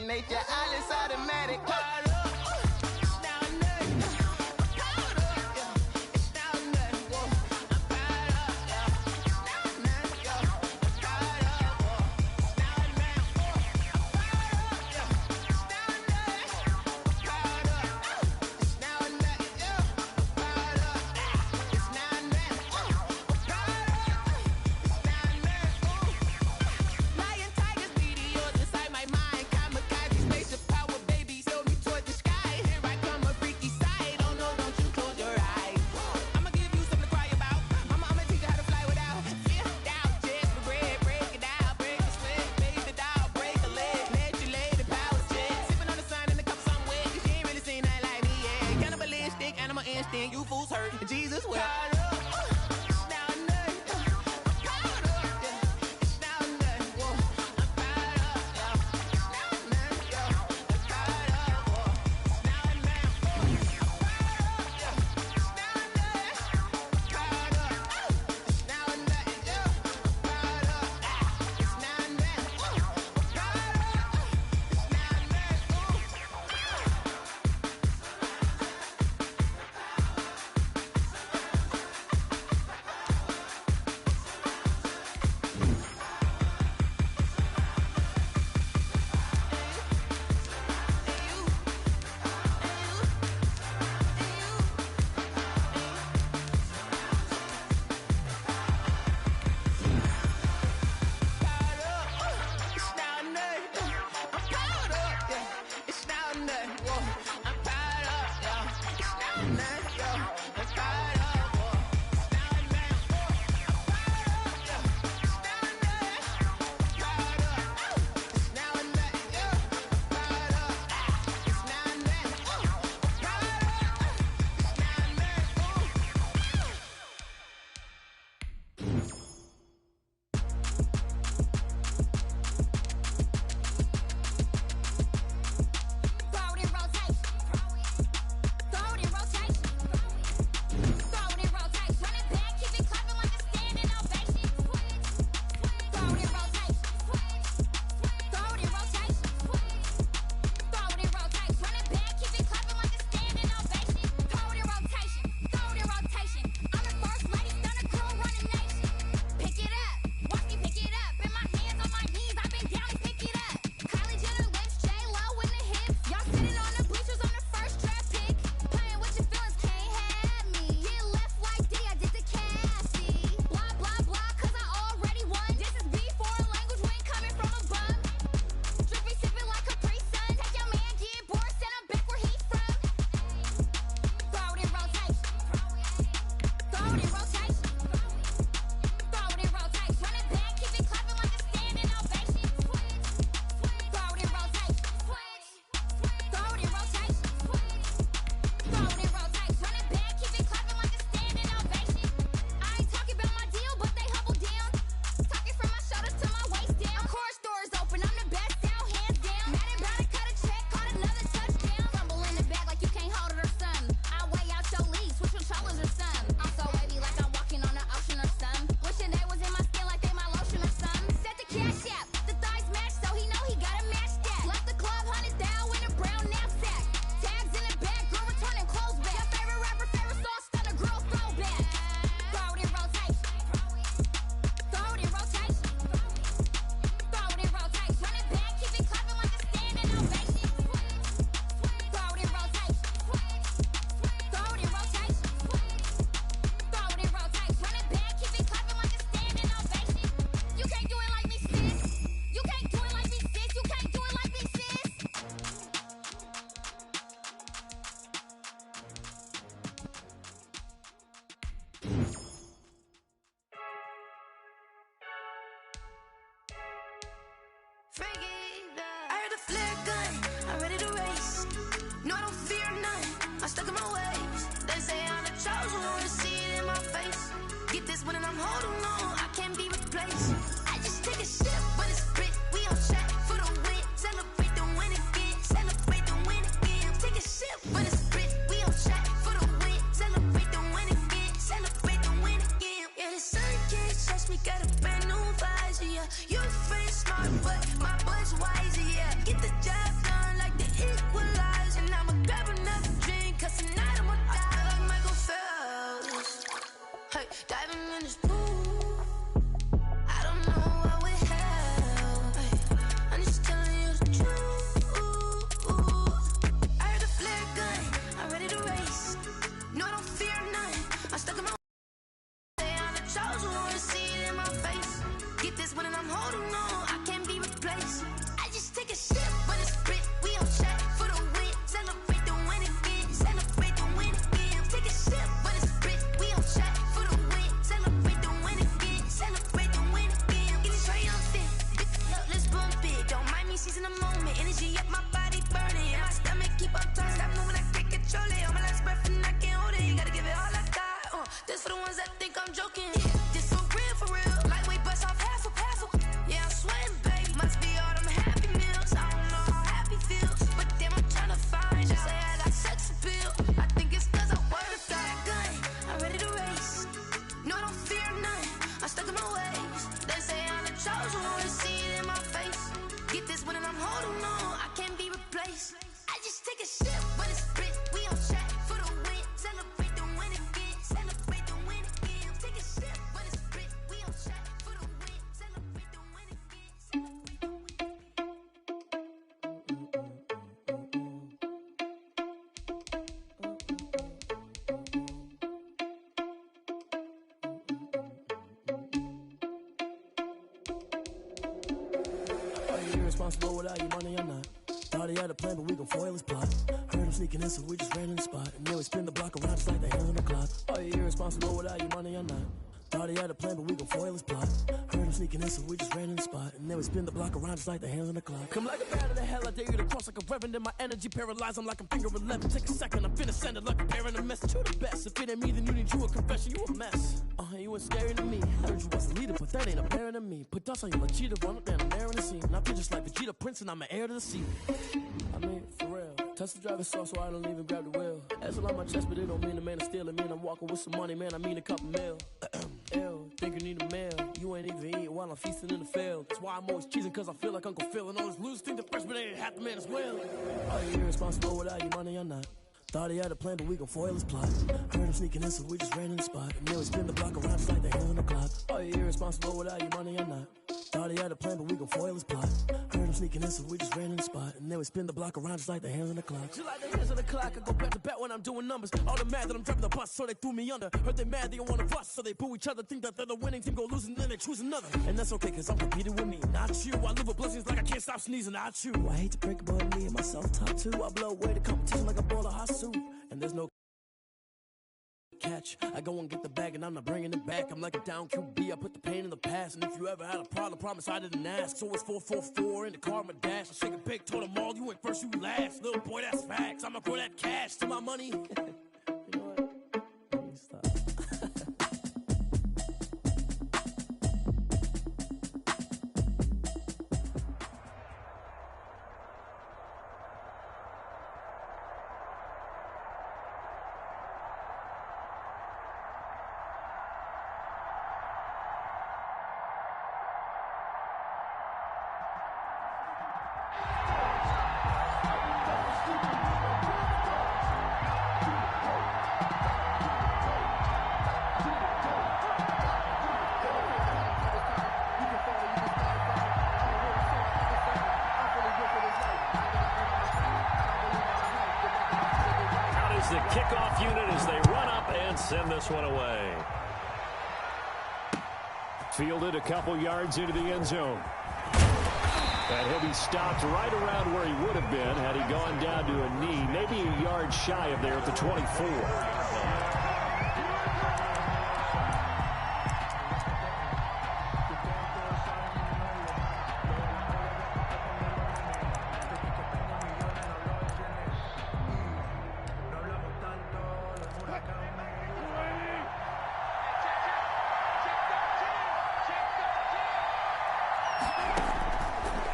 second nature. All is automatic. You fools hurt. Jesus will. You free smart, but my boy's wise, yeah. Get the job Hey, diving in this pool. I don't know what we have. Hey, I'm just telling you the truth. I heard the flare gun. I'm ready to race. No, I don't fear none. I'm stuck in my way. I'm the chosen one to see it in my face. Get this one and I'm holding on. I can't be replaced. I just take a sip, but it's split. We on track for the win. Celebrate the win again. Celebrate the win again. Take a sip, but it's split. We on track for the win. Celebrate the win again. Celebrate the win again. Getting triumphant. Look, let's bump it. Don't mind me seizing the moment. Energy up my body burning. And my stomach keep on turning. Stop moving, I can't control it. On my last breath and I can't hold it. You gotta give it all I got. This for the ones that think I'm joking. This for real, for real. Lightweight bust off half a passel. Yeah, I'm sweating, baby. Must be all them happy meals. I don't know how happy feels, but damn, I'm trying to find out. Say I got sex appeal. I think it's cause I wear a fat gun. I'm ready to race. No, I don't fear none. I'm stuck in my ways. They say I'm the chosen one to see it in my face. Get this one and I'm holding on. I can't be replaced. I just take a sip, but it's split. We on track for the win. Celebrate the win again. Celebrate the win again. Take a sip, but it's split. We on track for the win. Celebrate the win again. Celebrate the win. Are you irresponsible without your money or not? Thought he had a plan, but we gon' foil his plot. Heard him sneaking in, so we just ran in the spot. And then we spin the block around just like the hands on the clock. Are you irresponsible without your money or not? Thought he had a plan, but we gon' foil his plot. Heard him sneaking in, so we just ran in the spot. And then we spin the block around just like the hands on the clock. Come like a bat of the hell, I dare you to cross like a reverend. In my energy paralyzed, I'm like I'm finger 11. Take a second, I'm finna send it like a parent a message. You the best, if it ain't me, then you need you a confession. You a mess, you ain't scary to me. I heard you was a leader, but that ain't apparent to me. Put dust on you like cheetah, run up down the air in the scene. I feel just like Vegeta Prince, and I'm an heir to the sea. I mean, for real. Touch the driver's sauce so I don't even grab the wheel. That's on my chest, but it don't mean the man is stealing. Mean I'm walking with some money, man, I mean a couple mil. Ew, think you need a meal. You ain't even eating while I'm feasting in the field. That's why I'm always cheesing, cause I feel like Uncle Phil. And all those losers think the freshman ain't half the man as well. Are you irresponsible without your money or not? Thought he had a plan, but we gon' foil his plot. Heard him sneaking in, so we just ran in the spot. And then we spin the block around just like the hands on the clock. Are you irresponsible without your money or not? Thought he had a plan, but we gon' foil his plot. Heard him sneaking in, so we just ran in the spot. And then we spin the block around just like the hands on the clock. Just like the hands on the clock, I go back to back when I'm doing numbers. All the mad that I'm driving the bus, so they threw me under. Heard they mad, they don't wanna bust, so they boo each other. Think that they're the winning team, go losing, then they choose another. And that's okay, cause I'm competing with me, not you. I live with blessings like I can't stop sneezing, not you. I hate to break it, but me and myself top two. I blow away the competition like a bowl of hot soup. And there's no catch. I go and get the bag and I'm not bringing it back. I'm like a down QB, I put the pain in the past. And if you ever had a problem, promise I didn't ask. So it's 444 in the car, my dash. I shake a big, told them all, you ain't first, you last. Little boy, that's facts. I'ma grow that cash to my money. You know what? Let me stop. The kickoff unit as they run up and send this one away. Fielded a couple yards into the end zone. And he'll be stopped right around where he would have been had he gone down to a knee, maybe a yard shy of there at the 24.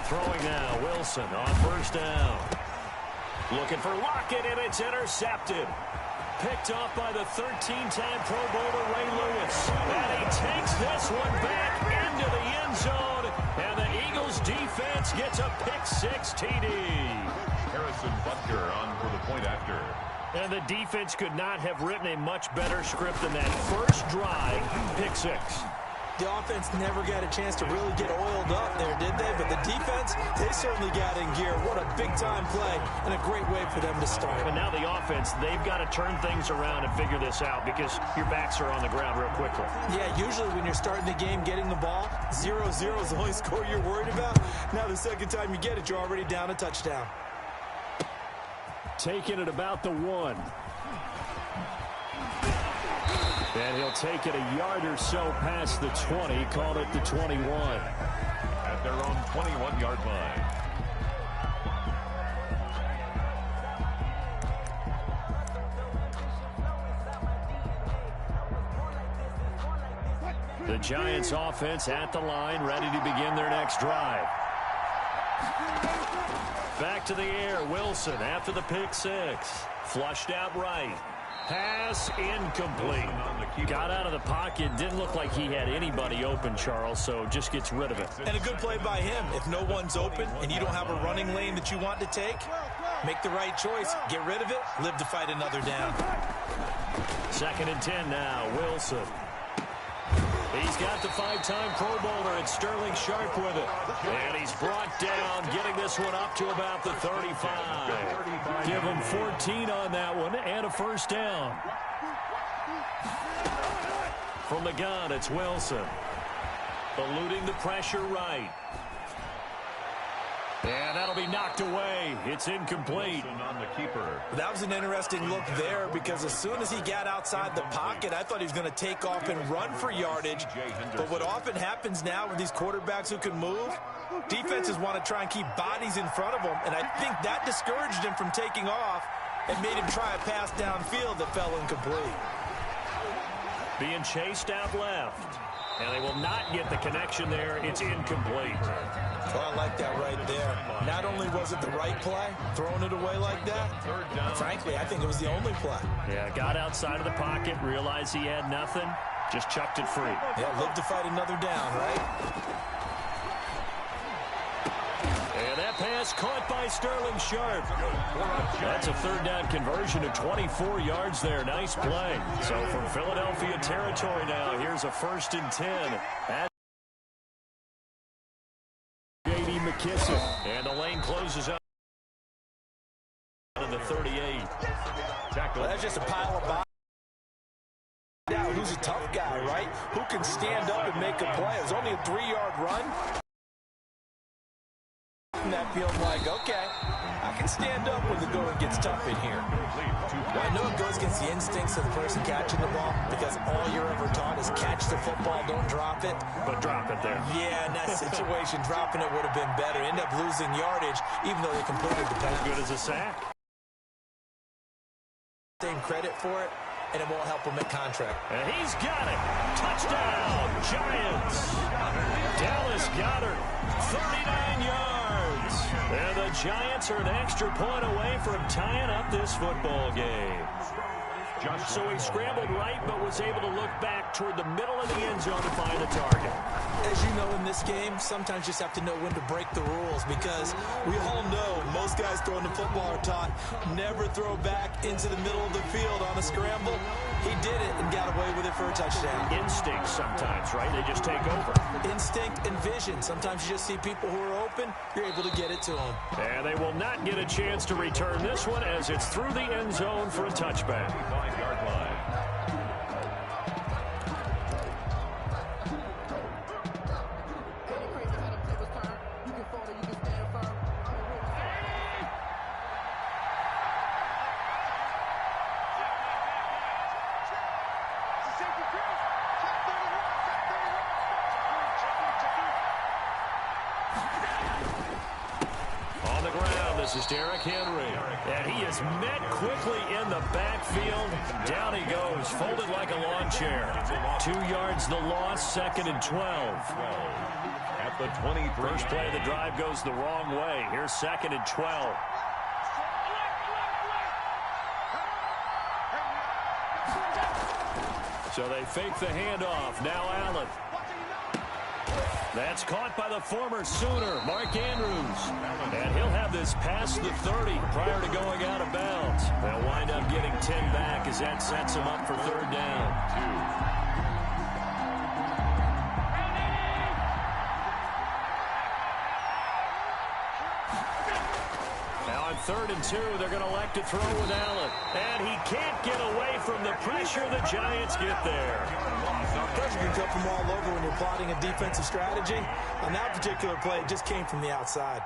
Throwing now, Wilson on first down. Looking for Lockett, and it's intercepted. Picked off by the 13-time Pro Bowler Ray Lewis. And he takes this one back into the end zone. And the Eagles defense gets a pick six TD. Harrison Butker on for the point after. And the defense could not have written a much better script than that first drive, pick six. The offense never got a chance to really get oiled up there, did they? But the defense, they certainly got in gear. What a big-time play and a great way for them to start. And now the offense, they've got to turn things around and figure this out because your backs are on the ground real quickly. Yeah, usually when you're starting the game getting the ball, 0-0 is the only score you're worried about. Now the second time you get it, you're already down a touchdown. Taking it about the 1. And he'll take it a yard or so past the 20, call it the 21. At their own 21-yard line. The Giants offense at the line, ready to begin their next drive. Back to the air, Wilson after the pick six. Flushed out right. Pass incomplete. Got out of the pocket. Didn't look like he had anybody open, Charles, so just gets rid of it. And a good play by him. If no one's open and you don't have a running lane that you want to take, make the right choice. Get rid of it. Live to fight another down. 2nd and 10 now. Wilson. He's got the 5-time Pro Bowler and Sterling Sharp with it. And he's brought down, getting this one up to about the 35. Give him 14 on that one and a first down. From the gun, it's Wilson. Eluding the pressure right. And that'll be knocked away. It's incomplete. On the keeper. That was an interesting look there because as soon as he got outside the pocket, I thought he was going to take off and run for yardage. But what often happens now with these quarterbacks who can move, defenses want to try and keep bodies in front of them. And I think that discouraged him from taking off and made him try a pass downfield that fell incomplete. Being chased out left. And they will not get the connection there. It's incomplete. Well, I like that right there. Not only was it the right play, throwing it away like that, frankly, I think it was the only play. Yeah, got outside of the pocket, realized he had nothing, just chucked it free. Yeah, live to fight another down, right? And that pass caught by Sterling Sharp. That's a 3rd down conversion of 24 yards there. Nice play. So from Philadelphia territory now, here's a 1st and 10. At J.D. McKissick. And the lane closes up in the 38. Well, that's just a pile of bodies. Now, who's a tough guy, right? Who can stand up and make a play? It was only a 3-yard run. That feels like, okay, I can stand up when the going gets tough in here. Well, I know it goes against the instincts of the person catching the ball because all you're ever taught is catch the football, don't drop it. But drop it there. Yeah, in that situation, dropping it would have been better. End up losing yardage, even though they completed the pass. Good as a sack. Same credit for it, and it won't him at contract. And he's got it. Touchdown, Giants. Dallas Goedert, 39 yards. And the Giants are an extra point away from tying up this football game. So he scrambled right, but was able to look back toward the middle of the end zone to find the target. As you know, in this game, sometimes you just have to know when to break the rules because we all know most guys throwing the football are taught never throw back into the middle of the field on a scramble. He did it and got away with it for a touchdown. Instinct sometimes, right? They just take over. Instinct and vision. Sometimes you just see people who are open, you're able to get it to them. And they will not get a chance to return this one as it's through the end zone for a touchback. 5-yard line. This is Derrick Henry. And he is met quickly in the backfield. Down he goes, folded like a lawn chair. 2 yards the loss, 2nd and 12. At the 23. First play of the drive goes the wrong way. Here's 2nd and 12. So they fake the handoff. Now Allen. That's caught by the former Sooner, Mark Andrews. And he'll have this past the 30 prior to going out of bounds. They'll wind up getting 10 back as that sets them up for third down. Now on 3rd and 2, they're going to elect to throw with Allen. And he can't get away from the pressure. The Giants get there. Pressure can come from all over when you're plotting a defensive strategy. On that particular play, it just came from the outside.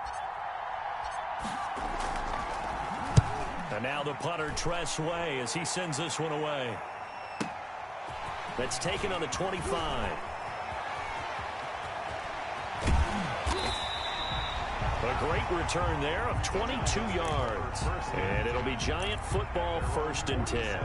And now the punter, Tress Way, as he sends this one away. That's taken on the 25. A great return there of 22 yards. And it'll be Giant football 1st and 10.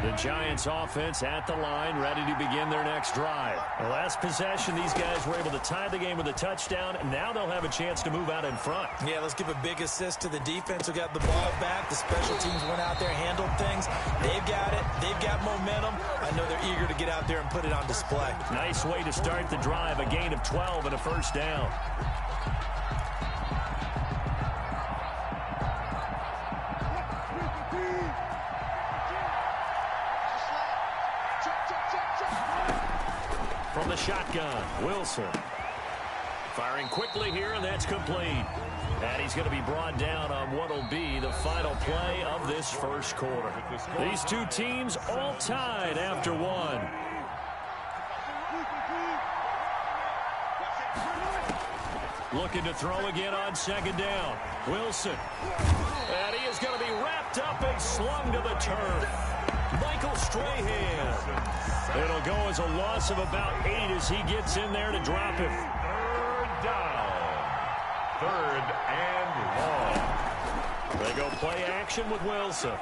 The Giants offense at the line, ready to begin their next drive. The last possession, these guys were able to tie the game with a touchdown, and now they'll have a chance to move out in front. Yeah, let's give a big assist to the defense who got the ball back. The special teams went out there, handled things. They've got it. They've got momentum. I know they're eager to get out there and put it on display. Nice way to start the drive, a gain of 12 and a first down. From the shotgun, Wilson. Firing quickly here, and that's complete. And he's going to be brought down on what will be the final play of this first quarter. These two teams all tied after one. Looking to throw again on 2nd down. Wilson. And he is going to be wrapped up and slung to the turf. Michael Strahan. It'll go as a loss of about 8 as he gets in there to drop him. 3rd down. 3rd and long. They go play action with Wilson.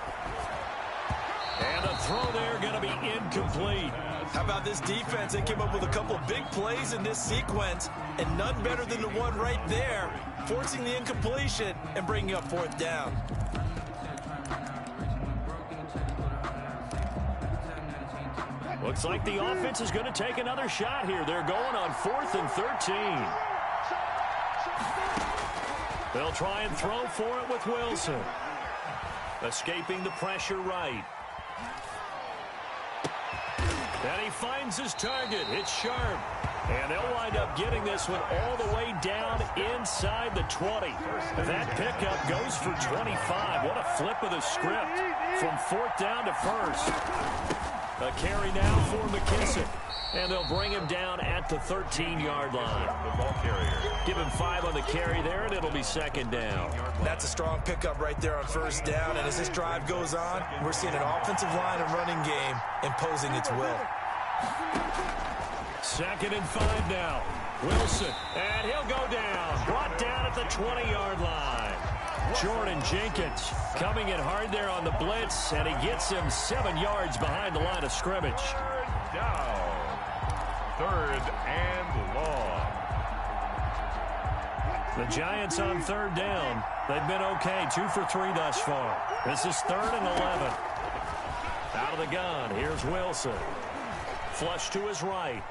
And a throw there going to be incomplete. How about this defense? They came up with a couple of big plays in this sequence, and none better than the one right there, forcing the incompletion and bringing up 4th down. Looks like the offense is going to take another shot here. They're going on 4th and 13. They'll try and throw for it with Wilson. Escaping the pressure right. And he finds his target. It's Sharp. And they'll wind up getting this one all the way down inside the 20. That pickup goes for 25. What a flip of the script from 4th down to 1st. A carry now for McKissick. And they'll bring him down at the 13-yard line. The ball carrier. Give him 5 on the carry there, and it'll be 2nd down. That's a strong pickup right there on 1st down. And as this drive goes on, we're seeing an offensive line and running game imposing its will. 2nd and 5 now. Wilson, and he'll go down. Brought down at the 20-yard line. Jordan Jenkins coming in hard there on the blitz, and he gets him 7 yards behind the line of scrimmage. 3rd down. 3rd and long. The Giants on 3rd down. They've been okay, 2 for 3 thus far. This is 3rd and 11. Out of the gun, here's Wilson. Flush to his right.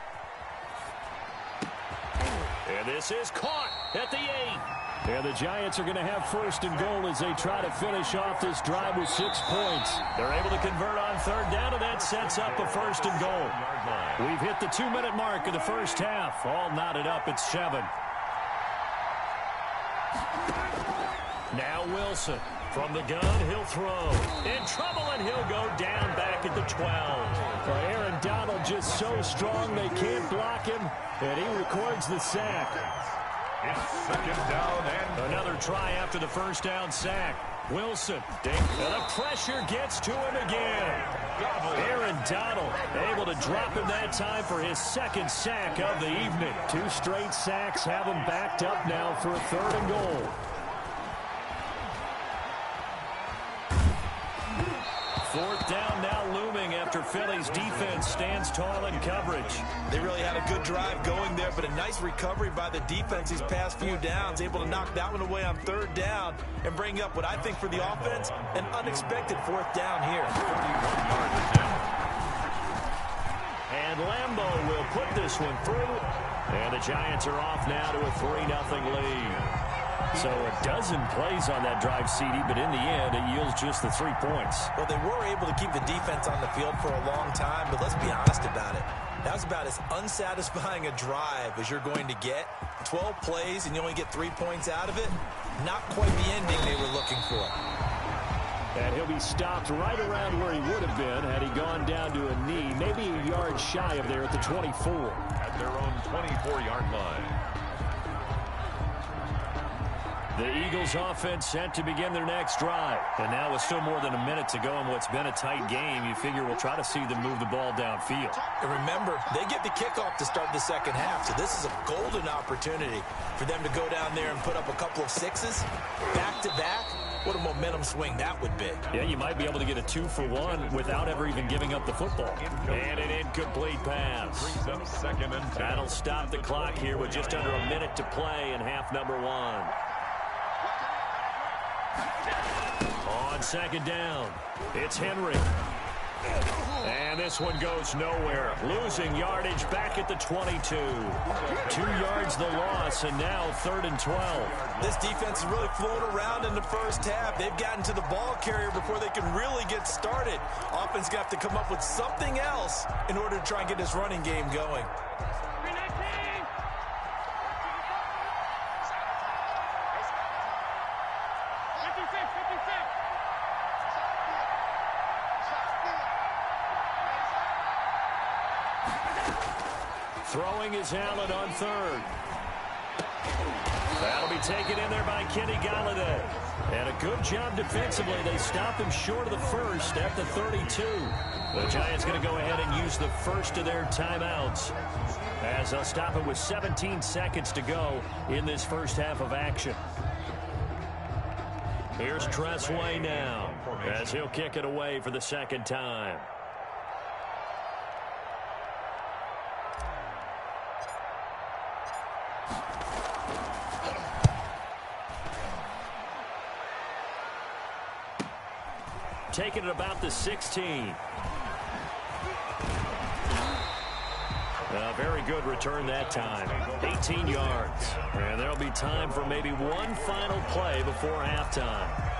And this is caught at the 8. And the Giants are going to have 1st and goal as they try to finish off this drive with 6 points. They're able to convert on 3rd down, and that sets up a 1st and goal. We've hit the 2-minute mark of the first half. All knotted up at 7. Now Wilson. From the gun, he'll throw. In trouble, and he'll go down back at the 12. But Aaron Donald just so strong they can't block him, and he records the sack. It's 2nd down and Another try after the 1st down sack. Wilson. And the pressure gets to him again. Aaron Donald able to drop him that time for his 2nd sack of the evening. 2 straight sacks have him backed up now for a 3rd and goal. 4th down now looming after Philly's defense stands tall in coverage. They really had a good drive going there, but a nice recovery by the defense these past few downs, able to knock that one away on 3rd down and bring up what I think for the offense, an unexpected 4th down here. And Lambeau will put this one through. And the Giants are off now to a 3-0 lead. So a dozen plays on that drive, CD, but in the end, it yields just the 3 points. Well, they were able to keep the defense on the field for a long time, but let's be honest about it. That was about as unsatisfying a drive as you're going to get. 12 plays and you only get 3 points out of it. Not quite the ending they were looking for. And he'll be stopped right around where he would have been had he gone down to a knee, maybe a yard shy of there at the 24. At their own 24-yard line. The Eagles offense set to begin their next drive. And now with still more than a minute to go in what's been a tight game, you figure we'll try to see them move the ball downfield. And remember, they get the kickoff to start the second half, so this is a golden opportunity for them to go down there and put up a couple of sixes back-to-back. What a momentum swing that would be. Yeah, you might be able to get a 2-for-1 without ever even giving up the football. And an incomplete pass. That'll stop the clock here with just under a minute to play in half number 1. On second down, it's Henry. And this one goes nowhere. Losing yardage back at the 22. 2 yards the loss, and now 3rd and 12. This defense has really flown around in the first half. They've gotten to the ball carrier before they can really get started. Offense got to come up with something else in order to try and get this running game going. Throwing is Allen on 3rd. That'll be taken in there by Kenny Galladay. And a good job defensively. They stopped him short of the first at the 32. The Giants going to go ahead and use the first of their timeouts as they'll stop it with 17 seconds to go in this first half of action. Here's Tressway now as he'll kick it away for the second time. Taking it about the 16. A very good return that time. 18 yards. And there'll be time for maybe one final play before halftime.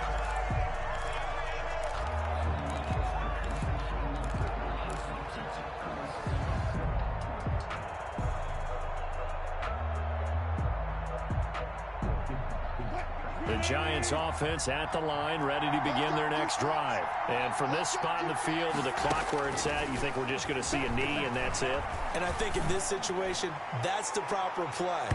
The Giants offense at the line, ready to begin their next drive. And from this spot in the field with the clock where it's at, you think we're just going to see a knee and that's it? And I think in this situation, that's the proper play.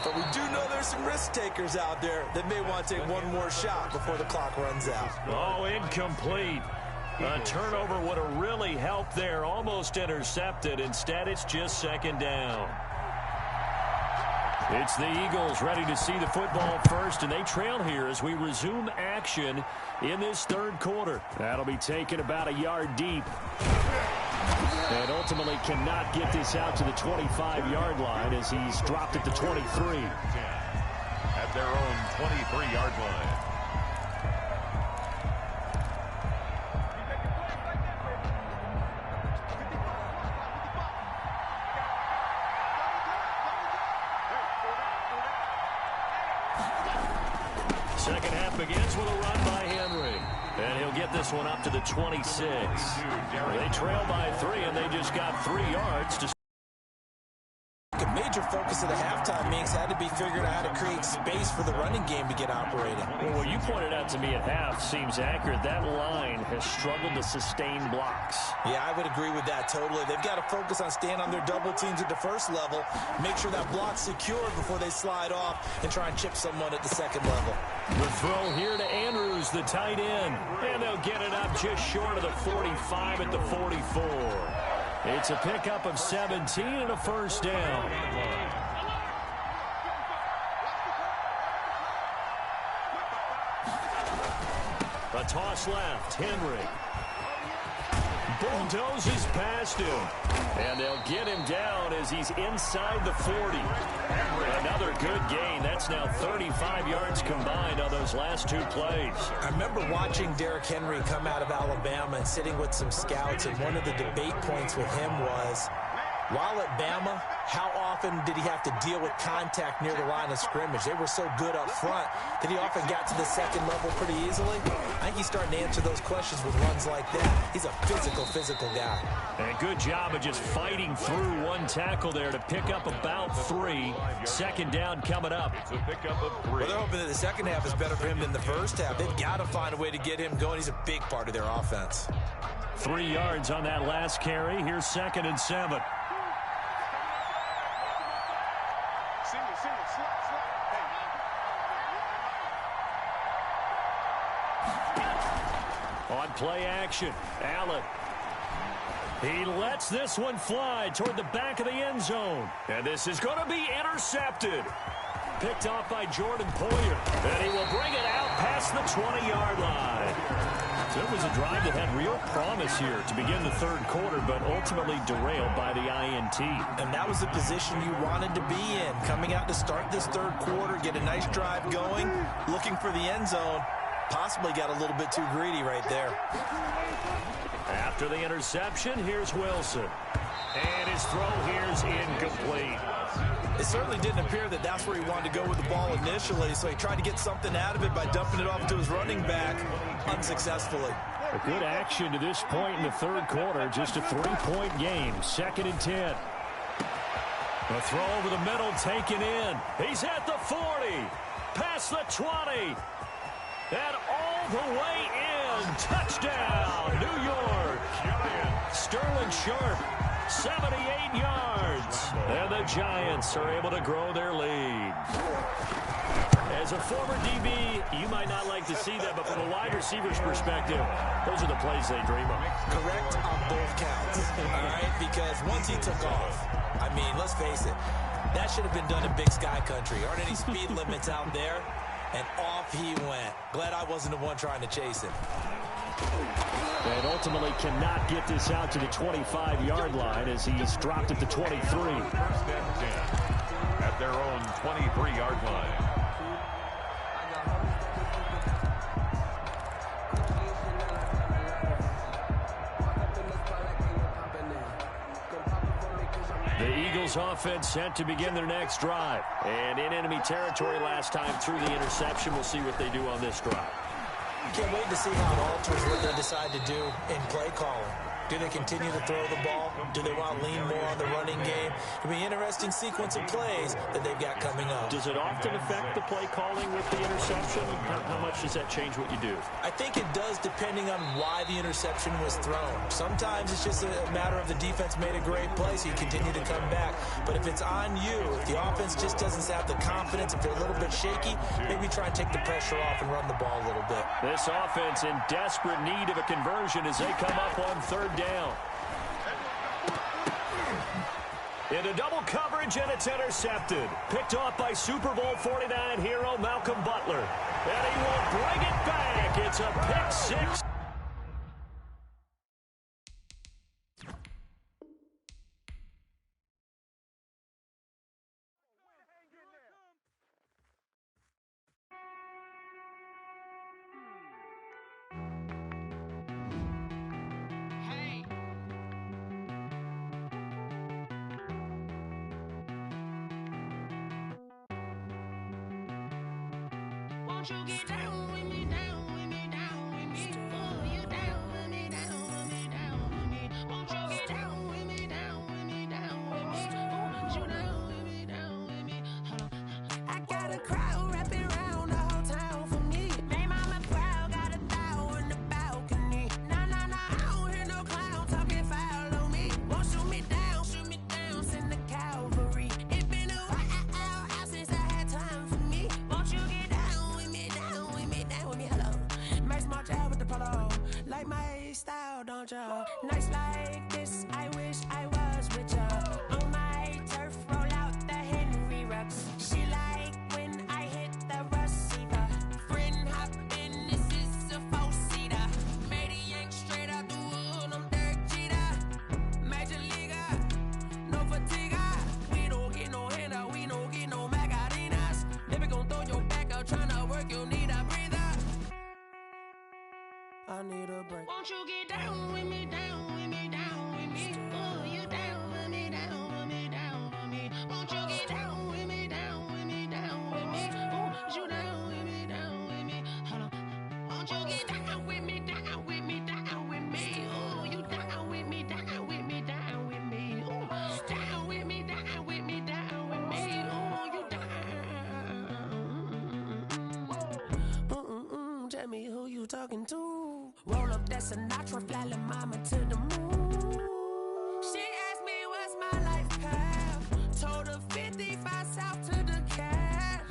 But we do know there's some risk takers out there that may want to take one more shot before the clock runs out. Oh, incomplete. A turnover would have really helped there. Almost intercepted. Instead, it's just second down. It's the Eagles ready to see the football first, and they trail here as we resume action in this third quarter. That'll be taken about a yard deep. And ultimately cannot get this out to the 25-yard line as he's dropped at the 23. At their own 23-yard line. Second half begins with a run by Henry. And he'll get this one up to the 26. They trail by 3, and they just got 3 yards to A major focus of the halftime meetings had to be figuring out how to create space for the running game to get operating. Well, what you pointed out to me at half seems accurate. That line has struggled to sustain blocks. Yeah, I would agree with that totally. They've got to focus on staying on their double teams at the first level, make sure that block's secured before they slide off and try and chip someone at the second level. The throw here to Andrews, the tight end. And they'll get it up just short of the 45 at the 44. It's a pickup of 17 and a first down. A toss left, Henry. bulldozes past him. And they'll get him down as he's inside the 40. Another good gain. That's now 35 yards combined on those last two plays. I remember watching Derrick Henry come out of Alabama and sitting with some scouts, and one of the debate points with him was, while at Bama, how often did he have to deal with contact near the line of scrimmage? They were so good up front that he often got to the second level pretty easily. I think he's starting to answer those questions with runs like that. He's a physical guy. And a good job of just fighting through one tackle there to pick up about 3. Second down coming up. It's a pickup of 3. Well, they're hoping that the second half is better for him than the first half. They've got to find a way to get him going. He's a big part of their offense. 3 yards on that last carry. Here's 2nd and 7. On play action, Allen. He lets this one fly toward the back of the end zone. And this is going to be intercepted. Picked off by Jordan Poyer. And he will bring it out past the 20-yard line. So it was a drive that had real promise here to begin the third quarter, but ultimately derailed by the INT. And that was the position you wanted to be in. Coming out to start this third quarter, get a nice drive going, looking for the end zone. Possibly got a little bit too greedy right there. After the interception, here's Wilson. And his throw here's incomplete. It certainly didn't appear that that's where he wanted to go with the ball initially, so he tried to get something out of it by dumping it off to his running back unsuccessfully. A good action to this point in the third quarter. Just a 3-point game. 2nd and 10. A throw over the middle taken in. He's at the 40. Past the 20. And all the way in. Touchdown, New York. Sterling Sharp, 78 yards. And the Giants are able to grow their lead. As a former DB, you might not like to see that, but from a wide receiver's perspective, those are the plays they dream of. Correct on both counts, all right? Because once he took off, I mean, let's face it, that should have been done in Big Sky Country. Aren't any speed limits out there? And off he went. Glad I wasn't the one trying to chase him. And ultimately cannot get this out to the 25-yard line as he's dropped at the 23. 1st and 10 at their own 23-yard line. The Eagles offense set to begin their next drive. And in enemy territory last time through the interception. We'll see what they do on this drive. Can't wait to see how it alters what they decide to do in play calling. Do they continue to throw the ball? Do they want to lean more on the running game? It'll be an interesting sequence of plays that they've got coming up. Does it often affect the play calling with the interception? How much does that change what you do? I think it does depending on why the interception was thrown. Sometimes it's just a matter of the defense made a great play, so you continue to come back. But if it's on you, if the offense just doesn't have the confidence, if they're a little bit shaky, maybe try and take the pressure off and run the ball a little bit. This offense in desperate need of a conversion as they come up on third down. Into double coverage, and it's intercepted. Picked off by Super Bowl 49 hero Malcolm Butler. And he will bring it back. It's a pick six. Won't you get down with me, down with me, down with me? Oh, you down with me, down with me, down with me. Won't you get down with me, down with me, down with me? Oh, you down with me, down with me. Hold on. I got a crowd wrapping around the whole town for me. Name on my crowd, got a thou on the balcony. Nah, nah, nah, I don't hear no clown talking foul on me. Won't shoot me down, send the cavalry. It's been a while since I had time for me. Won't you get down with me, down with me, down with me? Hello. Max March out with the polo. Like my style, don't y'all? Nights like this, I wish I was with y'all. On my turf, roll out the Henry rocks. She like when I hit the receiver. Friend hop in, this is a four-seater. Made a yank straight out the wood, I'm Derek I need a break. Won't you get down with me, down with me, down with me? Ooh, you down with me, down with me, down with me. Won't you get down with me, down with me, down with me? Ooh, you down with me, down with me. Hold on. Won't you get down with me, down with me, down with me? Ooh, you down with me, down with me, down with me. Ooh, down with me, down with me, down with me. Ooh, you down. Tell me who you talking to. Roll up that Sinatra, fly la mama to the moon. She asked me what's my life path. Told her 55 south to the cab.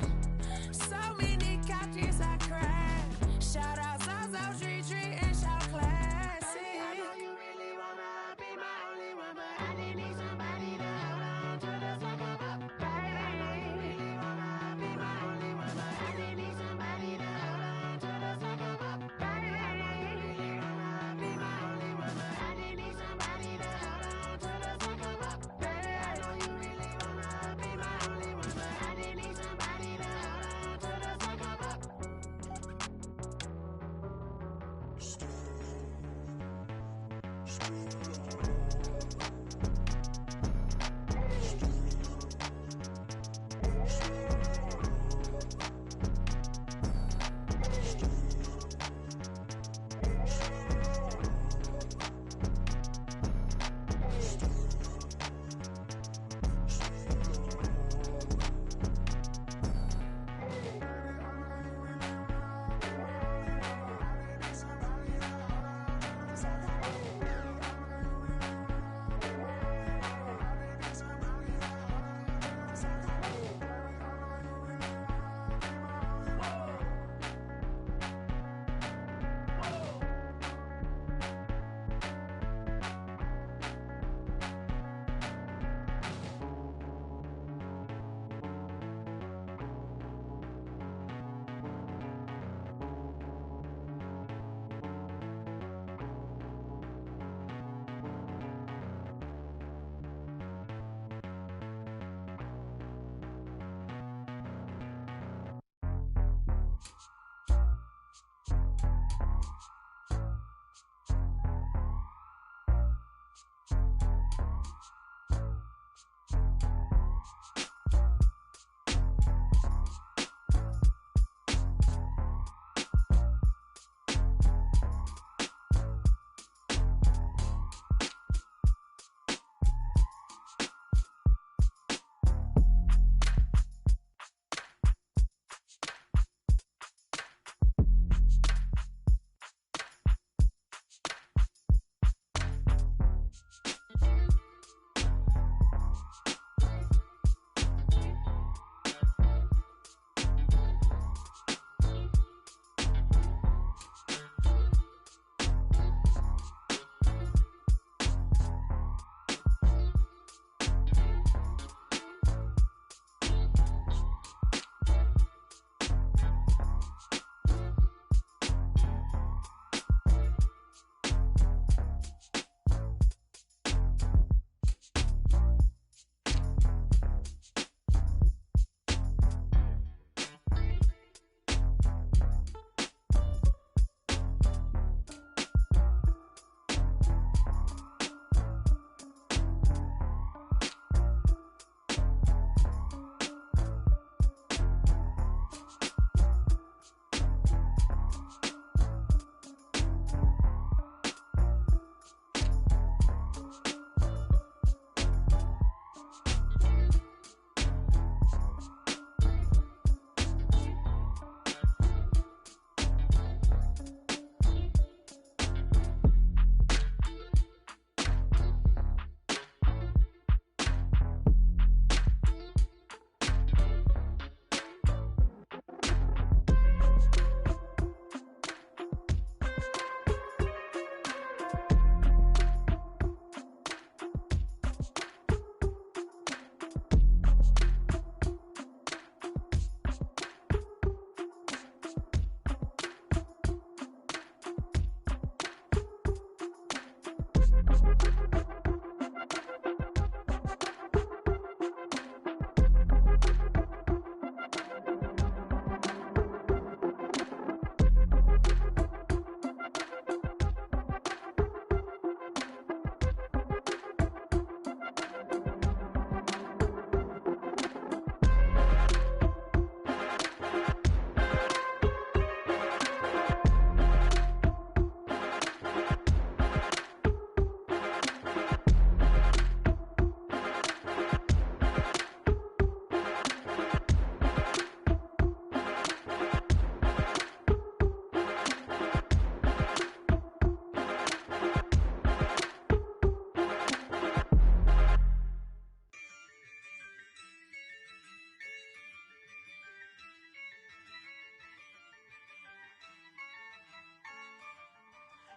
So many couches I cried. Shout out South Street and shout classic. I know you really wanna be my only one, but I didn't need somebody to hold on to the second up. Baby, I know you really wanna be my only one, but I didn't need somebody to hold on to the second up. Baby, I know you really wanna be my only one, but I didn't need somebody to hold on to the second up. Baby, I know you really wanna be my only one, but I didn't need somebody to hold on to the second up.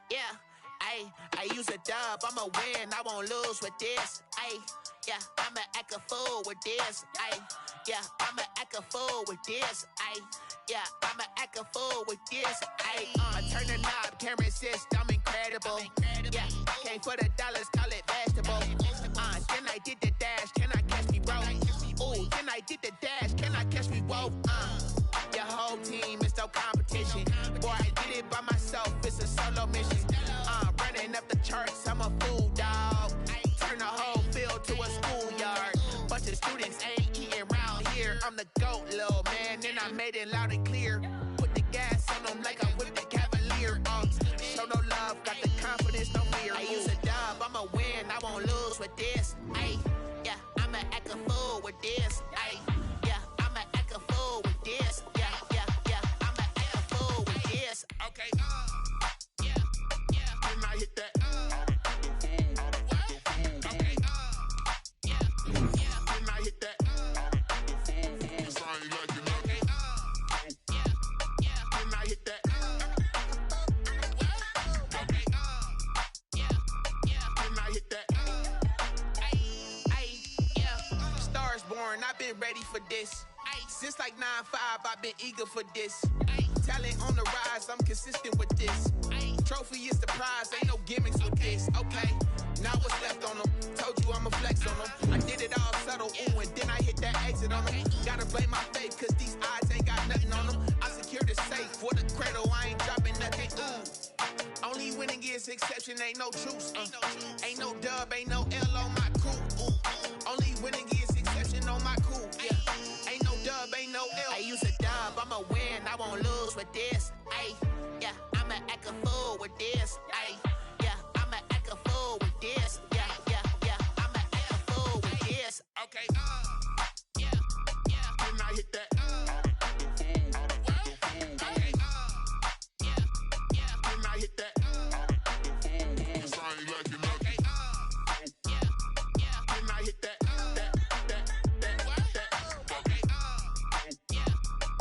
Yeah, I use a dub, I'ma win, I won't lose with this. Yeah, I'ma act a fool with this. Yeah, I'ma act a fool with this. Yeah, I'ma act a fool with this. Turn the knob, camera assist, I'm incredible. Yeah, came for the dollars, call it vegetable. Then I did the dash, can I catch me, bro? Ooh, then I did the dash, can I catch me, whoa? Your whole team is no competition. Boy, I did it by myself, it's a solo mission. Running up the charts, I'm a fool, dog. Turn the whole field to a schoolyard. Bunch of students ain't eating round here. I'm the GOAT, little man, and I made it loud and clear. Put the gas on them like I whipped the Cavalier. Show no love, got the confidence, no fear. I use a dub, I'ma win, I won't lose with this. Yeah, I'ma act a fool with this. Yeah, I'ma act a fool with this. Yeah, I'ma act a fool with this. Okay, yeah, and I hit that. Okay, yeah, and I hit that. Cause I ain't like it. Okay, yeah, and I hit that. Okay, yeah, and I hit that. Yeah, Stars born, I've been ready for this. Since like 9-5, I've been eager for this. Talent on the rise, I'm consistent with this. Trophy is the prize, ain't no gimmicks with this. Okay, now what's left on them? Told you I'ma flex on them. I did it all subtle, ooh, and then I hit that exit on them. Gotta blame my faith, cause these odds ain't got nothing on them. I secure the safe for the cradle, I ain't dropping nothing, ooh. Only winning is exception, ain't no truce. Ain't no dub, ain't no L on my crew. Only winning is exception on my crew. Yeah, ain't no dub, ain't no L. I use a dub, I'ma win, I won't lose with this. Yeah, I'ma act a fool with this. Yeah, I'ma act a fool with this. Yeah, I'ma act a fool with this. Okay, yeah, and I hit that. Okay, yeah, and I hit that. Cause I ain't like it. Okay, yeah, and I hit that. Okay,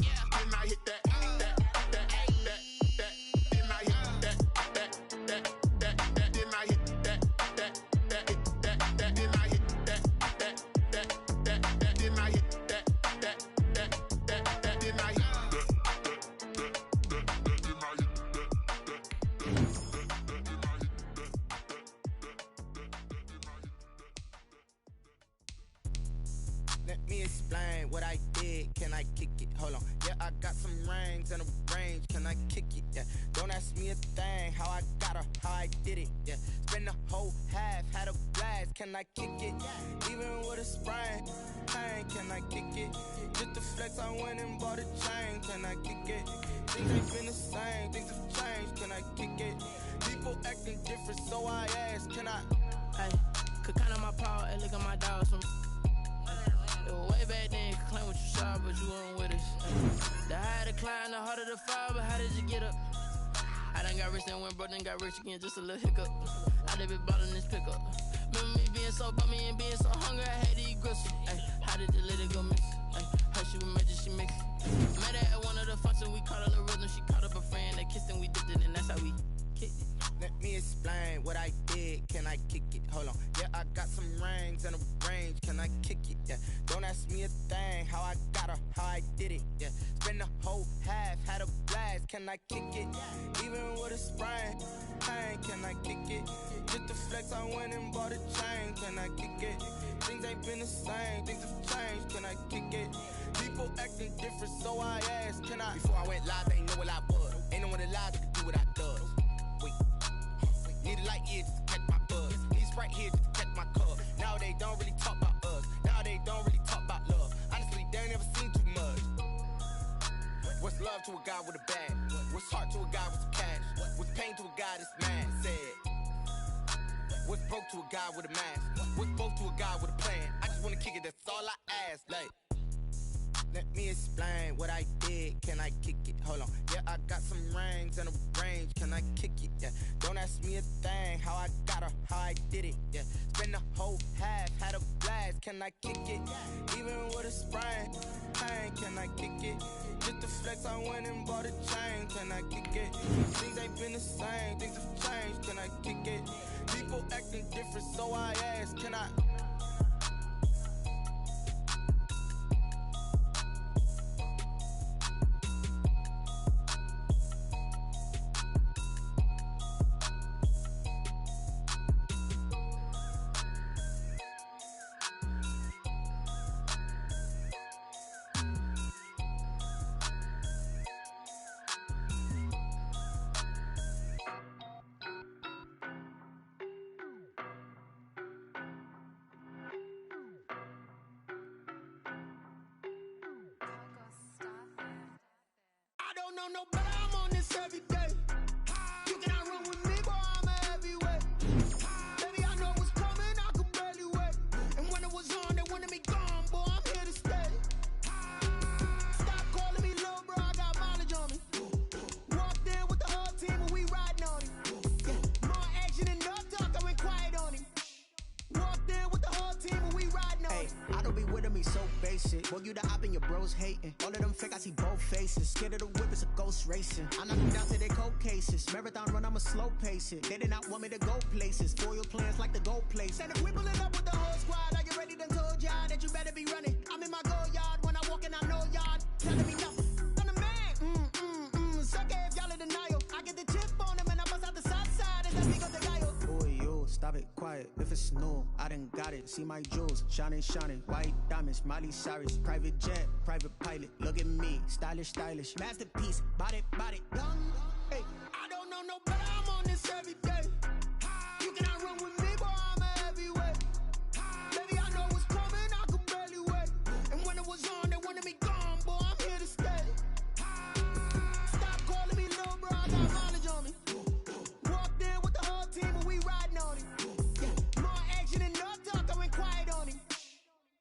yeah, and I hit that. Let me explain what I did. Can I kick it? Hold on. Yeah, I got some rings and a range. Can I kick it? Yeah. Don't ask me a thing. How I got her, how I did it. Yeah. Spend the whole half, had a blast. Can I kick it? Even with a sprain. Pain, can I kick it? Just the flex, I went and bought a chain. Can I kick it? Things ain't been the same. Things have changed. Can I kick it? People acting different, so I ask. Can I? Hey, could count on my power and look at my dogs from. Way back then, you could claim what you saw, but you weren't with us. The higher the climb, the harder the fall, but how did you get up? I done got rich and went broke, then got rich again, just a little hiccup. I done been ballin' this pickup. Remember me being so bummy and being so hungry, I had to eat gristle. Ay, how did you let it go miss? Ay, how she was magic, she mixed. Met her at one of the functions, we caught a little rhythm, she caught up a friend, they kissed and we dipped it, and that's how we kicked it. Let me explain what I did. Can I kick it? Hold on. Yeah, I got some rings and a range. Can I kick it? Yeah. Don't ask me a thing. How I got her, how I did it. Yeah. Spend the whole half, had a blast. Can I kick it? Even with a sprain. Pain, can I kick it? Just the flex, I went and bought a chain. Can I kick it? Things ain't been the same. Things have changed. Can I kick it? People acting different, so I asked. Can I? Before I went live, they know what I was. Ain't no one alive that could do what I does. Need a light year just to catch my buzz. Need Sprite here just to catch my cup. Now they don't really talk about us. Now they don't really talk about love. Honestly, they ain't never seen too much. What's love to a guy with a bag? What's heart to a guy with some cash? What's pain to a guy that's mad? Said. What's broke to a guy with a mask? What's both to a guy with a plan? I just wanna kick it, that's all I ask. Like, Let me explain what I did. Can I kick it? Hold on. Yeah, I got some rings and a range. Can I kick it? Yeah. Don't ask me a thing. How I got her, how I did it. Yeah. Spend the whole half, had a blast. Can I kick it? Even with a sprain. Pain, can I kick it? Just the flex, I went and bought a chain. Can I kick it? Things ain't been the same. Things have changed. Can I kick it? People acting different, so I ask. Can I? I don't know no better, I'm on this every day. You cannot run with me, boy, I'm a heavyweight. Baby, I know what's coming, I could barely wait. And when it was on, they wanted me gone, boy, I'm here to stay. Stop calling me little bro, I got mileage on me. Walked in with the whole team and we riding on him. Yeah, more action than no talk, I went quiet on him. Walked in with the whole team and we riding on him. I don't be with me so basic. Boy, you the op and your bros hating. All of them fake, I see both faces. Scared of the whip, it's a ghost racing. I knock them down to their cold cases. Marathon run, I'ma slow pace it. They did not want me to go places. Foil plans like the go place. And if we pulling up with the whole squad, are you ready? Done told y'all that you better be running. I'm in my go yard when I walk in, I know y'all telling me nothing. I'm the man. Suck it if y'all in denial. I get the chip on them and I bust out the south side and then we go to Gallo. Boy, yo, stop it, quiet. If it's snow, I done got it. See my jewels, shining, shining. White diamonds, Miley Cyrus. Private jet, private pilot. Look at me, stylish, stylish. Masterpiece, body, done. Hey, I don't know no better, I'm on this every day. You cannot run with me, boy, I'm a heavyweight. Baby, I know what's coming, I could barely wait. And when it was on, they wanted me gone, boy, I'm here to stay. Stop calling me little bro, I got mileage on me. Walked in with the whole team and we riding on him. Yeah, more action than no talk, I went quiet on him.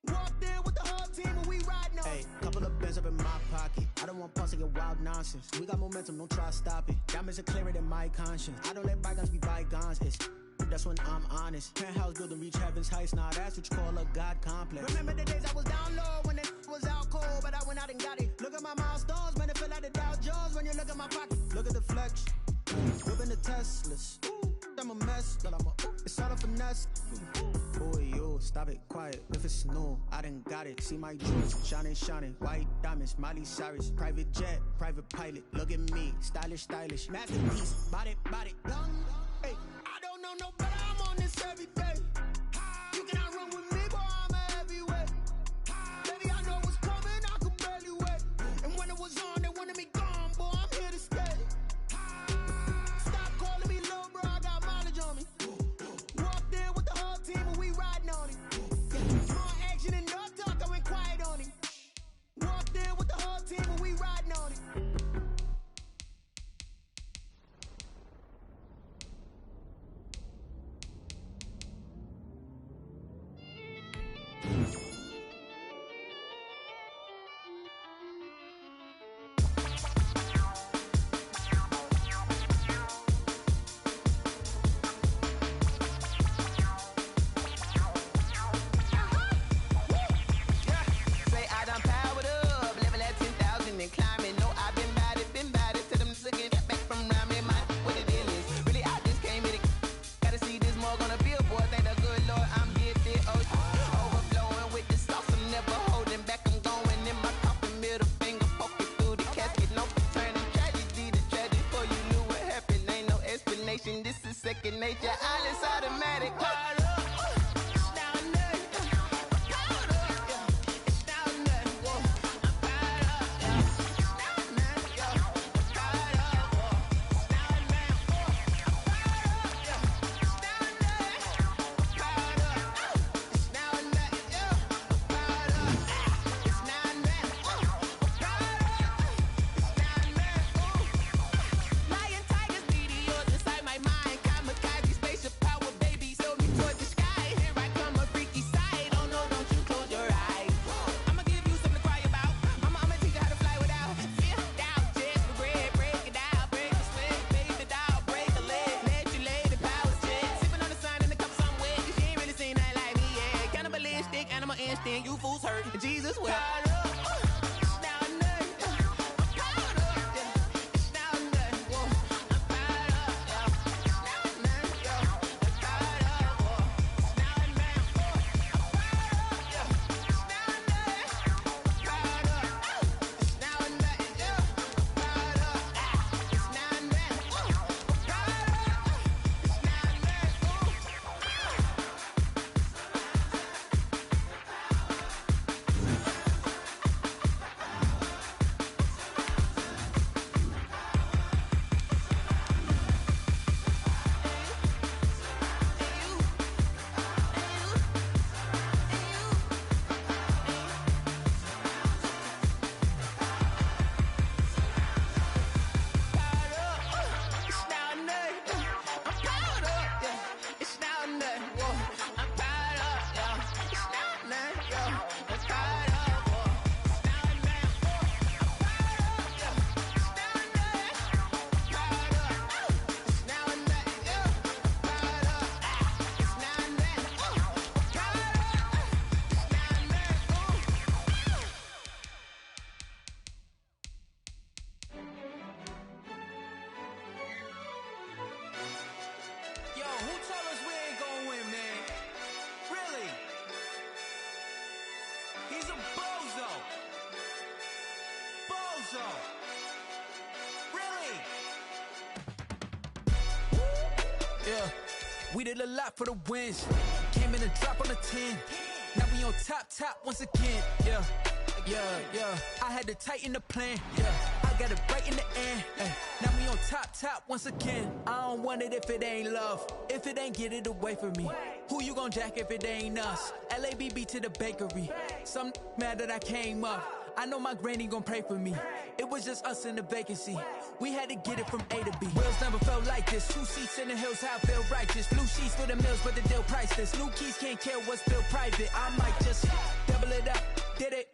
Walked in with the whole team and we riding on him. hey, couple of bands up in my pocket. I don't want pause to get wild nonsense. We got momentum, don't try to stop it. Diamonds are clearer than my conscience. I don't let bygones be bygones. It's that's when I'm honest. Penthouse building reach heaven's heights. Nah, that's what you call a God complex. Remember the days I was down low when it was out cold, but I went out and got it. Look at my milestones, man, it feel like the Dow Jones when you look at my pocket. Look at the flex. Whipping the Teslas. I'm a mess, but it's all a finesse. Boy, yo, stop it, quiet. If it's snow, I done got it. See my jewels, shining, shining. White diamonds, Miley Cyrus. Private jet, private pilot. Look at me, stylish, stylish. Masterpiece, body, done. Hey, I don't know no better, I'm on this every day. You cannot run with me, boy, I'm a heavyweight. Baby, I know what's coming, I could barely wait. And when it was on, they wanted me gone, boy, I'm here to stay. Stop calling me little bro, I got mileage on me. Walked in with the whole team and we riding on him. Yeah, more action than no talk, I went quiet on him. Walked in with the whole team and we riding on him. Second nature, all is automatic. Lion, tigers, meteors inside my mind. Kamikaze, spaceship power, baby. Sold me toward the sky. sin, you fools hurt. Jesus will. Yeah, we did a lot for the wins. Came in and drop on the 10. Now we on top once again. Yeah. I had to tighten the plan. Yeah, I got it right in the end. Now we on top once again. I don't want it if it ain't love. If it ain't, get it away from me. Who you gon' jack if it ain't us? LABB to the bakery. Some mad that I came up. I know my granny gon' pray for me. It was just us in the vacancy. We had to get it from A to B. Wheels never felt like this. 2 seats in the hills, how I feel righteous. Blue sheets for the mills, but the deal priceless. New keys can't care what's still private. I might just double it up. Did it?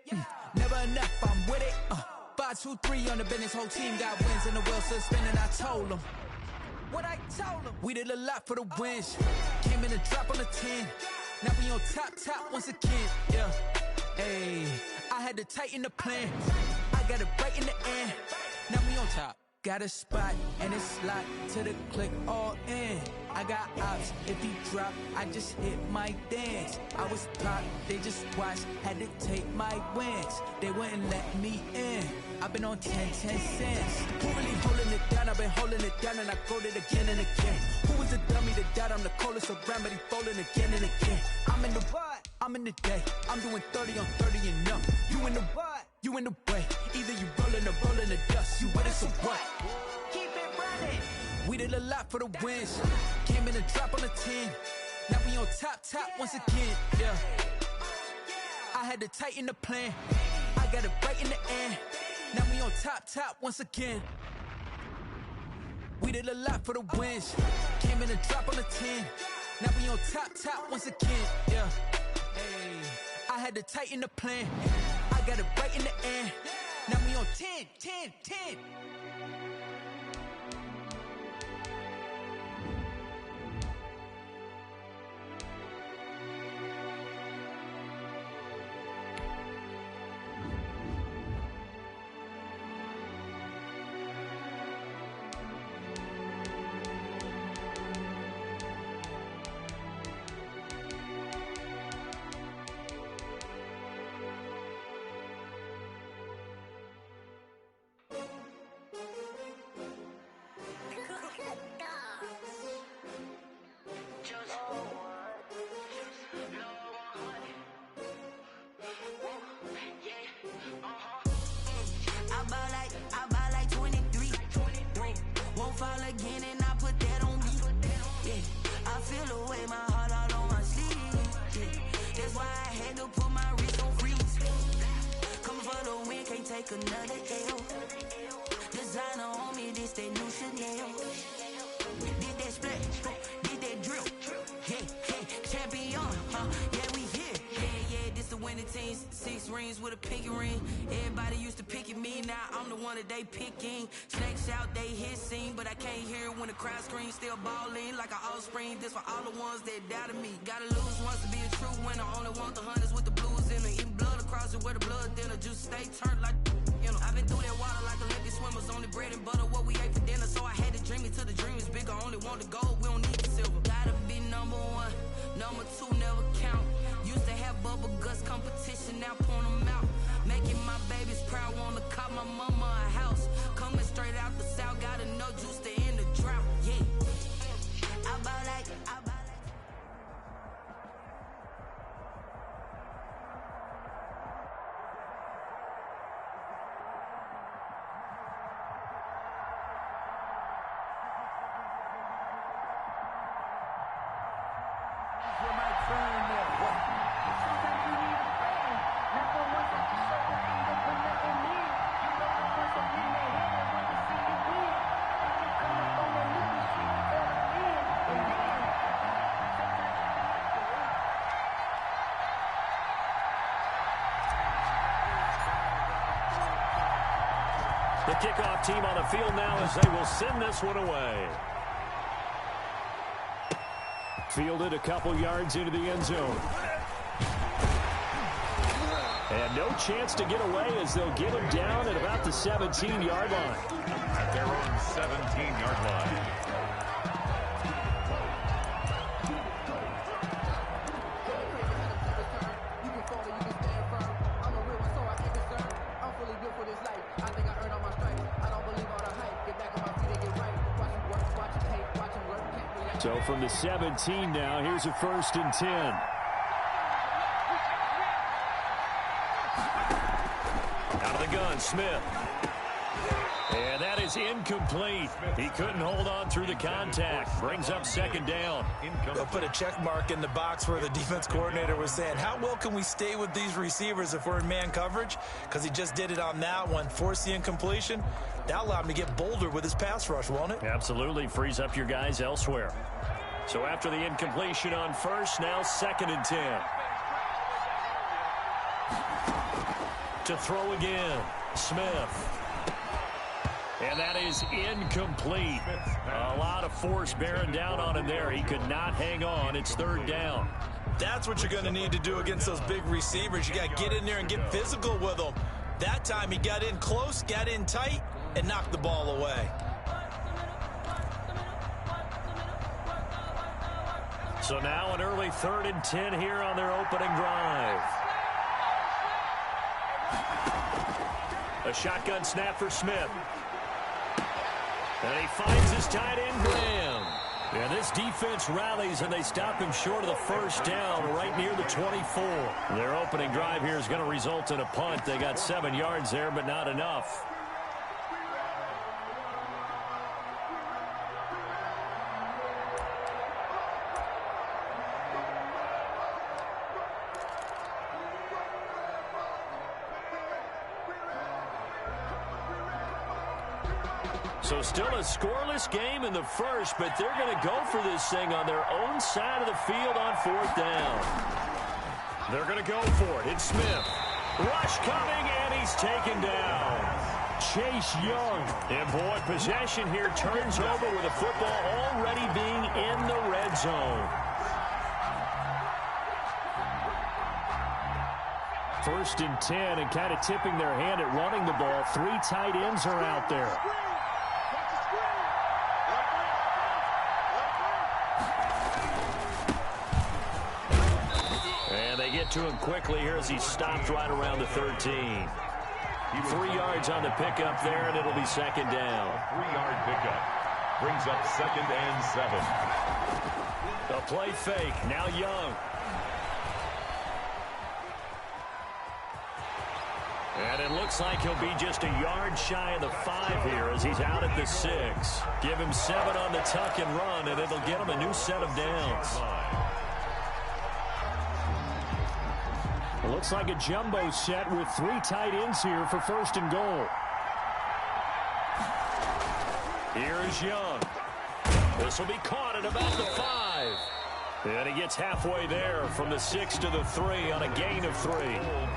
Never enough, I'm with it. 5, 2, 3 on the business. Whole team got wins and the wheels still spinning. I told them what I told them. We did a lot for the wins. Came in and drop on the 10. Now we on top once again. Yeah. Hey, I had to tighten the plan. I got it right in the end. Now we on top. Got a spot and it's locked to the click all in. I got ops, if he drop, I just hit my dance. I was top, they just watched, had to take my wins. They wouldn't let me in. I've been on 10 cents. Who really holding it down? I've been holding it down and I quote it again and again. Who was the dummy that died? I'm the coldest around, but he falling again and again. I'm in the what? I'm in the day. I'm doing 30 on 30 and no. You in the what? You in the way. Either you rolling or rolling the dust. You with us or what? Keep it running. We did a lot for the wins. Came in and drop on the 10. Now we on top once again. Yeah. I had to tighten the plan. I got it right in the end. Now we on top once again. We did a lot for the wins. Came in and drop on the 10. Now we on top once again. Yeah. Hey, I had to tighten the plan. I got it right in the end. Now we on 10. Fall again and I put that on me. Yeah, I feel the way, my heart all on my sleeve. Yeah, that's why I had to put my wrist on freeze. Coming for the win, can't take another L. Designer on me, this that new Chanel. Did that split, did that drill. Yeah, champion, yeah, we here. Yeah, this the winning team. 6 rings with a pinky ring. Everybody used to pick at me, now I'm the one that they picking. Snakes out, they hit scene, but I can't hear it when the crowd screams. Still balling like an offspring. This for all the ones that doubted me. Gotta lose once to be a true winner. Only want the hunters with the blues in the closet where the blood thinner, juice stay turned like, you know. I've been through that water like Olympic swimmers, only bread and butter, what we ate for dinner. So I had to dream it till the dream is bigger. Only want the gold, we don't need the silver. Gotta be number one, number two never count. Used to have bubble guts competition, now point them out. Making my babies proud, wanna cop my mama a house. Coming straight out the south, gotta know juice to end the drought. Yeah, I buy like. The kickoff team on the field now as they will send this one away. Fielded a couple yards into the end zone. And no chance to get away as they'll get him down at about the 17-yard line. At their own 17-yard line. So from the 17 now, here's a 1st and 10. Out of the gun, Smith. And that is incomplete. He couldn't hold on through the contact. Brings up 2nd down. They'll put a check mark in the box where the defense coordinator was saying, how well can we stay with these receivers if we're in man coverage? Because he just did it on that one. Force the incompletion. That allowed him to get bolder with his pass rush, won't it? Absolutely. Frees up your guys elsewhere. So after the incompletion on 1st, now 2nd and 10. To throw again, Smith. And that is incomplete. A lot of force bearing down on him there. He could not hang on. It's 3rd down. That's what you're going to need to do against those big receivers. You got to get in there and get physical with them. That time he got in close, got in tight, and knocked the ball away. So now an early 3rd and 10 here on their opening drive. A shotgun snap for Smith. And he finds his tight end, Graham. And this defense rallies, and they stop him short of the 1st down right near the 24. Their opening drive here is going to result in a punt. They got 7 yards there, but not enough. So still a scoreless game in the 1st, but they're going to go for this thing on their own side of the field on 4th down. They're going to go for it. It's Smith. Rush coming, and he's taken down. Chase Young. And boy, possession here turns over with the football already being in the red zone. 1st and 10, and kind of tipping their hand at running the ball. 3 tight ends are out there. To him quickly here as he stopped right around the 13. 3 yards on the pickup there, and it'll be 2nd down. 3-yard pickup. Brings up 2nd and 7. A play fake. Now Young. And it looks like he'll be just a yard shy of the 5 here as he's out at the 6. Give him 7 on the tuck and run, and it'll get him a new set of downs. It looks like a jumbo set with 3 tight ends here for 1st and goal. Here is Young. This will be caught at about the 5. And he gets halfway there from the 6 to the 3 on a gain of 3.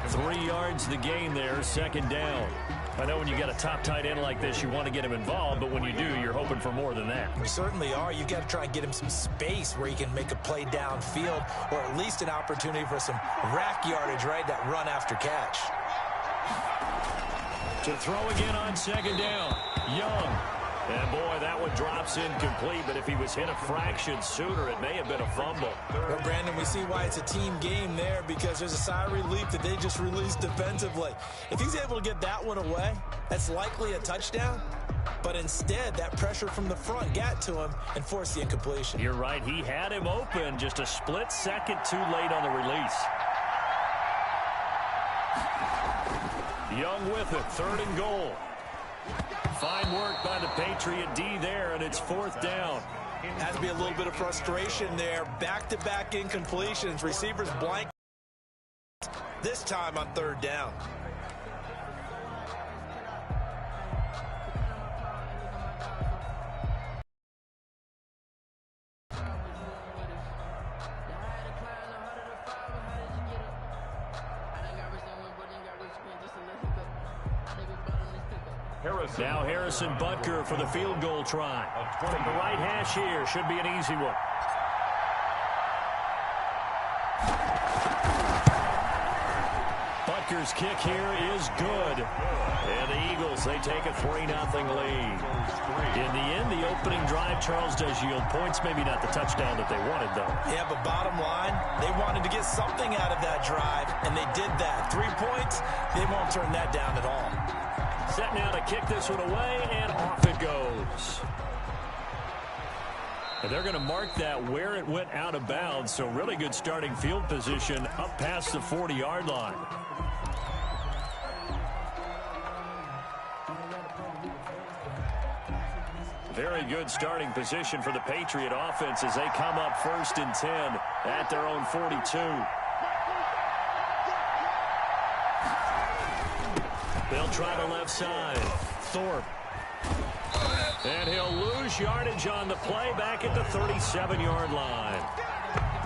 3 yards the gain there, 2nd down. I know when you got a top tight end like this, you want to get him involved, but when you do, you're hoping for more than that. You certainly are. You've got to try and get him some space where he can make a play downfield, or at least an opportunity for some rack yardage, right? That run after catch. To throw again on second down. Young. And, boy, that one drops incomplete, but if he was hit a fraction sooner, it may have been a fumble. Well, Brandon, we see why it's a team game there, because there's a sigh of relief that they just released defensively. If he's able to get that one away, that's likely a touchdown. But instead, that pressure from the front got to him and forced the incompletion. You're right. He had him open, just a split second too late on the release. Young with it, 3rd and goal. Fine work by the Patriot D there, and it's 4th down. Has to be a little bit of frustration there. Back-to-back incompletions. Receivers blank this time on 3rd down. Now Harrison Butker for the field goal try. From the right hash here, should be an easy one. Butker's kick here is good. And the Eagles, they take a 3-0 lead. In the end, the opening drive, Charles, does yield points. Maybe not the touchdown that they wanted, though. Yeah, but bottom line, they wanted to get something out of that drive, and they did that. 3 points, they won't turn that down at all. Set now to kick this one away, and off it goes. And they're going to mark that where it went out of bounds, so really good starting field position up past the 40-yard line. Very good starting position for the Patriot offense as they come up 1st and 10 at their own 42. They'll try the left side. Thorpe. And he'll lose yardage on the play back at the 37-yard line.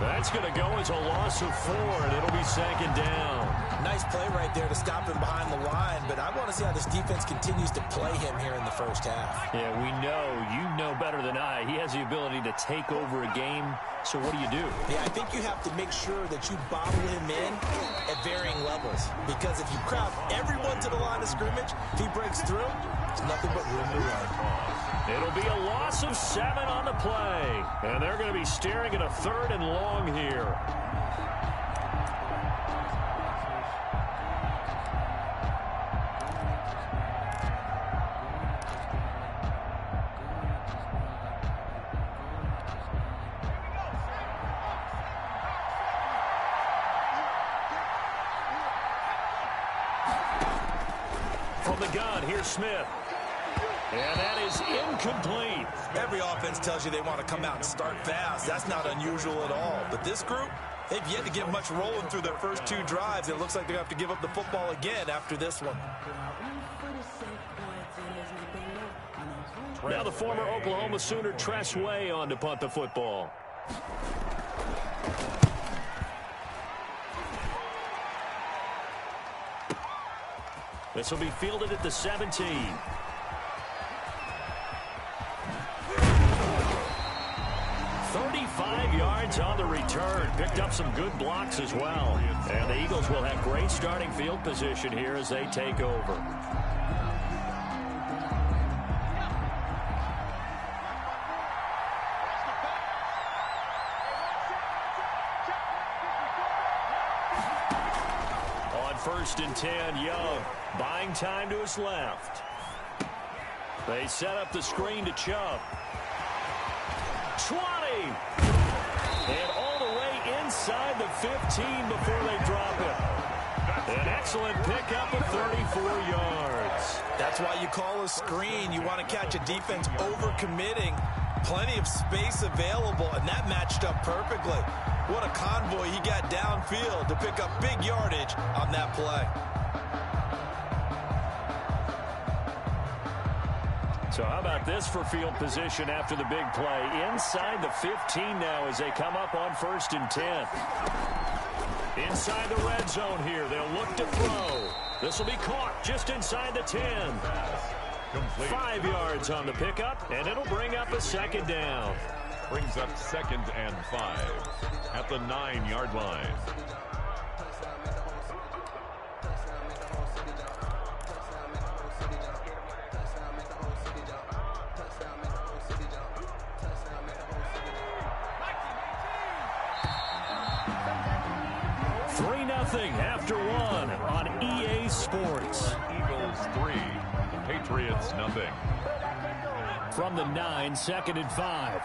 That's going to go as a loss of 4, and it'll be 2nd down. Nice play right there to stop him behind the line, but I want to see how this defense continues to play him here in the first half. Yeah, we know. You know better than I. He has the ability to take over a game, so what do you do? Yeah, I think you have to make sure that you bottle him in at varying levels, because if you crowd everyone to the line of scrimmage, if he breaks through, it's nothing but room to run. It'll be a loss of 7 on the play, and they're going to be staring at a 3rd and long here. From the gun, here's Smith. And that is incomplete. Every offense tells you they want to come out and start fast. That's not unusual at all. But this group, they've yet to get much rolling through their first 2 drives. It looks like they're going to have to give up the football again after this one. Now the former Oklahoma Sooner Tress Way on to punt the football. This will be fielded at the 17. 35 yards on the return. Picked up some good blocks as well. And the Eagles will have great starting field position here as they take over. On 1st and 10, Young buying time to his left. They set up the screen to Chubb. 20. And all the way inside the 15 before they drop it. An excellent pickup of 34 yards. That's why you call a screen. You want to catch a defense overcommitting. Plenty of space available, and that matched up perfectly. What a convoy he got downfield to pick up big yardage on that play. So how about this for field position after the big play? Inside the 15 now as they come up on 1st and 10. Inside the red zone here. They'll look to throw. This will be caught just inside the 10. 5 yards on the pickup, and it'll bring up a second down. Brings up 2nd and 5 at the 9-yard line. After 1 on EA Sports. Eagles 3, Patriots nothing. From the 9, 2nd and 5.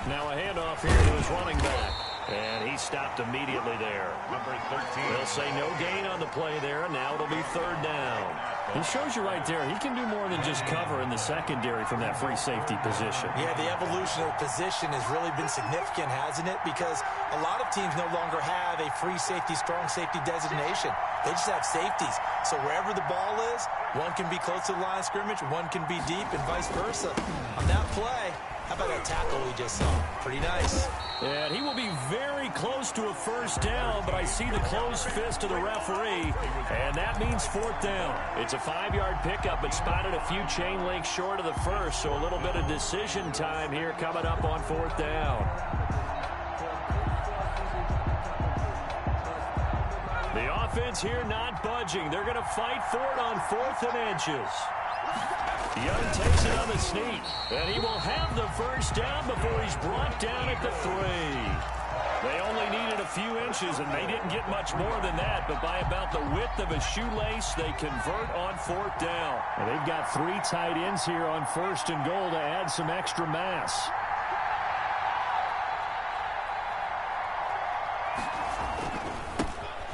Now a handoff here to his running back. And he stopped immediately there. Number 13. They'll say no gain on the play there, and now it'll be 3rd down. He shows you right there, he can do more than just cover in the secondary from that free safety position. Yeah, the evolution of the position has really been significant, hasn't it? Because a lot of teams no longer have a free safety, strong safety designation. They just have safeties. So wherever the ball is, one can be close to the line of scrimmage, one can be deep, and vice versa. On that play, how about that tackle we just saw? Pretty nice. And he will be very close to a 1st down, but I see the closed fist of the referee, and that means 4th down. It's a 5-yard pickup, but spotted a few chain links short of the 1st, so a little bit of decision time here coming up on 4th down. The offense here not budging. They're going to fight for it on 4th and inches. Young takes it on the sneak, and he will have the 1st down before he's brought down at the 3. They only needed a few inches, and they didn't get much more than that, but by about the width of a shoelace, they convert on 4th down. And they've got 3 tight ends here on 1st and goal to add some extra mass.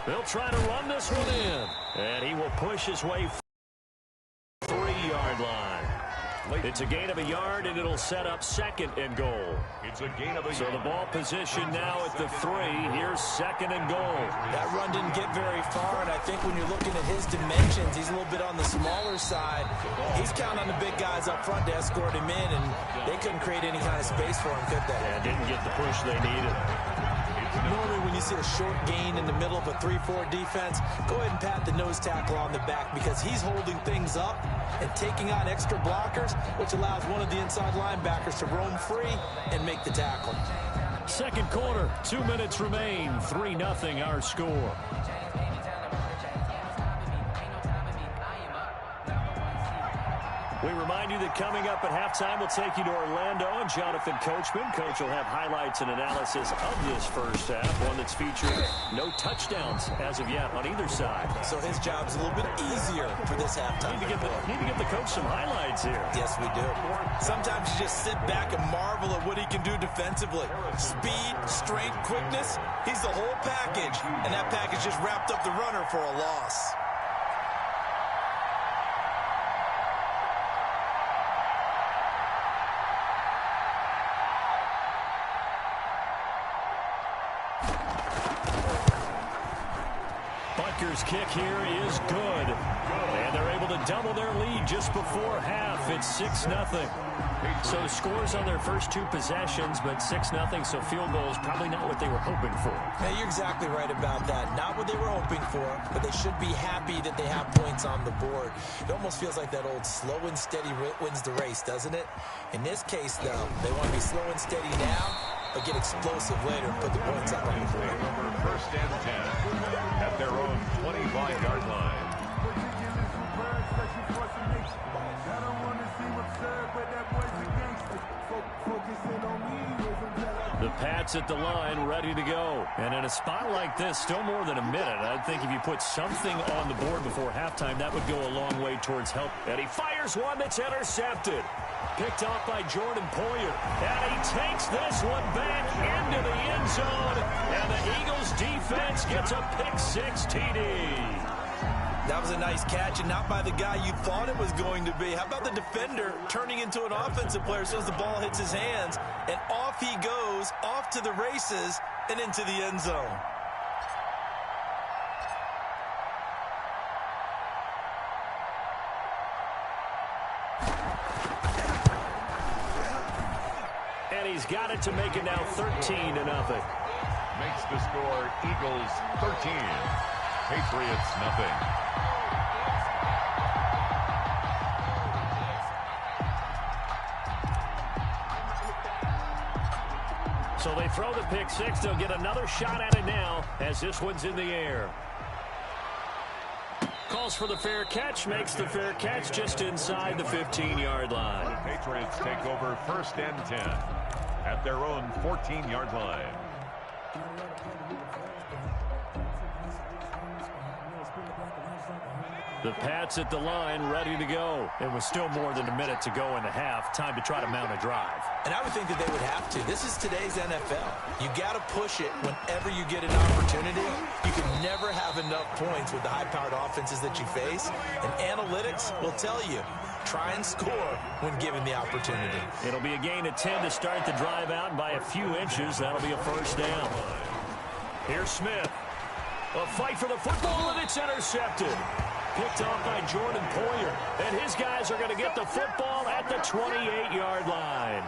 They'll try to run this one in, and he will push his way 3-yard line. It's a gain of a yard, and it'll set up 2nd and goal. It's a gain of a yard. So the ball position now at the 3. Here's 2nd and goal. That run didn't get very far, and I think when you're looking at his dimensions, he's a little bit on the smaller side. He's counting on the big guys up front to escort him in, and they couldn't create any kind of space for him, could they? Yeah, didn't get the push they needed. Normally when you see a short gain in the middle of a 3-4 defense, go ahead and pat the nose tackle on the back because he's holding things up and taking on extra blockers, which allows one of the inside linebackers to roam free and make the tackle. 2nd quarter, 2 minutes remain, 3-0 our score. We remind you that coming up at halftime, we'll take you to Orlando and Jonathan Coachman. Coach will have highlights and analysis of this 1st half, one that's featured no touchdowns as of yet on either side. So his job's a little bit easier for this halftime. Need to get the coach some highlights here. Yes, we do. Sometimes you just sit back and marvel at what he can do defensively. Speed, strength, quickness, he's the whole package. And that package just wrapped up the runner for a loss. Kick here is good. And they're able to double their lead just before half. It's 6-0. So scores on their first 2 possessions, but 6-0, so field goal is probably not what they were hoping for. Hey, you're exactly right about that. Not what they were hoping for, but they should be happy that they have points on the board. It almost feels like that old slow and steady wins the race, doesn't it? In this case, though, they want to be slow and steady now, but get explosive later and put the points up on the board. 1st and 10 at their own 25-yard line. The Pats at the line, ready to go. And in a spot like this, still more than a minute. I think if you put something on the board before halftime, that would go a long way towards help. And he fires one that's intercepted. Picked off by Jordan Poyer. And he takes this one back into the end zone. And the Eagles defense gets a pick-6 TD. That was a nice catch, and not by the guy you thought it was going to be. How about the defender turning into an offensive player as soon as the ball hits his hands, and off he goes, off to the races, and into the end zone. And he's got it to make it now 13-0. Makes the score Eagles 13, Patriots nothing. So they throw the pick six. They'll get another shot at it now as this one's in the air. Calls for the fair catch, makes the fair catch just inside the 15-yard line. The Patriots take over 1st and 10 at their own 14-yard line. The Pats at the line, ready to go. It was still more than a minute to go in the half. Time to try to mount a drive. And I would think that they would have to. This is today's NFL. You got to push it whenever you get an opportunity. You can never have enough points with the high-powered offenses that you face. And analytics will tell you, try and score when given the opportunity. It'll be a gain of 10 to start the drive out, and by a few inches, that'll be a first down. Here's Smith. A fight for the football, and it's intercepted. Picked off by Jordan Poyer. And his guys are going to get the football at the 28-yard line.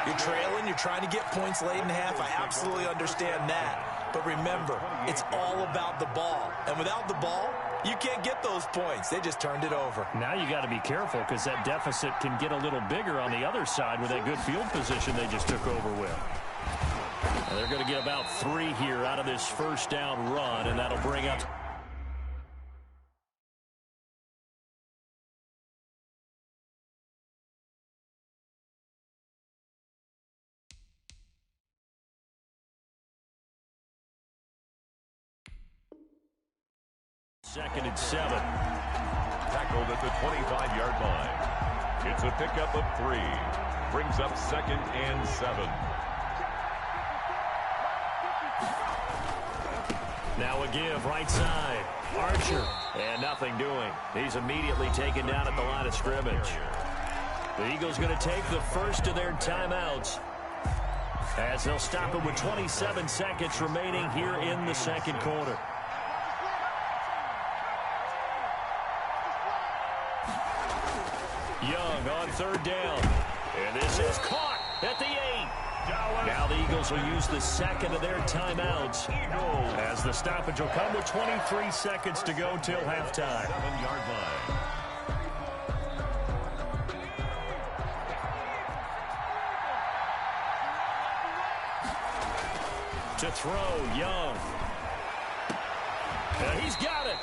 You're trailing. You're trying to get points late in half. I absolutely understand that. But remember, it's all about the ball. And without the ball, you can't get those points. They just turned it over. Now you got to be careful because that deficit can get a little bigger on the other side with that good field position they just took over with. And they're going to get about 3 here out of this first down run, and that'll bring up... Second and 7. Tackled at the 25-yard line. It's a pickup of 3. Brings up 2nd and 7. Now a give, right side. Archer. And nothing doing. He's immediately taken down at the line of scrimmage. The Eagles going to take the first of their timeouts, as they'll stop it with 27 seconds remaining here in the second quarter. Young on 3rd down. And this is caught at the 8. Now the Eagles will use the second of their timeouts, as the stoppage will come with 23 seconds to go till halftime. 7-yard line. To throw, Young. He's got it.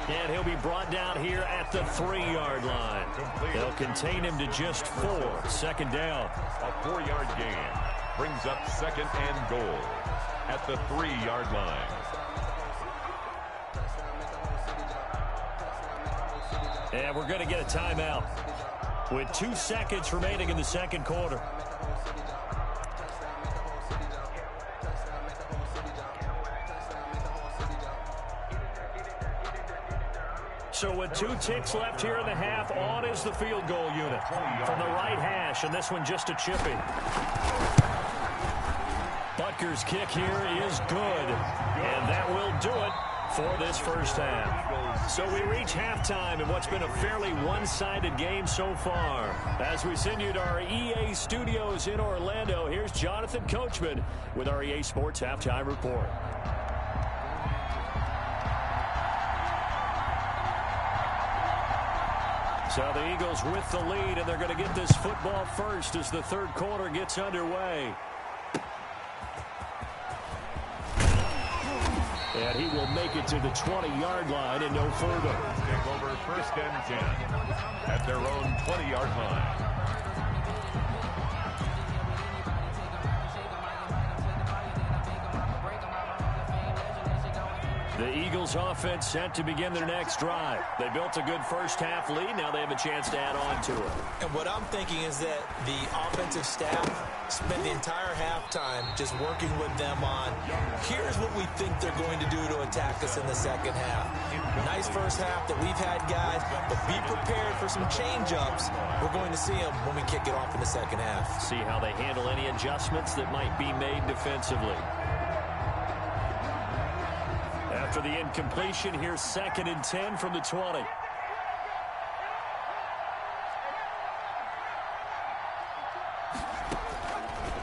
And he'll be brought down here at the 3-yard line. They'll contain him to just 4. 2nd down. A 4-yard gain. Brings up 2nd and goal at the 3-yard line. And we're going to get a timeout with 2 seconds remaining in the second quarter. So with 2 ticks left here in the half, on is the field goal unit from the right hash, and this one just a chippy. Butker's kick here is good, and that will do it for this first half. So we reach halftime in what's been a fairly one-sided game so far. As we send you to our EA studios in Orlando, here's Jonathan Coachman with our EA Sports Halftime Report. So the Eagles with the lead, and they're going to get this football first as the third quarter gets underway. And he will make it to the 20-yard line and no further. Take over 1st and 10 at their own 20-yard line. The Eagles offense set to begin their next drive. They built a good first half lead. Now they have a chance to add on to it. And what I'm thinking is that the offensive staff spent the entire halftime just working with them on, here's what we think they're going to do to attack us in the second half. Nice first half that we've had, guys, but be prepared for some change-ups. We're going to see them when we kick it off in the second half. See how they handle any adjustments that might be made defensively. After the incompletion, here's 2nd and 10 from the 20.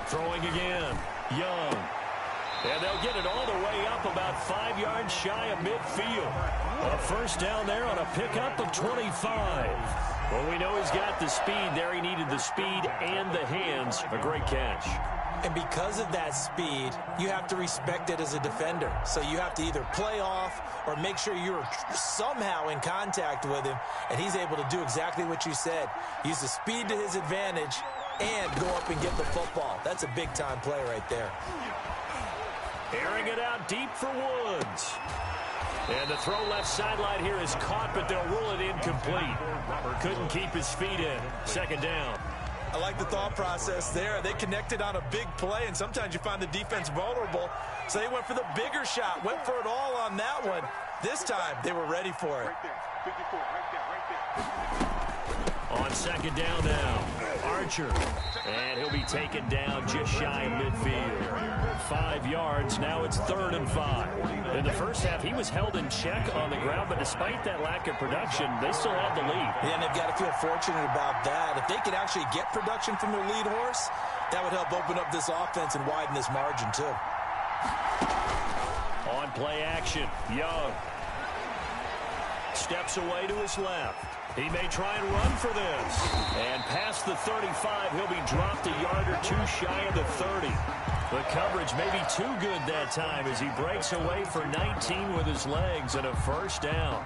Throwing again. Young. And they'll get it all the way up about 5 yards shy of midfield. A first down there on a pickup of 25. Well, we know he's got the speed there. He needed the speed and the hands. A great catch. And because of that speed, you have to respect it as a defender. So you have to either play off or make sure you're somehow in contact with him. And he's able to do exactly what you said. Use the speed to his advantage and go up and get the football. That's a big-time play right there. Airing it out deep for Woods. And the throw left sideline here is caught, but they'll rule it incomplete. Couldn't keep his feet in. Second down. I like the thought process there. They connected on a big play, and sometimes you find the defense vulnerable. So they went for the bigger shot, went for it all on that one. This time, they were ready for it. On second down now, Archer. And he'll be taken down just shy of midfield. 5 yards, now it's 3rd and 5. In the first half, he was held in check on the ground, but despite that lack of production, they still have the lead. Yeah, and they've got to feel fortunate about that. If they could actually get production from their lead horse, that would help open up this offense and widen this margin too. On play action, Young. Steps away to his left. He may try and run for this. And past the 35, he'll be dropped a yard or two shy of the 30. The coverage may be too good that time as he breaks away for 19 with his legs and a first down.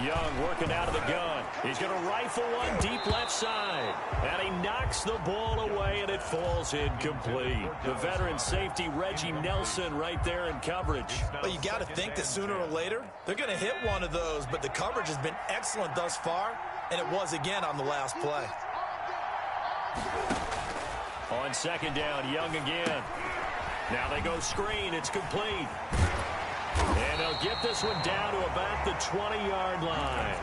Young working out of the gun. He's going to rifle one deep left side. And he knocks the ball away, and it falls incomplete. The veteran safety, Reggie Nelson, right there in coverage. Well, you got to think that sooner or later, they're going to hit one of those. But the coverage has been excellent thus far, and it was again on the last play. On second down, Young again. Now they go screen. It's complete. And they'll get this one down to about the 20-yard line.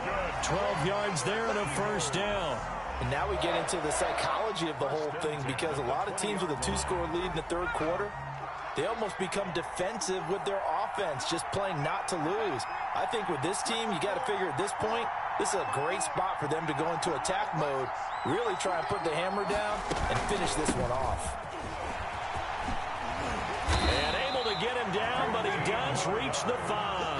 12 yards there and a first down. And now we get into the psychology of the whole thing, because a lot of teams with a 2-score lead in the third quarter, they almost become defensive with their offense, just playing not to lose. I think with this team, you got to figure at this point, this is a great spot for them to go into attack mode, really try and put the hammer down and finish this one off. And able to get him down, but he does reach the 5.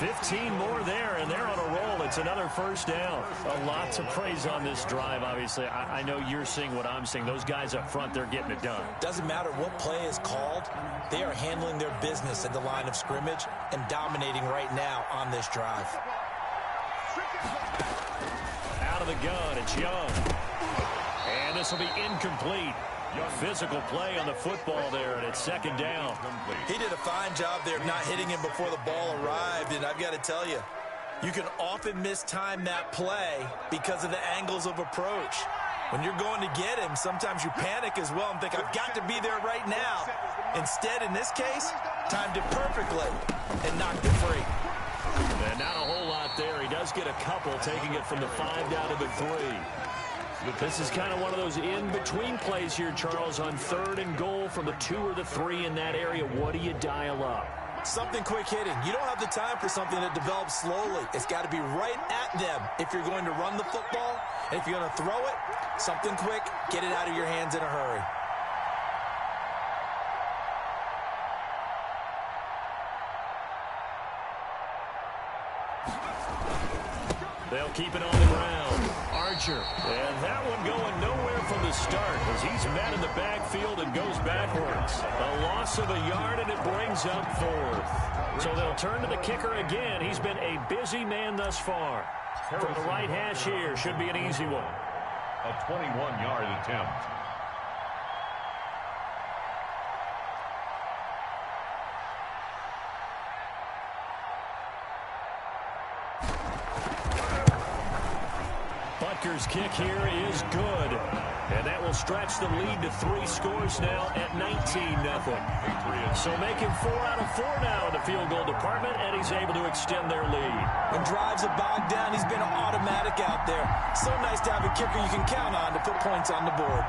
15 more there, and they're on a roll. It's another first down. A lot to praise on this drive, obviously. I know you're seeing what I'm seeing. Those guys up front, they're getting it done. Doesn't matter what play is called. They are handling their business at the line of scrimmage and dominating right now on this drive. Out of the gun, it's Young. And this will be incomplete. Physical play on the football there, and it's second down. He did a fine job there of not hitting him before the ball arrived, and I've got to tell you, you can often mistime that play because of the angles of approach. When you're going to get him, sometimes you panic as well and think, I've got to be there right now. Instead, in this case, timed it perfectly and knocked it free. And not a whole lot there. He does get a couple, taking it from the 5 down to the 3. This is kind of one of those in-between plays here, Charles, on 3rd and goal from the 2 or the 3 in that area. What do you dial up? Something quick hitting. You don't have the time for something that develops slowly. It's got to be right at them if you're going to run the football. And if you're going to throw it, something quick, get it out of your hands in a hurry. They'll keep it on the ground. Archer. And that one going nowhere from the start as he's met in the backfield and goes backwards. A loss of a yard, and it brings up 4th. So they'll turn to the kicker again. He's been a busy man thus far. From the right hash here, should be an easy one. A 21-yard attempt. Packers' kick here is good. And that will stretch the lead to 3 scores now at 19-0. So making 4 out of 4 now in the field goal department, and he's able to extend their lead. When drives are bogged down, he's been an automatic out there. So nice to have a kicker you can count on to put points on the board.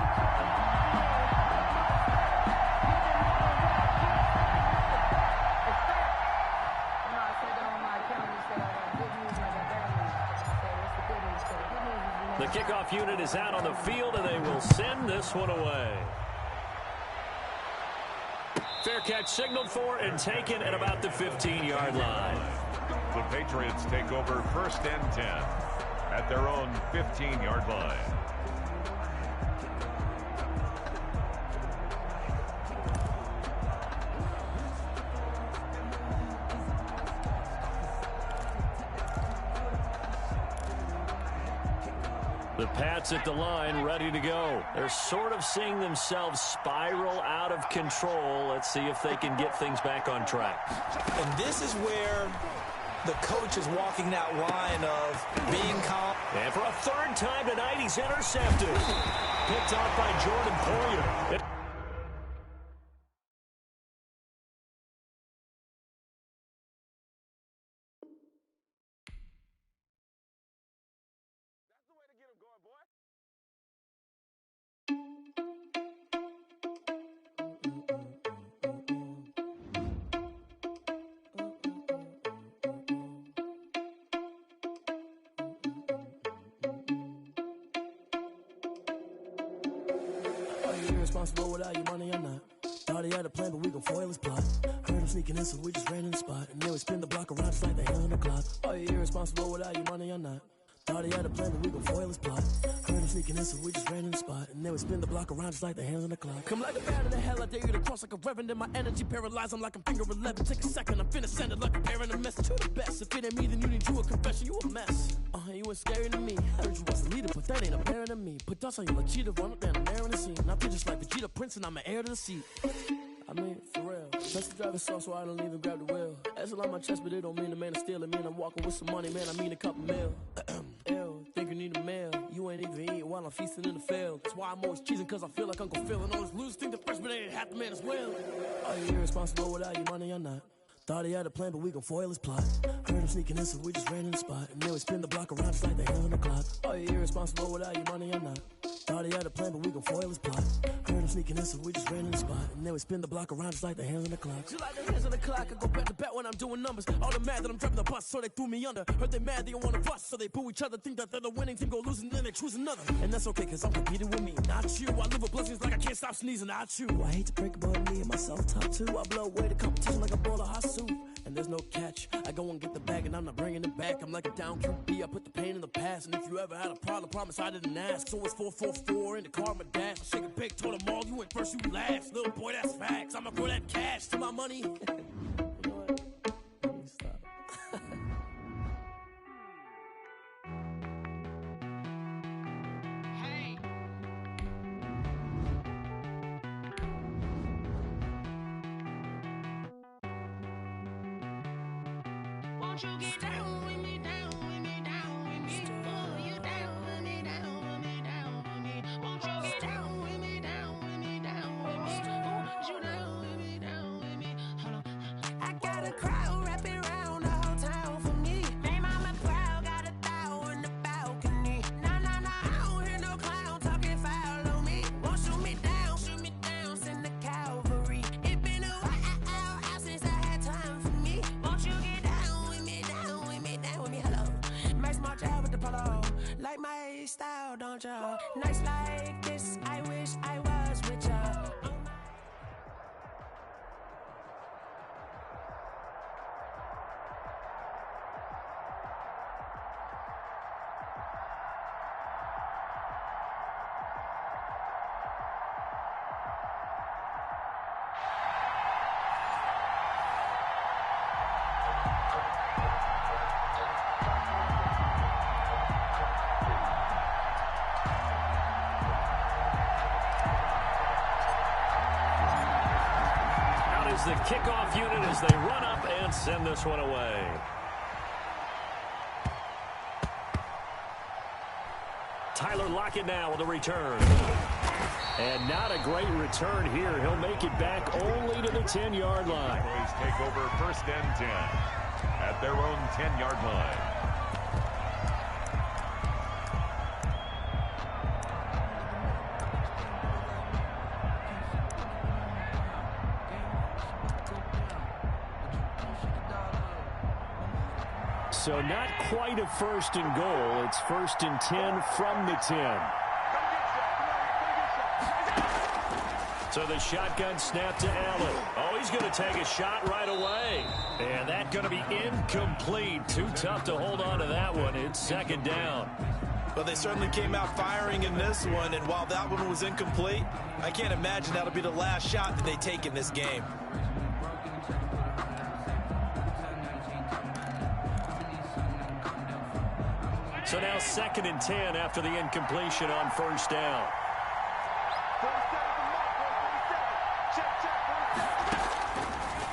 The kickoff unit is out on the field, and they will send this one away. Fair catch signaled for and taken at about the 15-yard line. The Patriots take over 1st and 10 at their own 15-yard line. The Pats at the line, ready to go. They're sort of seeing themselves spiral out of control. Let's see if they can get things back on track. And this is where the coach is walking that line of being calm. And for a 3rd time tonight, he's intercepted. Picked off by Jordan Poyer. Irresponsible without your money or not. Thought he had a plan, but we gon' foil his plot. Heard him sneaking in, so we just ran in the spot. And then we spin the block around just like the hand on the clock. Are you irresponsible without your money or not? Thought he had a plan, but we gon' foil his plot. Heard him sneaking in, so we just ran in the spot. And then we spin the block around just like the hands on the clock. Come like a bat in the hell, I dare you to cross like a reverend. And my energy paralyzed, I'm like I'm finger 11. Take a second, I'm finna send it like a parent a message to the best. If it ain't me, then you need you a confession, you a mess. You ain't scary to me. Heard you was a leader, but that ain't apparent to me. Put dust on you like cheetah, run up down, I'm there in the scene. I feel just like Vegeta Prince, and I'm an heir to the seat. I mean, for real. Trust the driver soft, so I don't even grab the wheel. That's a lot on my chest, but it don't mean the man is stealing. Mean I'm walking with some money, man, I mean a couple mil. Ew, think you need a meal. You ain't even eating while I'm feasting in the field. That's why I'm always cheesing, cause I feel like Uncle Phil. And all those losers think the freshman ain't half the man as well. Are you irresponsible without your money or not? Thought he had a plan, but we gon' foil his plot. Heard him sneaking in, so we just ran in the spot. And then we spin the block around just like the hand on the clock. Are you irresponsible without your money or not? Thought he had a plan, but we gon' foil his plot. Heard him sneaking in, so we just ran in the spot. And then we spin the block around just like the hands on the clock. Just like the hands on the clock, I go back to back when I'm doing numbers. All the mad that I'm driving the bus, so they threw me under. Heard they mad, they don't wanna bust, so they boo each other. Think that they're the winning team, go losing, then they choose another. And that's okay, cause I'm competing with me, not you. I live with blessings like I can't stop sneezing, not you. I hate to break about me and myself top two. I blow away the competition like a bowl of hot soup. And there's no catch. I go and get the bag and I'm not bringing it back. I'm like a down QB. I put the pain in the past. And if you ever had a problem, promise I didn't ask. So it's 444 in the car, my dash. I shake a big, told them all, you went first, you last. Little boy, that's facts. I'ma grow that cash to my money. You know what? Let me stop. Won't you get down with me, down with me, down with me? Oh, you down with me, down with me, down with me. Won't you get down with me, down with me, down with me? Oh, you down with me, down with me? Hold on. I got a crowd wrapping around the whole town for me. Name on my crowd, got 1,000 in the balcony. Nah, nah, nah, I don't hear no clown talking foul on me. Won't shoot me down, send the cavalry. It been a while since I had time for me. Won't you get down with me, down with me, down with me? Hello. Max March out with the polo. Like my style, don't ya? Nights like this, I wish I was with ya. The kickoff unit as they run up and send this one away. Tyler Lockett now with a return. And not a great return here. He'll make it back only to the 10-yard line. Cowboys take over 1st and 10 at their own 10-yard line. So not quite a 1st and goal. It's 1st and 10 from the 10. So the shotgun snap to Allen. Oh, he's going to take a shot right away. And that's going to be incomplete. Too tough to hold on to that one. It's 2nd down. Well, they certainly came out firing in this one, and while that one was incomplete, I can't imagine that'll be the last shot that they take in this game. So now 2nd and 10 after the incompletion on 1st down.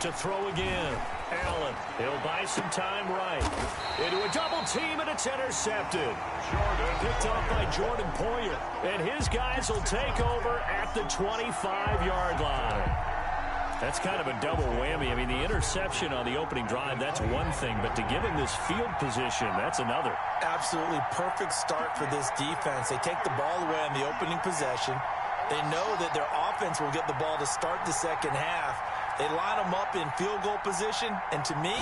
To throw again. Allen. He'll buy some time right. Into a double team, and it's intercepted. Picked off by Jordan Poyer. And his guys will take over at the 25-yard line. That's kind of a double whammy. I mean, the interception on the opening drive, that's one thing. But to give him this field position, that's another. Absolutely perfect start for this defense. They take the ball away on the opening possession. They know that their offense will get the ball to start the second half. They line them up in field goal position, and to me,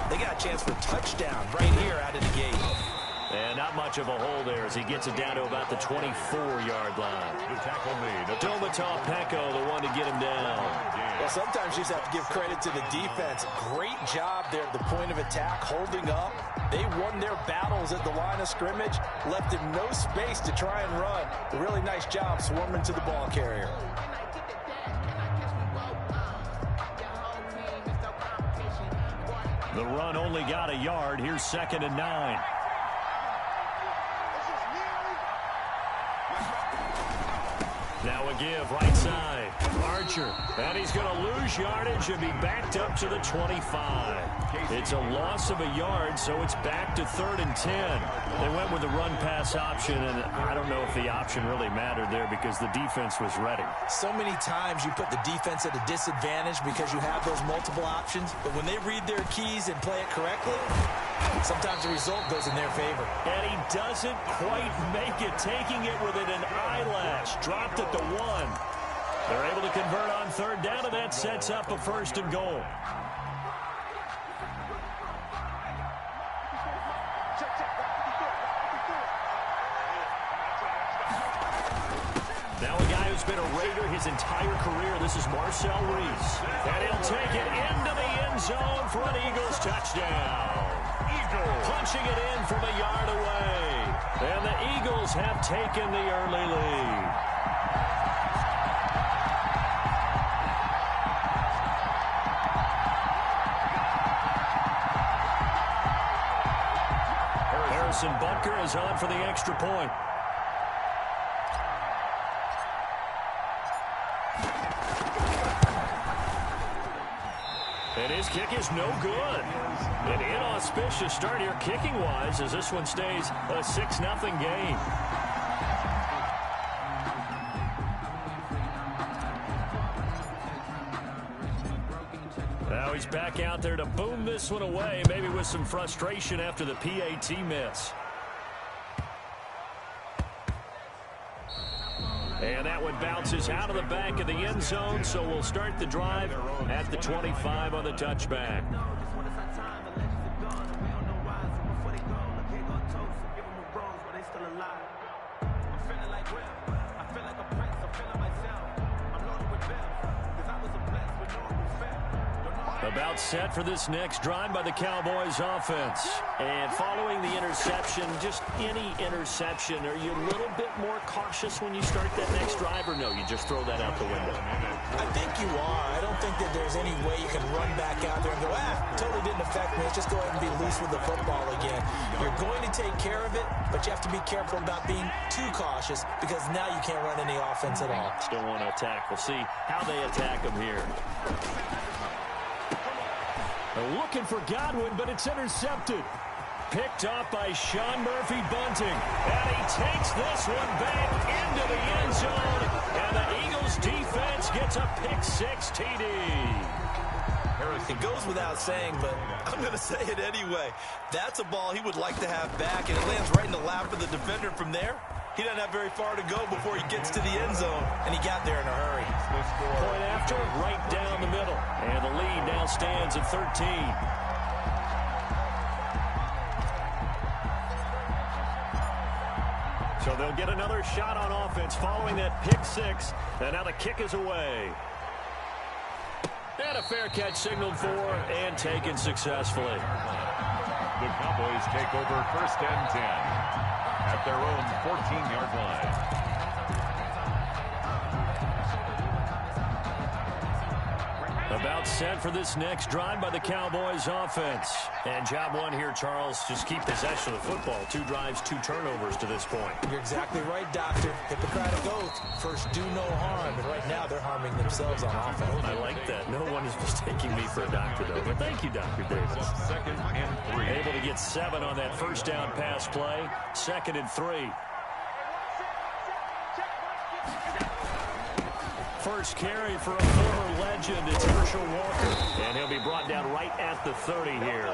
they got a chance for a touchdown right here out of the gate. And not much of a hole there as he gets it down to about the 24-yard line. The tackle made. Domata Peko, the one to get him down. Well, sometimes you just have to give credit to the defense. Great job there at the point of attack, holding up. They won their battles at the line of scrimmage, left him no space to try and run. A really nice job swarming to the ball carrier. The run only got a yard. Here's 2nd and 9. Now a give, right side. Archer. And he's going to lose yardage and be backed up to the 25. It's a loss of a yard, so it's back to 3rd and 10. They went with the run-pass option, and I don't know if the option really mattered there because the defense was ready. So many times you put the defense at a disadvantage because you have those multiple options, but when they read their keys and play it correctly, sometimes the result goes in their favor. And he doesn't quite make it, taking it within an eyelash. Dropped at the 1. They're able to convert on 3rd down, and that sets up a 1st and goal. Now a guy who's been a Raider his entire career. This is Marcel Reese. And he'll take it into the end zone for an Eagles touchdown. Punching it in from a yard away. And the Eagles have taken the early lead. Harrison Butker is on for the extra point. And his kick is no good. An inauspicious start here kicking-wise as this one stays a 6-0 game. Now he's back out there to boom this one away, maybe with some frustration after the PAT miss. And that one bounces out of the back of the end zone, so we'll start the drive at the 25 on the touchback. About set for this next drive by the Cowboys offense. And following the interception, just any interception, are you a little bit more cautious when you start that next drive, or no, you just throw that out the window? I think you are. I don't think that there's any way you can run back out there and go, totally didn't affect me. Let's just go ahead and be loose with the football again. You're going to take care of it, but you have to be careful about being too cautious because now you can't run any offense at all. Still want to attack. We'll see how they attack them here. They're looking for Godwin, but it's intercepted. Picked off by Sean Murphy Bunting. And he takes this one back into the end zone. And the Eagles defense gets a pick-6 TD. It goes without saying, but I'm going to say it anyway. That's a ball he would like to have back, and it lands right in the lap of the defender from there. He doesn't have very far to go before he gets to the end zone, and he got there in a hurry. Point after, right down the middle. And the lead now stands at 13. So they'll get another shot on offense following that pick-6. And now the kick is away. And a fair catch signaled for and taken successfully. The Cowboys take over 1st and 10 at their own 14-yard line. About set for this next drive by the Cowboys offense. And job one here, Charles, just keep possession of the football. 2 drives, 2 turnovers to this point. You're exactly right, Doctor. Hippocratic oath. First, do no harm. And right now, they're harming themselves on offense. I like that. No one is mistaking me for a doctor, though. But thank you, Dr. Davis. 2nd and 3. Able to get 7 on that first down pass play. 2nd and 3. First carry for a former legend, it's Herschel Walker. And he'll be brought down right at the 30 here.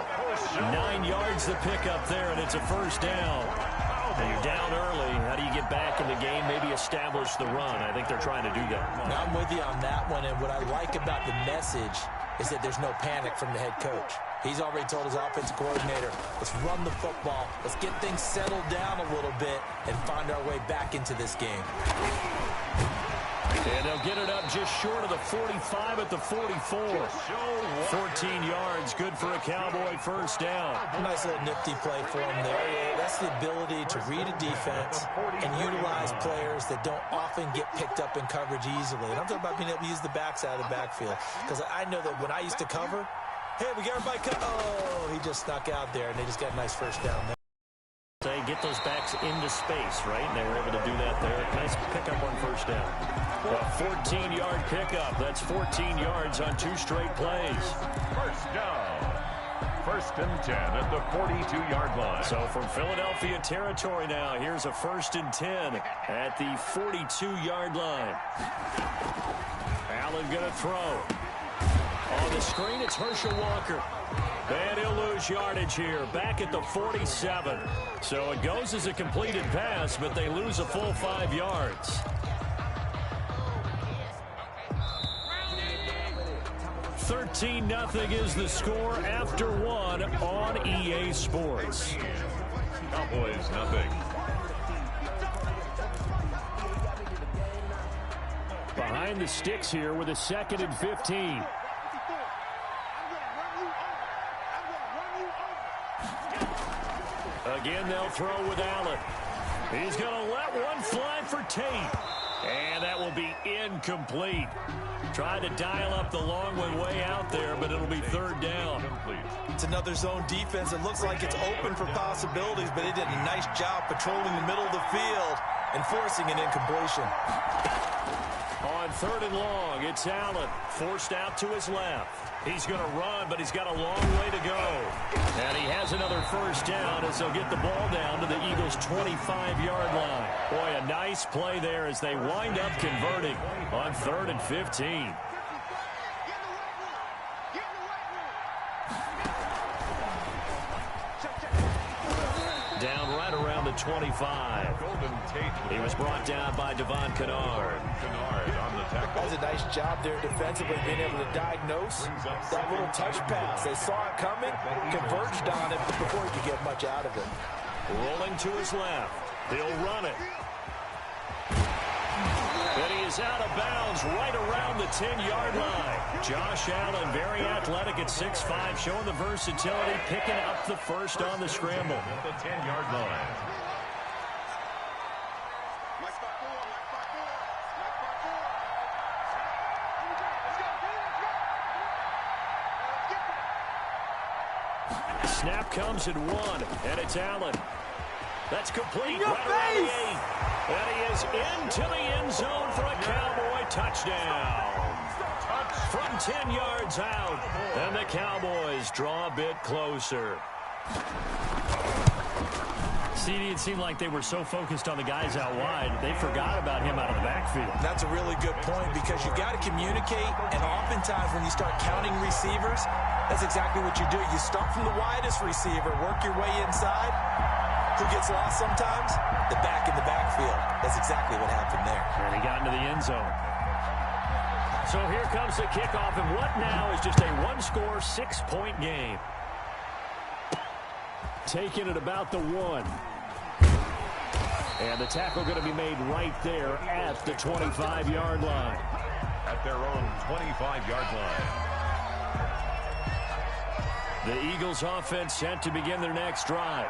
9 yards to pick up there, and it's a first down. And you're down early. How do you get back in the game? Maybe establish the run. I think they're trying to do that. Now, I'm with you on that one, and what I like about the message is that there's no panic from the head coach. He's already told his offensive coordinator, let's run the football, let's get things settled down a little bit and find our way back into this game. And they'll get it up just short of the 45 at the 44. 14 yards, good for a Cowboy first down. Nice little nifty play for him there. Yeah, that's the ability to read a defense and utilize players that don't often get picked up in coverage easily. And I'm talking about being able to use the backside of the backfield. Because I know that when I used to cover, hey, we got everybody cut. Oh, he just snuck out there, and they just got a nice first down there. They get those backs into space, right? And they were able to do that there. Nice pickup on first down. A 14-yard pickup. That's 14 yards on 2 straight plays. First down. 1st and 10 at the 42-yard line. So from Philadelphia territory now, here's a 1st and 10 at the 42-yard line. Allen going to throw. On the screen, it's Herschel Walker. And he'll lose yardage here, back at the 47. So it goes as a completed pass, but they lose a full 5 yards. 13-0 is the score after 1 on EA Sports. Cowboys, nothing. Behind the sticks here with a 2nd and 15. Again, they'll throw with Allen. He's going to let one fly for Tate. And that will be incomplete. Tried to dial up the long one way out there, but it'll be 3rd down. It's another zone defense. It looks like it's open for possibilities, but they did a nice job patrolling the middle of the field and forcing an incompletion. On 3rd and long, it's Allen, forced out to his left. He's going to run, but he's got a long way to go. And he has another first down as they'll get the ball down to the Eagles' 25-yard line. Boy, a nice play there as they wind up converting on 3rd and 15. Down right around the 25. He was brought down by Devon Kennard. On the tackle. That's a nice job there defensively, being able to diagnose that little touch pass. They saw it coming, converged on it before he could get much out of it. Rolling to his left. He'll run it. And he is out of bounds right around the 10-yard line. Josh Allen, very athletic at 6'5", showing the versatility, picking up the first on the scramble. At the 10-yard line. Snap comes at 1, and it's Allen. That's complete right around the 8. And he is into the end zone for a Cowboy touchdown. From 10 yards out, and the Cowboys draw a bit closer. CD, it seemed like they were so focused on the guys out wide, they forgot about him out of the backfield. That's a really good point because you got to communicate, and oftentimes when you start counting receivers, that's exactly what you do. You start from the widest receiver, work your way inside. Who gets lost sometimes? The back in the backfield. That's exactly what happened there. And he got into the end zone. So here comes the kickoff, and what now is just a one-score, 6-point game. Taking it about the 1. And the tackle going to be made right there at the 25-yard line. At their own 25-yard line. The Eagles offense set to begin their next drive.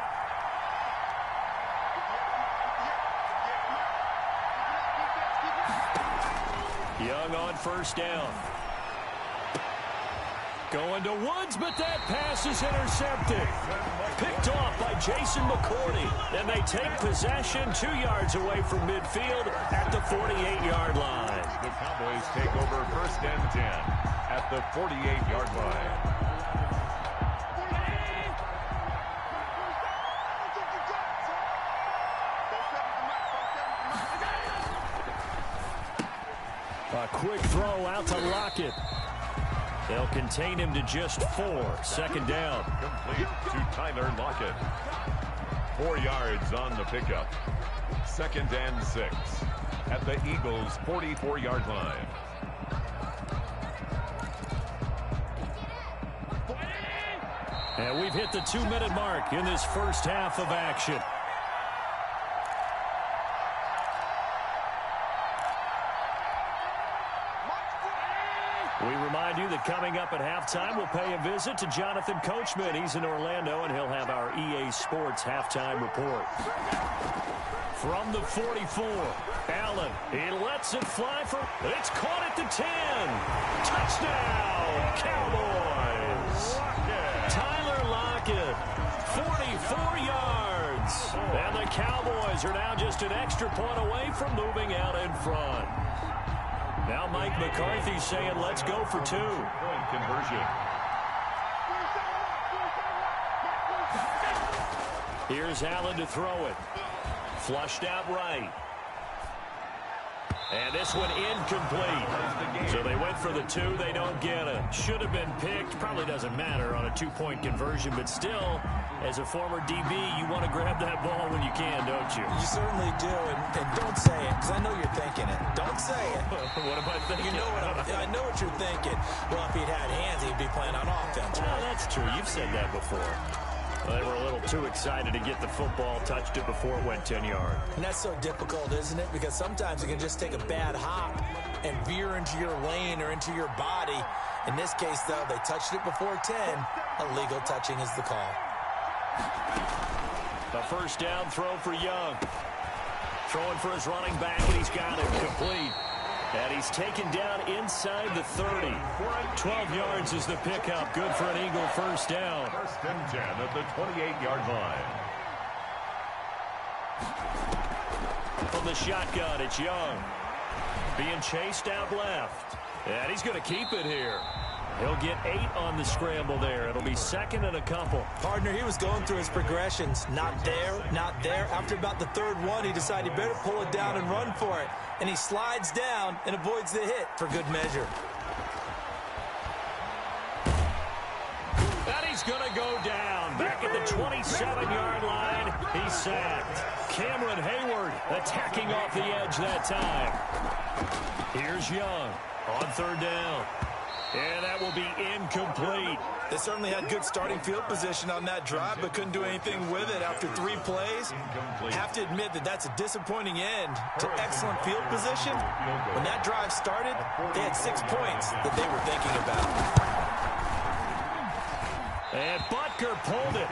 Young on first down. Going to Woods, but that pass is intercepted. Picked off by Jason McCourty. And they take possession 2 yards away from midfield at the 48-yard line. The Cowboys take over first and 10 at the 48-yard line. A quick throw out to Lockett. They'll contain him to just 4. Second down. Complete to Tyler Lockett. 4 yards on the pickup. Second and 6 at the Eagles' 44-yard line. And we've hit the 2-minute mark in this first half of action. We remind you that coming up at halftime, we'll pay a visit to Jonathan Coachman. He's in Orlando, and he'll have our EA Sports halftime report. From the 44, Allen, he lets it fly for, it's caught at the 10. Touchdown, Cowboys. Tyler Lockett, 44 yards. And the Cowboys are now just an extra point away from moving out in front. Now Mike McCarthy saying, let's go for 2. Point conversion. Here's Allen to throw it. Flushed out right. And this one incomplete. So they went for the 2. They don't get it. Should have been picked. Probably doesn't matter on a 2-point conversion. But still, as a former DB, you want to grab that ball when you can, don't you? You certainly do. And don't say it, because I know you're thinking it. Don't say it. What am I thinking? You know I know what you're thinking. Well, if he'd had hands, he'd be playing on offense. Well, that's true. You've said that before. Well, they were a little too excited to get the football, touched it before it went 10 yards. And that's so difficult, isn't it? Because sometimes you can just take a bad hop and veer into your lane or into your body. In this case, though, they touched it before 10. Illegal touching is the call. A first down throw for Young. Throwing for his running back, and he's got it complete. And he's taken down inside the 30. 12 yards is the pickup. Good for an Eagle first down. First and 10 at the 28-yard line. From the shotgun, it's Young. Being chased out left. And he's going to keep it here. He'll get 8 on the scramble there. It'll be second and a couple. Partner, he was going through his progressions. Not there, not there. After about the third one, he decided he better pull it down and run for it. And he slides down and avoids the hit for good measure. And he's going to go down. Back at the 27-yard line, he's sacked. Cameron Hayward attacking off the edge that time. Here's Young on third down. And that will be incomplete. They certainly had good starting field position on that drive, but couldn't do anything with it after 3 plays. Have to admit that that's a disappointing end to excellent field position. When that drive started, they had 6 points that they were thinking about. And Butker pulled it.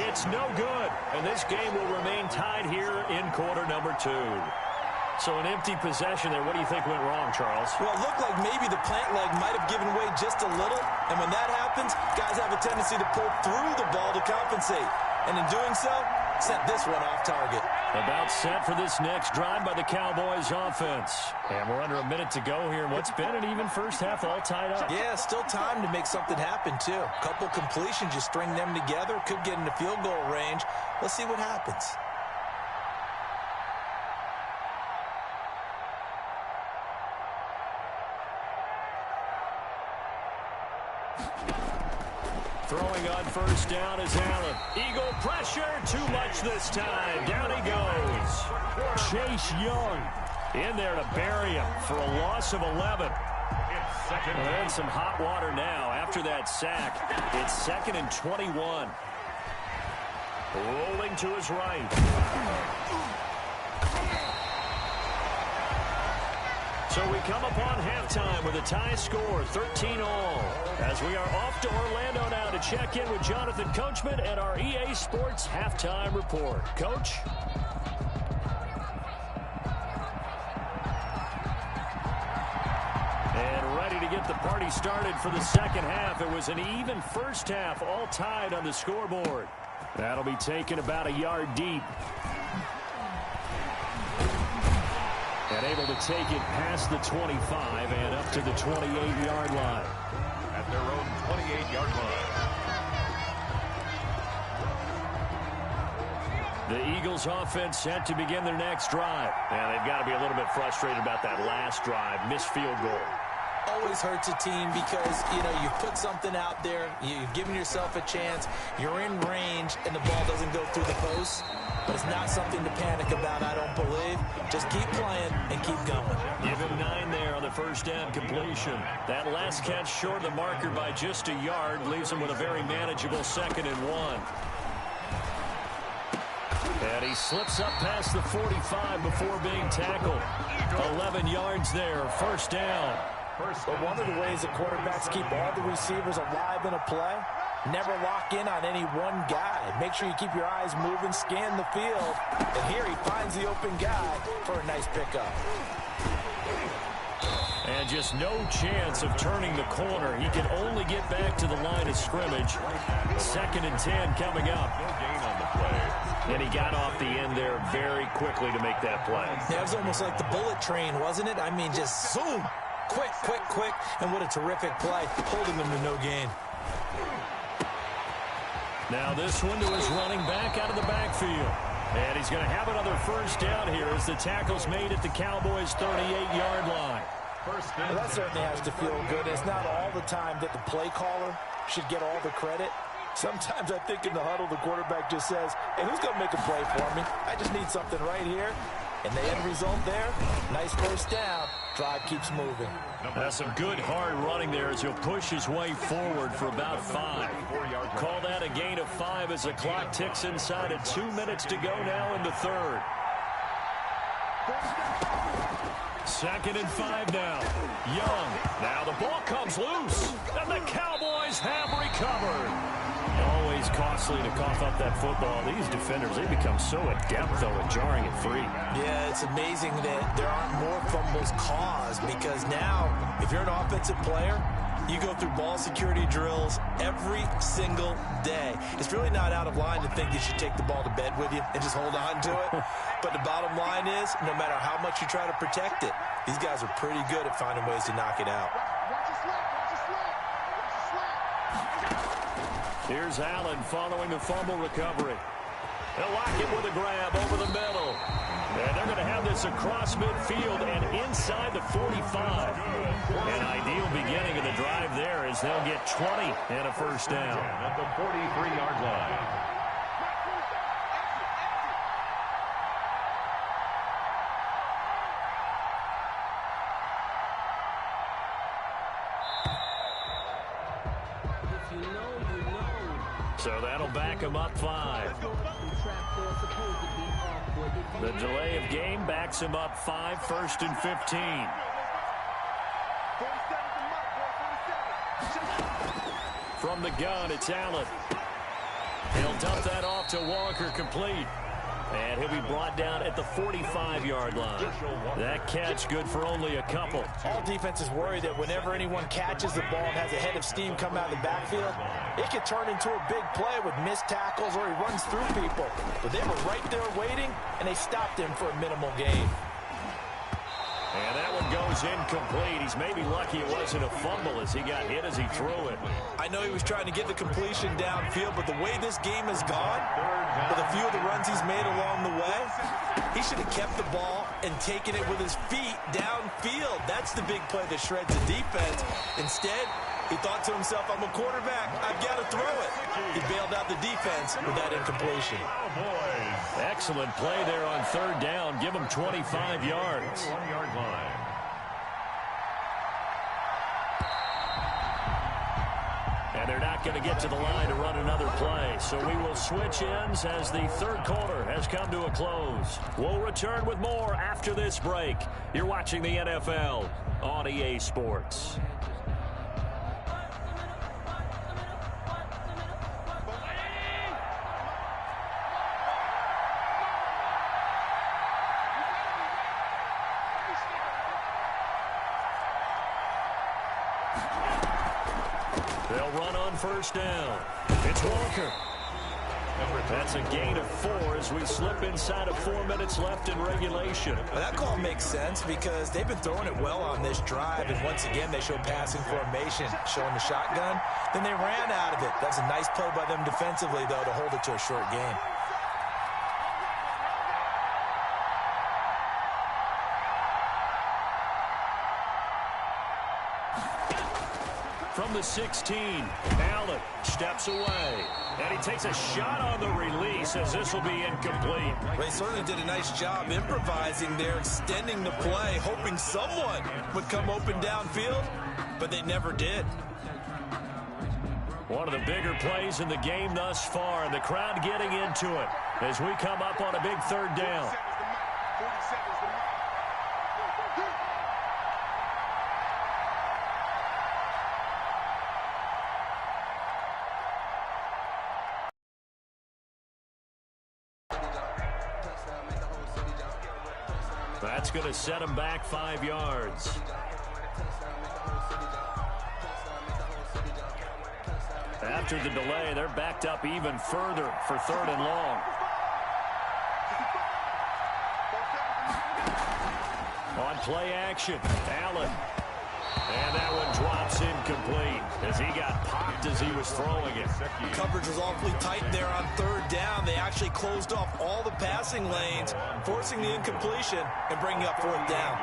It's no good. And this game will remain tied here in quarter number 2. So an empty possession there. What do you think went wrong, Charles? Well, it looked like maybe the plant leg might have given way just a little. And when that happens, guys have a tendency to pull through the ball to compensate. And in doing so, sent this one off target. About set for this next drive by the Cowboys offense. And we're under a minute to go here in what's been an even first half, all tied up. Yeah, still time to make something happen, too. A couple completions, you string them together, could get into field goal range. Let's see what happens. Throwing on first down is Allen. Eagle pressure, too much this time. Down he goes. Chase Young in there to bury him for a loss of 11. And some hot water now after that sack. It's 2nd and 21. Rolling to his right. So we come upon halftime with a tie score, 13-all. As we are off to Orlando now to check in with Jonathan Coachman and our EA Sports Halftime Report. Coach? And ready to get the party started for the second half. It was an even first half, all tied on the scoreboard. That'll be taken about a yard deep. And able to take it past the 25 and up to the 28-yard line. At their own 28-yard line. The Eagles offense set to begin their next drive. And they've got to be a little bit frustrated about that last drive, missed field goal. Always hurts a team because, you've put something out there, you've given yourself a chance, you're in range, and the ball doesn't go through the post. But it's not something to panic about, I don't believe. Just keep playing and keep going. Give him 9 there on the first down completion. That last catch short of the marker by just a yard leaves him with a very manageable 2nd and 1. And he slips up past the 45 before being tackled. 11 yards there, first down. But one of the ways the quarterbacks keep all the receivers alive in a play, never lock in on any one guy. Make sure you keep your eyes moving, scan the field. And here he finds the open guy for a nice pickup. And just no chance of turning the corner. He can only get back to the line of scrimmage. 2nd and 10 coming up. No gain on the play. And he got off the end there very quickly to make that play. Yeah, it was almost like the bullet train, wasn't it? I mean, just zoom. Quick, quick, quick. And what a terrific play, holding them to no gain. Now this one to his running back out of the backfield. And he's going to have another first down here as the tackle's made at the Cowboys' 38-yard line. Well, that certainly has to feel good. It's not all the time that the play caller should get all the credit. Sometimes I think in the huddle, the quarterback just says, hey, who's going to make a play for me? I just need something right here. And the end result there, nice first down. Drive keeps moving. That's some good hard running there as he'll push his way forward for about 5. Call that a gain of 5 as the clock ticks inside of 2 minutes to go now in the third. 2nd and 5 now. Young. Now the ball comes loose. And the Cowboys have recovered. Always costly to cough up that football. These defenders, they become so adept, though, at jarring it free. Yeah, it's amazing that there aren't more fumbles caused because now, if you're an offensive player, you go through ball security drills every single day. It's really not out of line to think you should take the ball to bed with you and just hold on to it. But the bottom line is, no matter how much you try to protect it, these guys are pretty good at finding ways to knock it out. Here's Allen following the fumble recovery. They'll lock it with a grab over the middle. And they're going to have this across midfield and inside the 45. An ideal beginning of the drive there as they'll get 20 and a first down. At the 43-yard line. So that'll back him up 5. The delay of game backs him up 5, 1st and 15. From the gun, it's Allen. He'll dump that off to Walker, complete. And he'll be brought down at the 45-yard line. That catch good for only a couple. All defenses worry that whenever anyone catches the ball and has a head of steam come out of the backfield, it could turn into a big play with missed tackles or he runs through people. But they were right there waiting, and they stopped him for a minimal gain. And that one goes incomplete. He's maybe lucky it wasn't a fumble as he got hit as he threw it. I know he was trying to get the completion downfield, but the way this game has gone, with a few of the runs he's made along the way, he should have kept the ball and taken it with his feet downfield. That's the big play that shreds the defense. Instead, he thought to himself, I'm a quarterback. I've got to throw it. He bailed out the defense with that incompletion. Excellent play there on third down. Give him 25 yards. 1-yard line. And they're not going to get to the line to run another play. So we will switch ends as the third quarter has come to a close. We'll return with more after this break. You're watching the NFL on EA Sports. They'll run on first down. It's Walker. That's a gain of 4 as we slip inside of 4 minutes left in regulation. Well, that call makes sense because they've been throwing it well on this drive, and once again they show passing formation, showing the shotgun. Then they ran out of it. That's a nice play by them defensively, though, to hold it to a short game. From the 16, Allen steps away. And he takes a shot on the release as this will be incomplete. They certainly did a nice job improvising there, extending the play, hoping someone would come open downfield, but they never did. One of the bigger plays in the game thus far, and the crowd getting into it as we come up on a big third down. That's going to set him back 5 yards. After the delay, they're backed up even further for third and long. On play action, Allen. And that one drops incomplete as he got popped as he was throwing it. Coverage was awfully tight there on third down. They actually closed off all the passing lanes, forcing the incompletion and bringing up fourth down.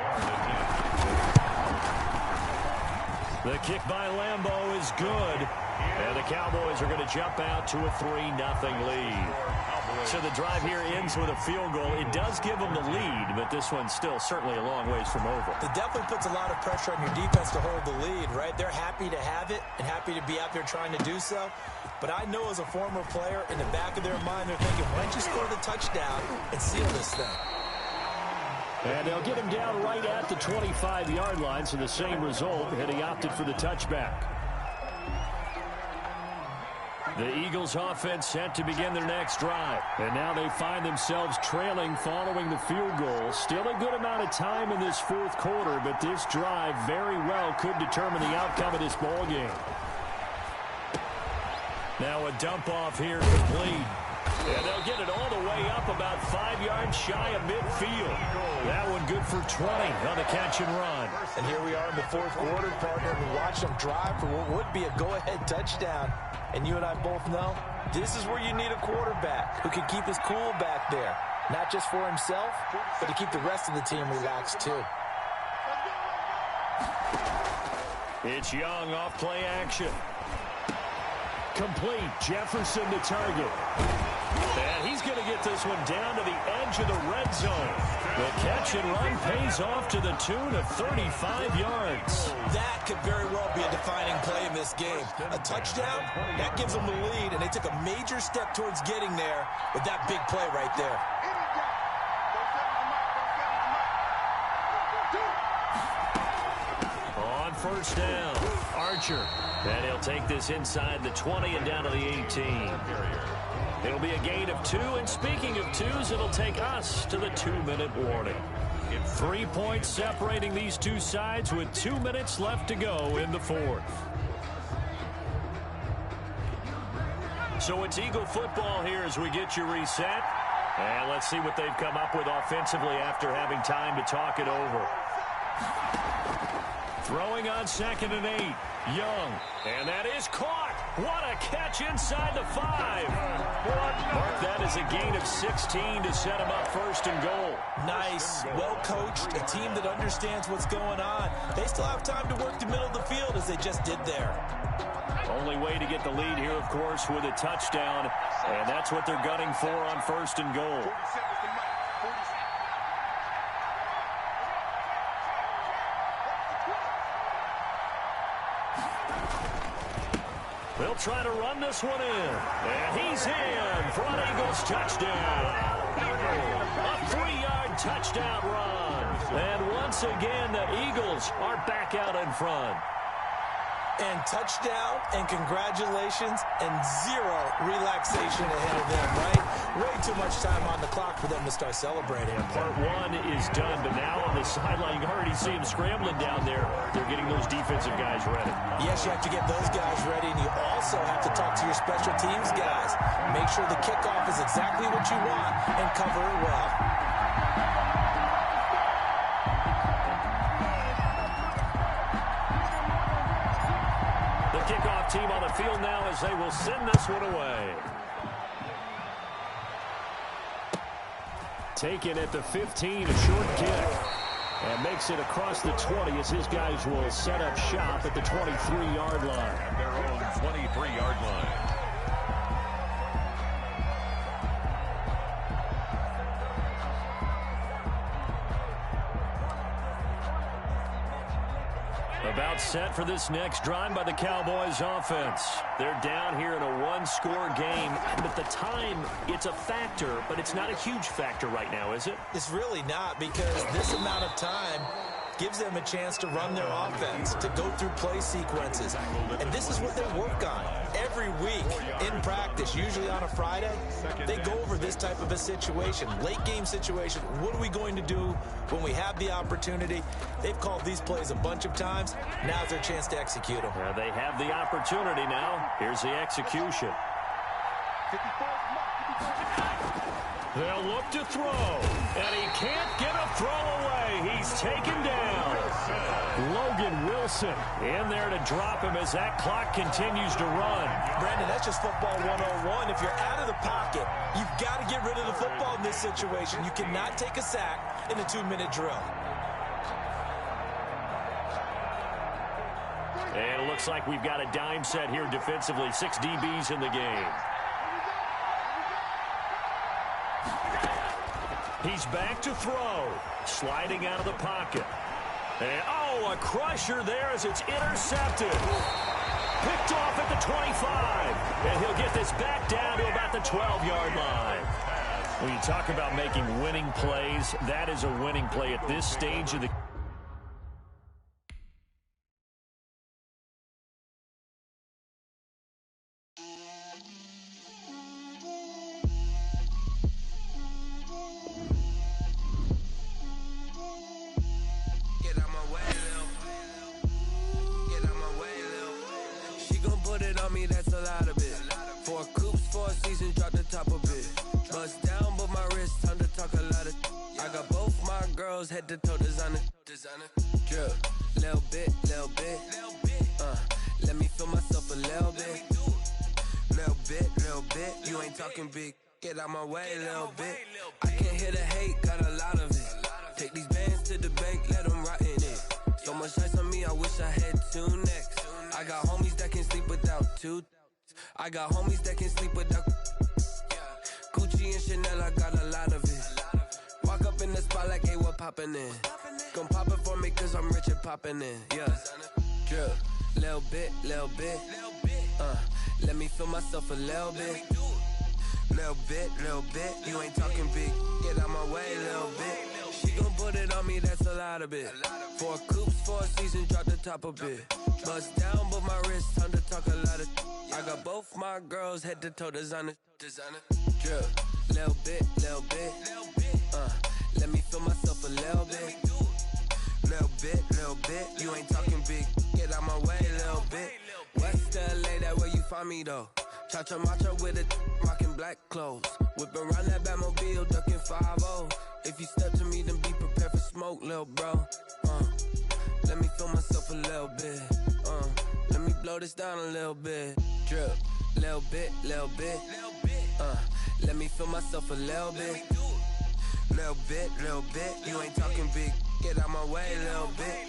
The kick by Lambeau is good. And the Cowboys are going to jump out to a 3-0 lead. So the drive here ends with a field goal. It does give them the lead, but this one's still certainly a long ways from over. It definitely puts a lot of pressure on your defense to hold the lead, right? They're happy to have it and happy to be out there trying to do so. But I know as a former player, in the back of their mind, they're thinking, why don't you score the touchdown and seal this thing? And they'll get him down right at the 25-yard line, so the same result, and he opted for the touchback. The Eagles offense set to begin their next drive. And now they find themselves trailing following the field goal. Still a good amount of time in this fourth quarter, but this drive very well could determine the outcome of this ball game. Now a dump off here complete. And they'll get it all the way up about 5 yards shy of midfield. That one good for 20 on the catch and run. And here we are in the fourth quarter, partner, and we watch them drive for what would be a go-ahead touchdown. And you and I both know this is where you need a quarterback who can keep his cool back there. Not just for himself, but to keep the rest of the team relaxed too. It's Young off play action. Complete. Jefferson the target. And he's going to get this one down to the edge of the red zone. The catch and run pays off to the tune of 35 yards. That could very well be a defining play in this game. A touchdown, that gives them the lead, and they took a major step towards getting there with that big play right there. On first down, Archer. And he'll take this inside the 20 and down to the 18. It'll be a gain of 2, and speaking of 2s, it'll take us to the 2-minute warning. 3 points separating these two sides with 2 minutes left to go in the 4th. So it's Eagle football here as we get you reset. And let's see what they've come up with offensively after having time to talk it over. Throwing on 2nd and 8. Young. And that is caught. What a catch inside the 5. Mark that as a gain of 16 to set him up 1st and goal. Nice. Well coached. A team that understands what's going on. They still have time to work the middle of the field as they just did there. Only way to get the lead here, of course, with a touchdown. And that's what they're gunning for on 1st and goal. They'll try to run this one in. And he's in for an Eagles touchdown. A 3-yard touchdown run. And once again, the Eagles are back out in front. And touchdown, and congratulations, and 0 relaxation ahead of them, right? Way too much time on the clock for them to start celebrating. And part 1 is done, but now on the sideline, you already see them scrambling down there. They're getting those defensive guys ready. Yes, you have to get those guys ready, and you also have to talk to your special teams guys. Make sure the kickoff is exactly what you want and cover it well. Kickoff team on the field now as they will send this one away. Taken at the 15, a short kick. And makes it across the 20 as his guys will set up shop at the 23-yard line. At their own 23-yard line. About set for this next drive by the Cowboys offense. They're down here in a 1-score game, but the time, it's a factor, but it's not a huge factor right now, is it? It's really not, because this amount of time gives them a chance to run their offense, to go through play sequences. And this is what they work on every week in practice, usually on a Friday. They go over this type of a situation, late game situation. What are we going to do when we have the opportunity? They've called these plays a bunch of times. Now's their chance to execute them. Yeah, they have the opportunity now. Here's the execution. They'll look to throw, and he can't get a throw away. He's taken down. Logan Wilson in there to drop him as that clock continues to run. Brandon, that's just football 101. If you're out of the pocket, you've got to get rid of the football in this situation. You cannot take a sack in a 2-minute drill. And it looks like we've got a dime set here defensively. 6 DBs in the game. He's back to throw. Sliding out of the pocket. And, a crusher there as it's intercepted. Picked off at the 25. And he'll get this back down to about the 12-yard line. When you talk about making winning plays, that is a winning play at this stage of the head to toe designer. Drip, little bit. Let me feel myself a little bit. Little bit. You ain't talking big. Get out my way, little bit. I can't hear the hate, got a lot of it. Take these bands to the bank, let them rot in it. So much ice on me, I wish I had 2 necks. I got homies that can sleep without 2. I got homies that can sleep without Gucci and Chanel, I got a lot of it. Walk up in the spot like, hey, what poppin' in? Gon' pop it for me cause I'm rich and poppin' in, yeah. Drip, little bit. Let me feel myself a little bit. Little bit. You ain't talking big, get out my way, little bit. She gon' put it on me, that's a lot of it. 4 coops, 4 seasons, drop the top a bit. Bust down, but my wrist, time to talk a lot of. I got both my girls head to toe designer. Drip, little bit. Let me feel myself a little bit. Little bit. You ain't talking big. Get out my way, little bit. West LA, that where you find me though. Cha-cha matcha with a rockin' black clothes. Whip around that Batmobile, ducking 5-0. If you step to me, then be prepared for smoke, little bro. Let me feel myself a little bit. Let me blow this down a little bit. Drip, little bit. Let me feel myself a little bit. Little bit. You ain't talking big. Get out my way, little bit.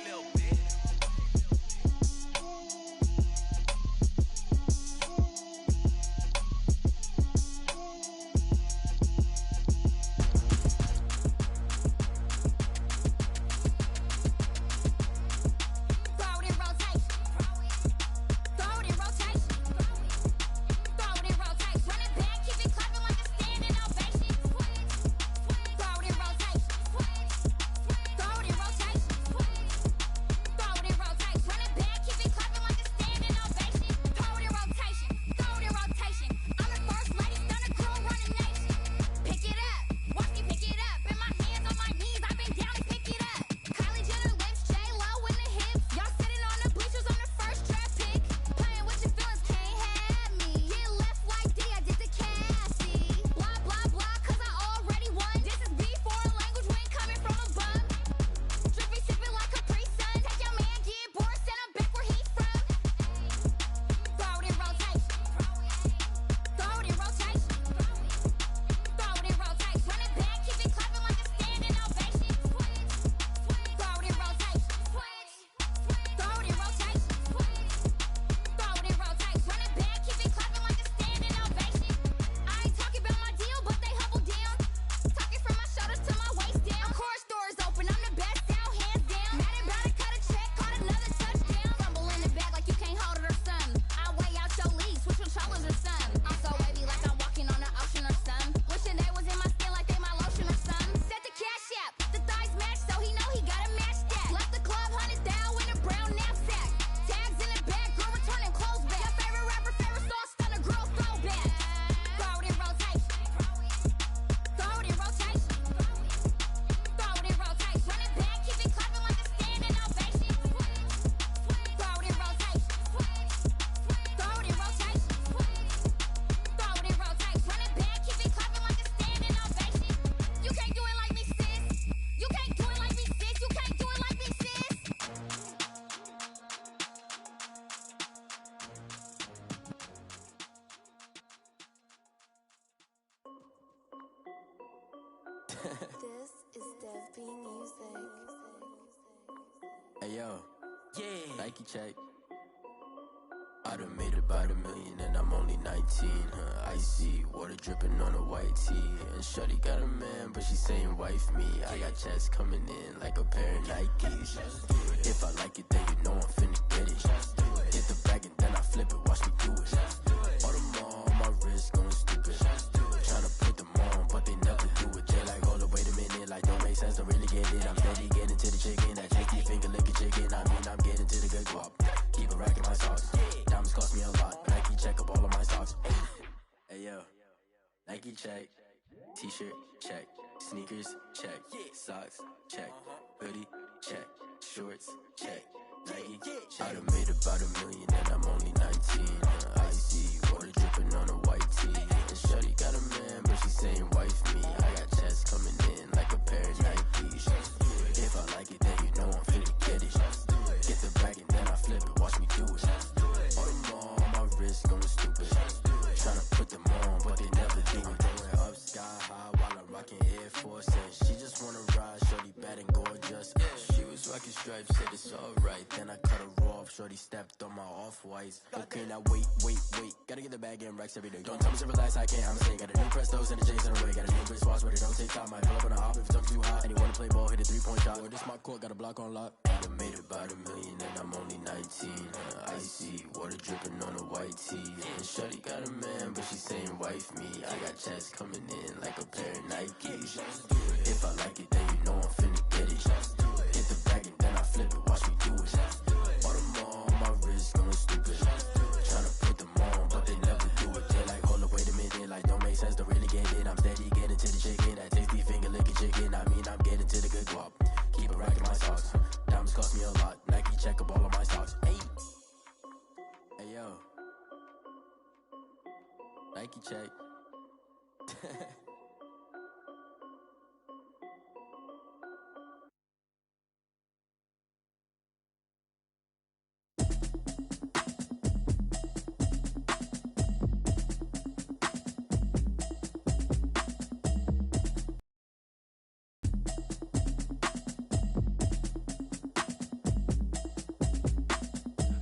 This is Dev B Music. Hey yo, yeah. Nike check. I done made about $1 million and I'm only 19. Icy water dripping on a white tee. And shorty got a man, but she saying wife me. I got checks coming in like a pair of Nikes. If I like it, then you know I'm finna get it. Get the bag and then I flip it. Watch me do it. All them on my wrist going stupid. Tryna put them on, but they never do it. They like, hold up, wait a minute, like don't make sense, don't really get it. I'm steady getting to the chicken, that tricky finger licking chicken. I mean, I'm getting to the good guap. Keep a rack in my socks. Diamonds cost me a lot. Nike check up all of my stocks. Hey yo, Nike check. T-shirt check. Sneakers check. Socks check. Hoodie check. Shorts check. Nike I done made about $1 million and I'm only 19. Icy water dripping on a white tee. And shorty got a man, but she saying wife me. I got checks coming in like a pair of Nikes. If I like it, then you know I'm finna get it. Get the bag and then I flip it. Watch me do it. All them on my wrist going stupid. Tryna put them on, but they never do it. Going up sky high while I'm rocking Air Force. And she just wanna ride, shorty bad and gorgeous. She was rocking stripes, said it's alright. Then I cut her off, shorty stepped on my off-whites. Okay, now wait. Gotta get the bag and racks every day. Don't tell me to relax, I can't, I'm saying. Got a new Prestos and a J's in a way. Got a new Chris Foss, but it don't take time. Might pull up on a hop if it talks too hot. And you wanna play ball, hit a 3-point shot. Or this my court, got a block on lock. I done made about $1 million and I'm only 19. Icy water dripping on a white tee. And shorty got a man, but she saying wife me. I got checks coming in like a pair of Nikes. If I like it, then you know I'm finna Hit the bag and then I flip it, watch me do it. Bought them all on my wrist, going stupid. Tryna put them on, but they never do it. They like, hold up, wait a minute, like don't make sense, don't really get it. I'm steady getting to the chicken, that tasty finger licking chicken. I mean, I'm getting to the good guap. Keep a rack in my socks. Diamonds cost me a lot. Nike check up all of my socks. Hey, hey yo, Nike check.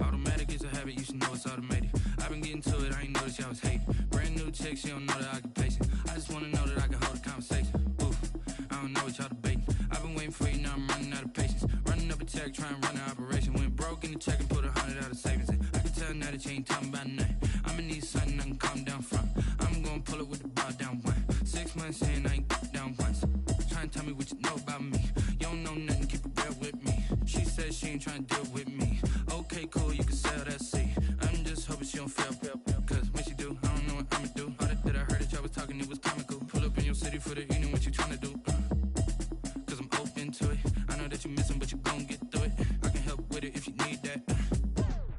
Automatic is a habit, you should know it's automated. I've been getting to it, I ain't noticed y'all was hating. Brand new chick, she don't know the occupation. I just wanna know that I can hold a conversation. Oof, I don't know what y'all debating. I've been waiting for you, now I'm running out of patience. Running up a check, trying to run an operation. Went broke in the check and put 100 out of savings in. I can tell now that you ain't talking about nothing. I'ma need something I can calm down from. I'm gonna pull it with the bar down one. 6 months in, I ain't down once. Trying to tell me what you know about me. You don't know nothing, keep it real with me. She said she ain't trying to deal with me. Okay, cool, you can sell that seed. I'm just hoping she don't fail. Cause when she do, I don't know what I'ma do. All that I heard that y'all was talking, it was comical. Pull up in your city for the evening, what you tryna do? Cause I'm open to it. I know that you missing, but you gon' get through it. I can help with it if you need that.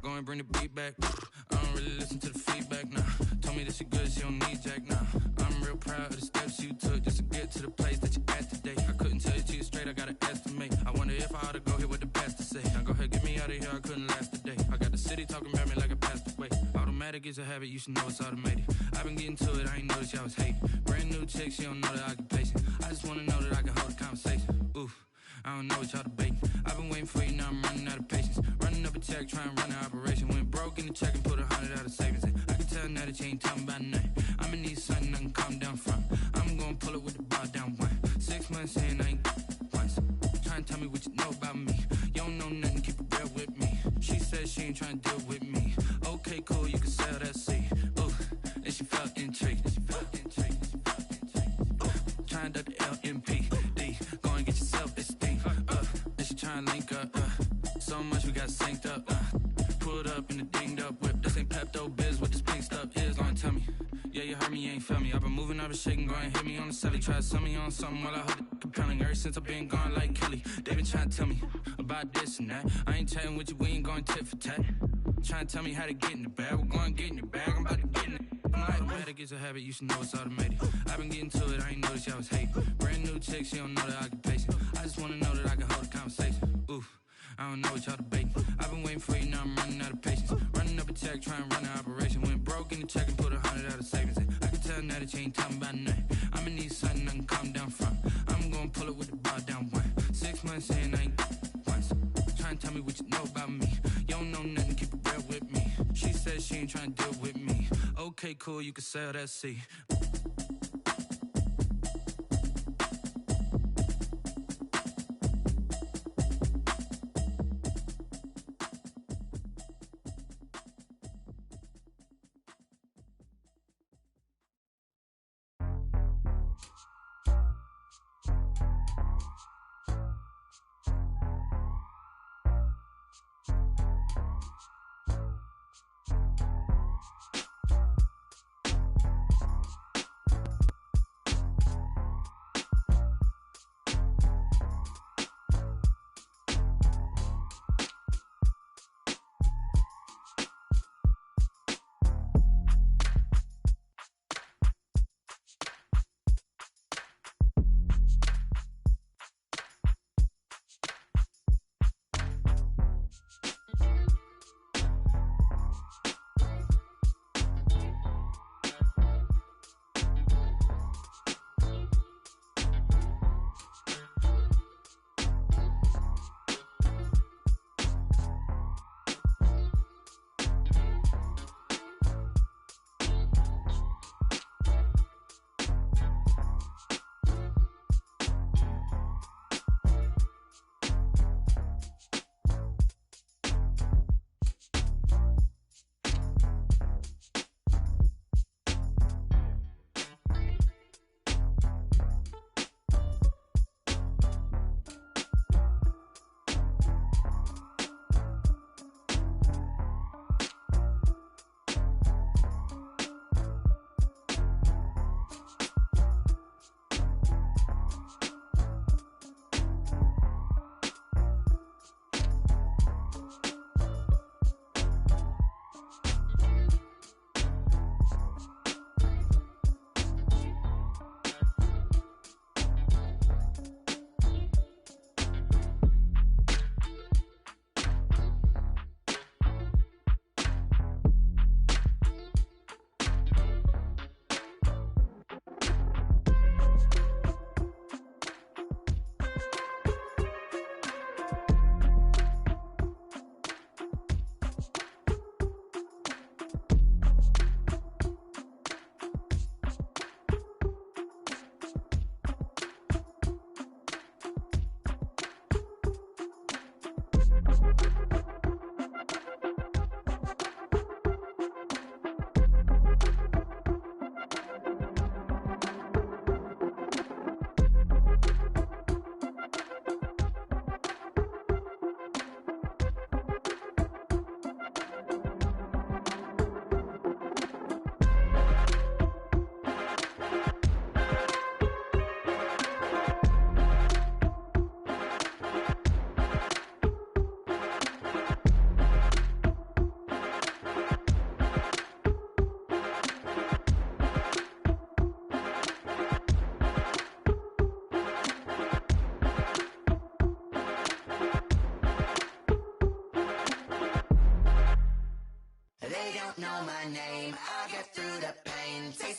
Go and bring the beat back. I don't really listen to the feedback, nah. Told me that she good, she don't need jack, nah. I'm real proud of the steps you took just to get to the place that you at today. I couldn't tell you to you straight, I gotta estimate. I wonder if I ought to go here with the best to say. Now go ahead, get me out of here, I couldn't last today. I got the city talking about me like I passed away. Automatic is a habit, you should know it's automated. I've been getting to it, I ain't noticed y'all was hating. Brand new chick, she don't know the occupation. I just wanna know that I can hold a conversation. Oof, I don't know what y'all debating. I've been waiting for you, now I'm running out of patience. Running up a check, trying to run an operation. Went broke in the check and put 100 out of savings in. I can tell now that you ain't talking about nothing. I'ma need something I can calm down from. I'm gonna pull it with the bar down one. 6 months in, I ain't once. Trying to tell me what you know about me. You don't know nothing, keep it real with me. She said she ain't trying to deal with me. Okay, cool, you can sell that seed. Ooh, and she felt intrigued. Trying to duck the LMPD. Go and get your self-esteem. And she trying to link up. So much we got synced up. Pulled up in the dinged up whip. This ain't Pepto-Biz, what this pink stuff is. Long tell me. Yeah, you heard me, you ain't felt me. I've been moving, I've been shaking, go and hit me on the celly. Try to sell me on something while I heard it compelling. Ever since I've been gone like Kelly, they been trying to tell me about this and that. I ain't chatting with you, we ain't going tit for tat. Trying to tell me how to get in the bag. We're going to get in the bag, I'm about to get in it. I'm like, automatic is a habit, you should know it's automated. I've been getting to it, I ain't noticed y'all was hating. Brand new chick, she don't know the occupation. I just wanna know that I can hold a conversation. Oof, I don't know what y'all debating. I've been waiting for you, now I'm running out of patience. Running up a check, trying to run an operation. Went broke in the check and put 100 out of savings in. I can tell now that you ain't talking about nothing. I'ma need something I can calm down from. I'm gonna pull it with the bar down one. 6 months in, I ain't once. Trying to tell me what you know about me. You don't know nothing, keep it real with me. She said she ain't trying to deal with me. Okay, cool, you can sell that seed.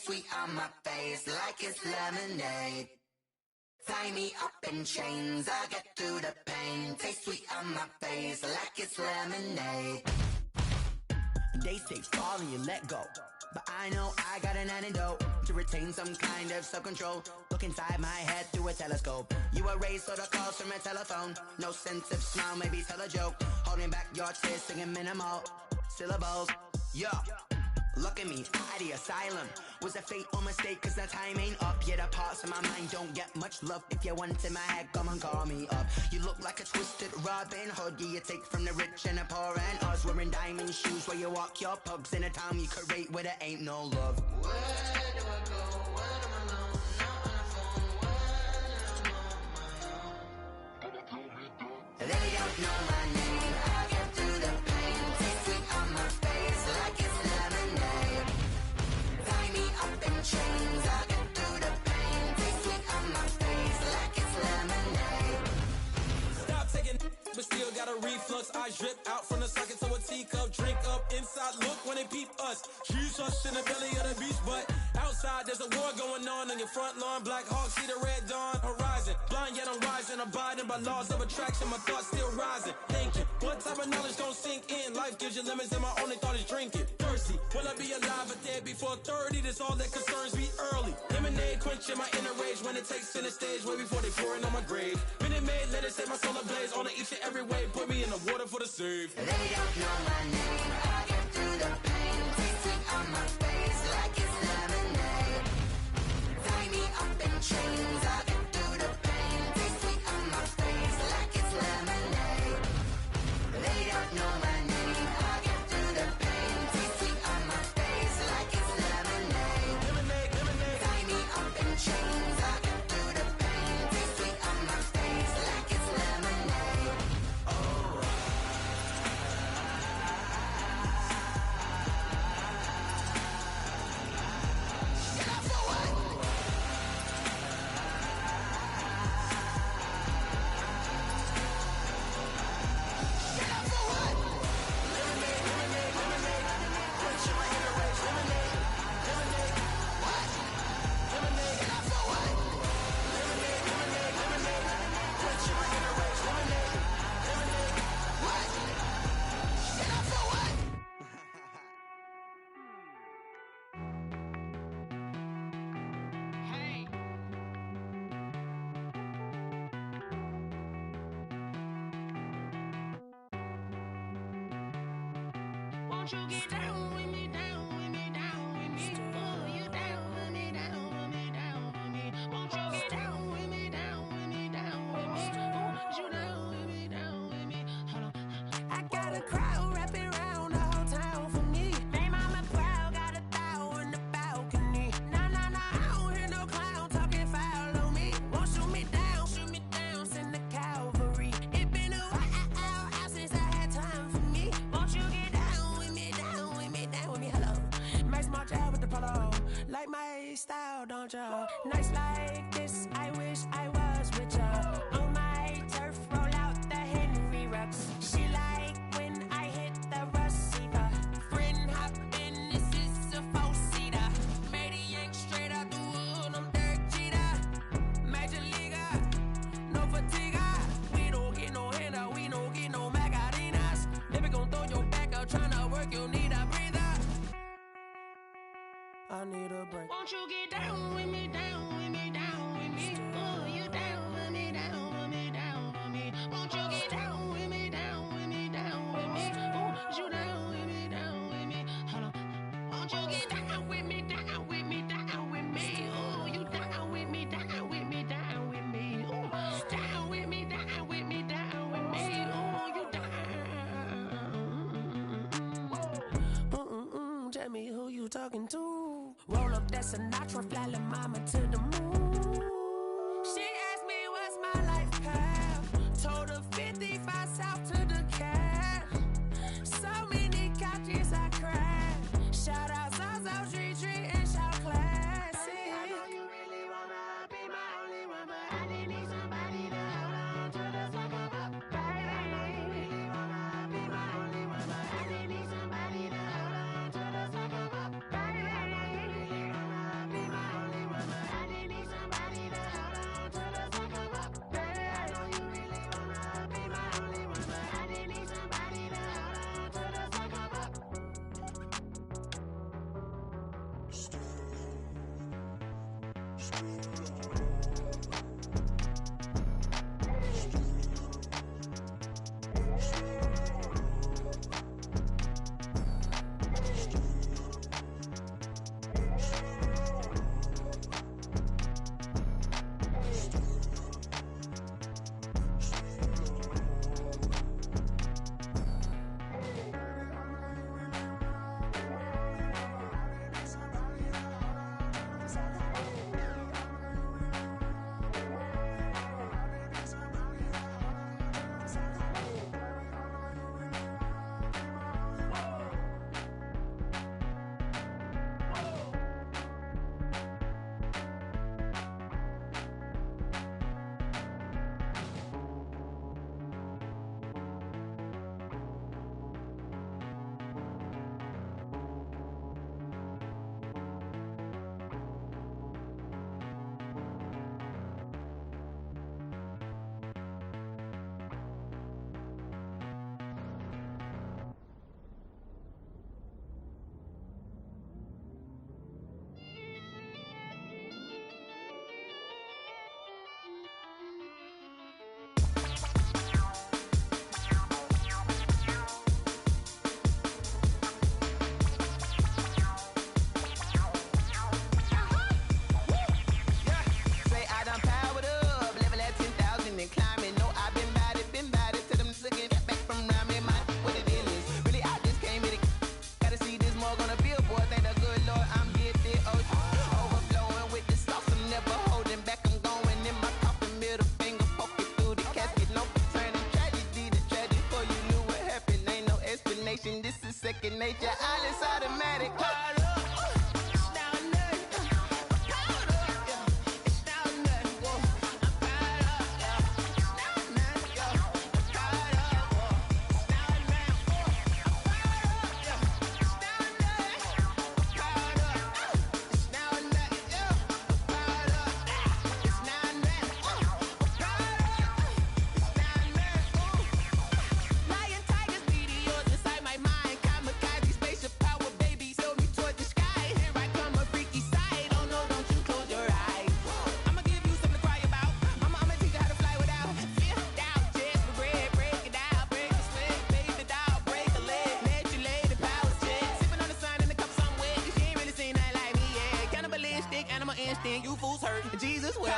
taste sweet on my face like it's lemonade. Tie me up in chains, I'll get through the pain. Taste sweet on my face like it's lemonade. They say fall and you let go, but I know I got an antidote to retain some kind of self-control. Look inside my head through a telescope. You erase all the calls from a telephone. No sense of smile, maybe tell a joke. Holding back your tears, singing minimal syllables. Yeah, look at me, out the asylum. Was a fate or mistake, cause the time ain't up. Yeah, the parts of my mind don't get much love. If you want in my head, come and call me up. You look like a twisted Robin Hood. Yeah, you take from the rich and the poor and us. Wearing diamond shoes where you walk your pugs in a town you create where there ain't no love. Where do I go? When I'm alone? Not on the phone. When I'm on my own. They don't know my name. I get through the pain. Taste sweet on my face like it's lemonade. Tie me up in chains. I get through the pain. Taste sweet on my face like it's lemonade. Stop taking, but still got a reflux. I drip out from the socket to a teacup. Drink up inside, look when they peep us. Huge us in the belly of the beach, but outside there's a war going on your front lawn. Black Hawk, see the red dawn horizon. Blind yet I'm rising, abiding by laws of attraction. My thoughts still rising. Thinking, what type of knowledge gon' sink in? Life gives you lemons and my only thought is drinking. Thirsty, will I be alive or dead before 30? That's all that concerns me early. Lemonade quenching my inner rage when it takes center stage way before they pour it on my grave. Minute Maid, let it set my soul ablaze on each and every way. Put me in the water for the save. They don't know my name. I get through the pain. Taste sweet on my face like it's lemonade. Tie me up in chains. I get through the pain. Taste sweet on my face like it's lemonade. They don't know my name. I get through the pain. Taste sweet on my face like it's lemonade. Tie me up in chains. I get through the pain. Taste sweet on my face like it's lemonade. Won't you get down with me, down with me, down with me? Oh, you down with me, down with me, down with me. Won't you get down with me, down with me, down with me? Oh, you down with me, down with me? Hold on. I got a crowd wrapping around the whole town for me. They mama crowd got a thou in the balcony. Nah, nah, nah, I don't hear no clown talking foul on me. Won't shoot me down, send the cavalry. It been a while since I had time for me. Won't you get down with me, down with me, down with me? Hello. Nice small job with the polo. Like my style, don't ya? Nice like this, I wish I was with ya. On my turf, roll out the Henry Rux. She like when I hit the receiver. Friend hop in, this is a four-seater. Made a yank straight out the wood, I'm Derek Jeter. Major leaguer, no fatigue. We don't get no handout, we don't get no Macarinas. Never gon' throw your back out, tryna work, you need a breather. I need a break. Won't you get down with me, down with me, down with me? Oh, you down with me, down with me, down with me? Won't you get down with me, down with me, down with me? Oh, you down with me, down with me? Hold on. Won't you get down with me, down with me, down with me? Oh, you down with me, down with me, down with me? Oh, down with me, down with me, down with me? Oh, you down. Tell me who you talking to. Roll up that Sinatra, fly la mama to the moon. She asked me what's my life path. Told her 55 south to the cat. So many couches I cried. Shout out Zaza, Tree Tree, and shout classy. I know you really wanna be my only one, but I didn't need somebody to hold on to the sucker up, baby. I know you really wanna be my only one, but I didn't need somebody to hold on to the sucker up, baby. I know you really wanna second nature. All is automatic. You fools hurt. Jesus will.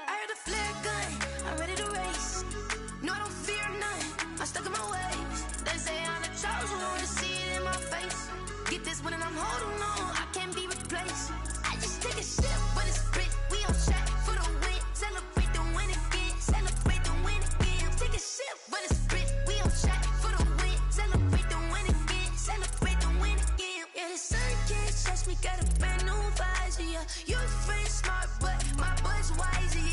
I heard the flare gun, I'm ready to race. No, I don't fear none, I'm stuck in my ways. They say I'm the chosen one, to see it in my face. Get this one and I'm holding on, I can't be replaced. I just take a sip when it's spit, we on track for the win. Celebrate the win again, celebrate the win again. Take a sip when it's spit, we on track for the win. Celebrate the win again, celebrate the win again. Yeah, the sun can't touch me, got a brand new visor. Yeah, you're friend smart, but my bud's wiser.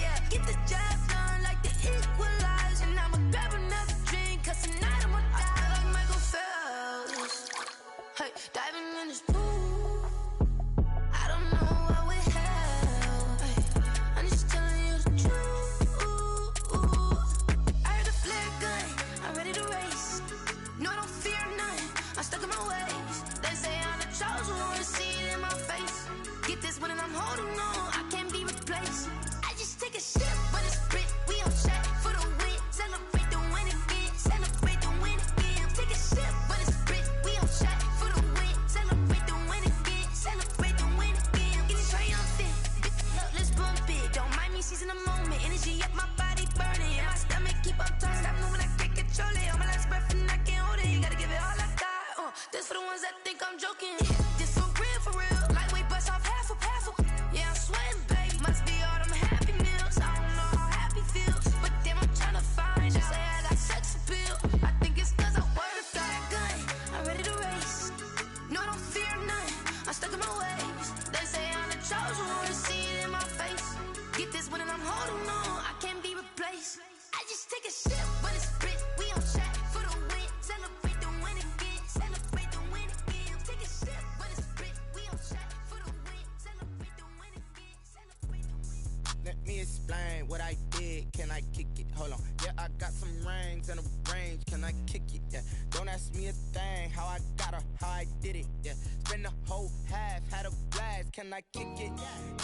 a sip, but it's spit. We on track for the win. Celebrate the win again. Celebrate the win again. Take a sip, but it's spit. We on track for the win. Celebrate the win again. Celebrate the win. Let me explain what I did. Can I kick it? Hold on. Yeah, I got some rings and a range. Can I kick it? Yeah. Don't ask me a thing. How I got her, how I did it. Yeah. Spend the whole half, had a blast. Can I kick it?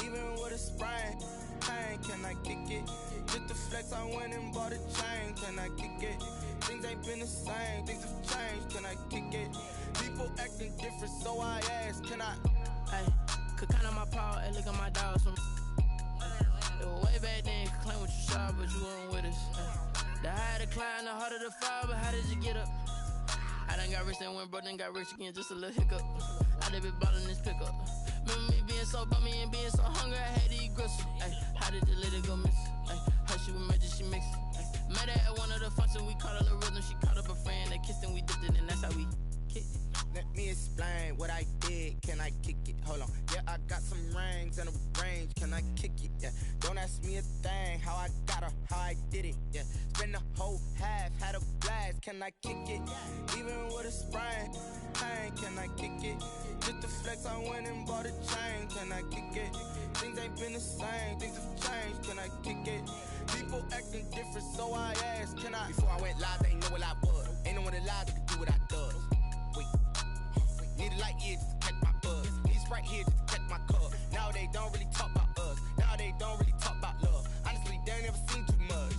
Even with a sprain. Pain, can I kick it? Just the flex, I went and bought a chain. Can I kick it? Things ain't been the same. Things have changed. Can I kick it? People acting different, so I ask. Can I? Hey, could count on my power and look at my dogs from. It was way back then, could claim what you saw, but you weren't with us. The higher the climb, the harder the fall, but how did you get up? I done got rich, then went broke, then got rich again, just a little hiccup. I done been ballin' this pickup. Remember me being so bummy and being so hungry, I had to eat gristle. Ay, how did the lady go miss? Ay, her she was magic, she mixed. Met her at one of the functions, we caught a little rhythm, she caught up a friend, they kissed and we dipped it, and that's how we kicked it. Let me explain what I did. Can I kick it? Hold on. Yeah, I got some rings and a range. Can I kick it? Yeah. Don't ask me a thing. How I got her, how I did it. Yeah. Spend the whole half, had a blast. Can I kick it? Even with a sprain. Pain, can I kick it? Just the flex, I went and bought a chain. Can I kick it? Things ain't been the same. Things have changed. Can I kick it? People acting different, so I asked. Can I? Before I went live, they ain't know what I was. Ain't no one alive that could do what I does. Need a light year just to catch my buzz. Need Sprite here just to catch my cup. Now they don't really talk about us. Now they don't really talk about love. Honestly, they ain't never seen too much.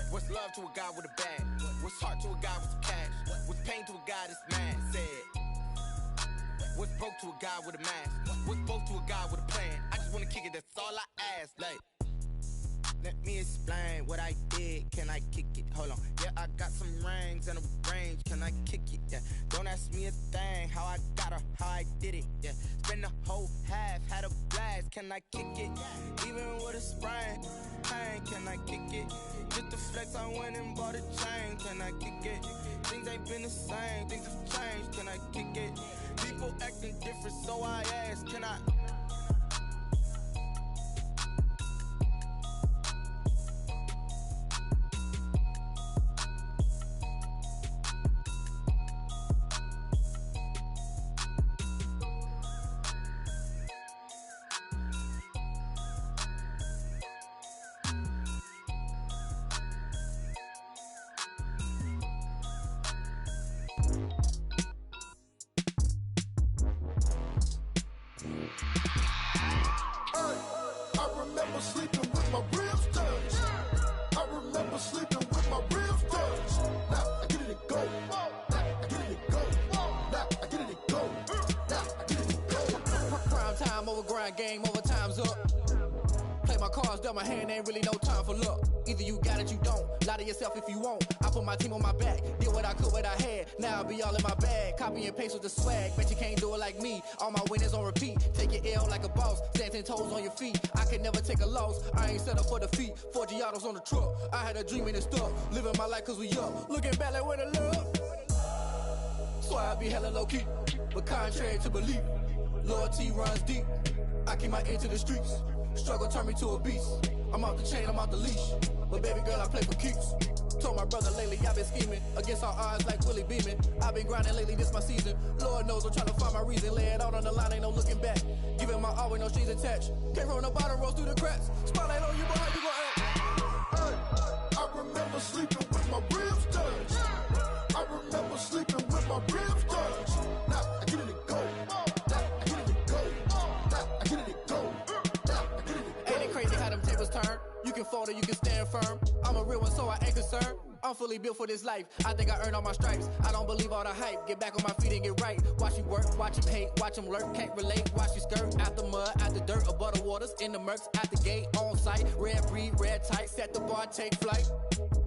What's love to a guy with a bag? What's heart to a guy with some cash? What's pain to a guy that's mad? Said. What's broke to a guy with a mask? What's both to a guy with a plan? I just wanna kick it, that's all I ask. Like, let me explain what I did. Can I kick it? Hold on. Yeah, I got some rings and a range. Can I kick it? Yeah. Don't ask me a thing. How I got her, how I did it. Yeah. Spend the whole half, had a blast. Can I kick it? Even with a sprain. Pain, can I kick it? Just the flex, I went and bought a chain. Can I kick it? Things ain't been the same. Things have changed. Can I kick it? People acting different, so I ask. Can I? Game over, time's up. Play my cards, dealt my hand, ain't really no time for luck. Either you got it, you don't. Lie to yourself if you won't. I put my team on my back, did what I could, what I had. Now I'll be all in my bag. Copy and paste with the swag. Bet you can't do it like me. All my winners on repeat. Take your L like a boss. Stand 10 toes on your feet. I can never take a loss. I ain't set up for defeat. 4 Giottos on the truck. I had a dream and it stuck. Living my life cause we up. Looking back like where the love. So I be hella low key. But contrary to belief, loyalty runs deep. I keep my ear to the streets. Struggle turned me to a beast. I'm off the chain, I'm off the leash. But baby girl, I play for keeps. Told my brother lately I've been scheming. Against all odds like Willie Beeman. I've been grinding lately, this my season. Lord knows I'm trying to find my reason. Lay it out on the line, ain't no looking back. Giving my all with no strings attached. Came from the bottom, rose through the cracks. Spotlight on you, boy, how you gon' act? I remember sleeping with my ribs touched. I remember sleeping with my ribs touched. Now I get it and go. Turn. You can fold or you can stand firm. I'm a real one, so I ain't concerned. I'm fully built for this life. I think I earned all my stripes. I don't believe all the hype. Get back on my feet and get right. Watch you work, watch him hate, watch him lurk. Can't relate, watch you skirt. Out the mud, out the dirt, above the waters, in the murks, at the gate, on site. Red breed, red tight, set the bar, take flight.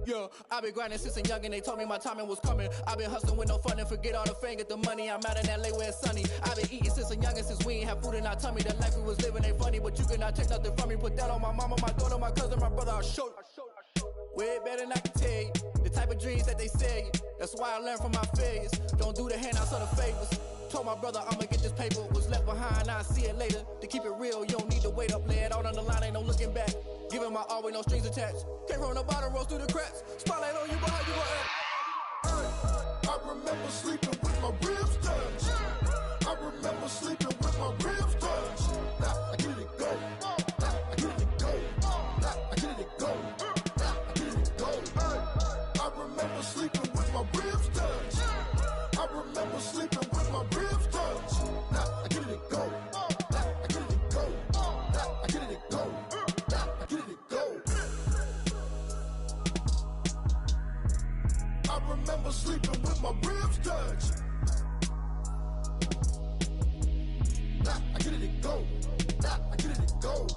Yeah, I've been grinding since a young and they told me my timing was coming. I've been hustling with no fun and forget all the fame, get the money. I'm out in LA where it's sunny. I've been eating since a young and since we ain't have food in our tummy. The life we was living ain't funny, but you cannot take nothing from me. Put that on my mama, my daughter, my cousin, my brother, I'll show you. Way better than I can tell you. The type of dreams that they sell you. That's why I learned from my failures. Don't do the handouts or the favors. Told my brother I'ma get this paper. Was left behind, I'll see it later. To keep it real, you don't need to wait up. Lay it out on the line, ain't no looking back. Giving my all with no strings attached. Came from the bottom, rose through the cracks. Spotlight on you, but how you gon' act? I remember sleeping with my ribs touched. I remember sleeping with my ribs touched. Now I get it go. Now I get it go. Now I get it go. Now I get it go. I remember sleeping with my ribs touched. I remember sleeping with my ribs touched. Now I get it go. Now I get it go. Now I get it go. Now I get it go. I remember sleeping with my ribs touched. Now I get it go. Now I get it go.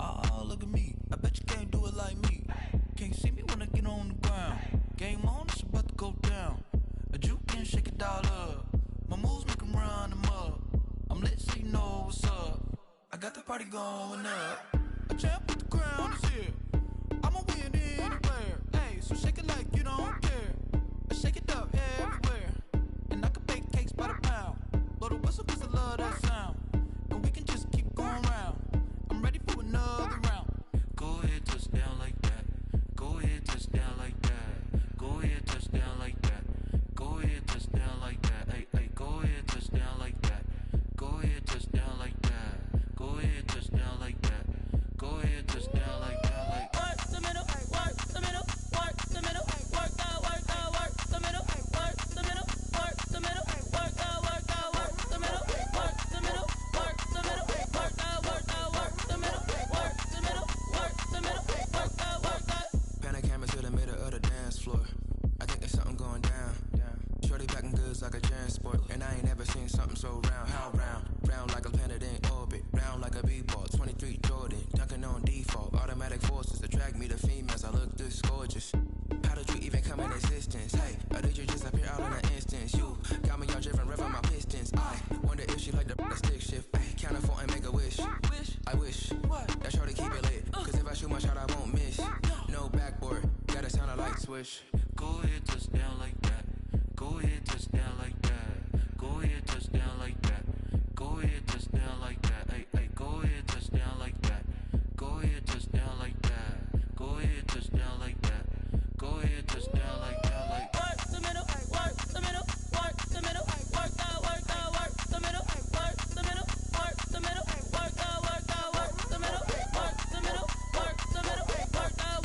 Oh, look at me. I bet you can't do it like me. Can't see me when I get on the ground. Game on, it's about to go down. A juke and shake it all up. My moves make 'em run them up. I'm lit so you know what's up. I got the party going up. A champ with the crown is here. I'ma win anywhere. Hey, so shake it like you don't care. I shake it up everywhere. And I can bake cakes by the pound. Blow the whistle 'cause I love that sound. And we can just keep going round. I'm ready for another round. Go ahead, touch down like that. Go ahead, touch down like that. Go ahead, touch down like that. Go ahead, touch down like that. Hey, hey, go ahead, touch down like that. Go ahead, touch down like that. Go ahead, touch down like that. Go ahead, touch down like that. Like work the middle, work the middle, work the middle, work out, work the middle, work the middle, work the middle, work out, work the middle, work the middle, work the middle, work out, work the middle, work the middle, work the middle, work out. Pan a camera to the middle of the dance floor. I think there's something going down. Shorty packing goods like a transport. And I ain't never seen something so round. How round? Round like a planet in orbit. Round like a b-ball. 23 Jordan. Dunking on default. Automatic forces attract me to females. I look this gorgeous. How did you even come in existence? Hey, or did you just appear out in an instance? You got me all driven, revving my pistons. I wonder if she like the stick shift. Ay, count a four and make a wish. I wish that shorty keep it lit. Cause if I shoot my shot, I won't miss. No backboard. Gotta sound a light switch. Go ahead, touch down like that. Go ahead, touch down like that. Go ahead, touch down like that. Go ahead, touch down like that. Hey, hey, go ahead, touch down like that. Go ahead, touch down like that. Go ahead, touch down like that. Go ahead, touch down like that. Like Work the middle, work the middle, work the middle, work out, work the middle, work the middle, work the middle, work out, work the middle, work the middle, work the middle, work out,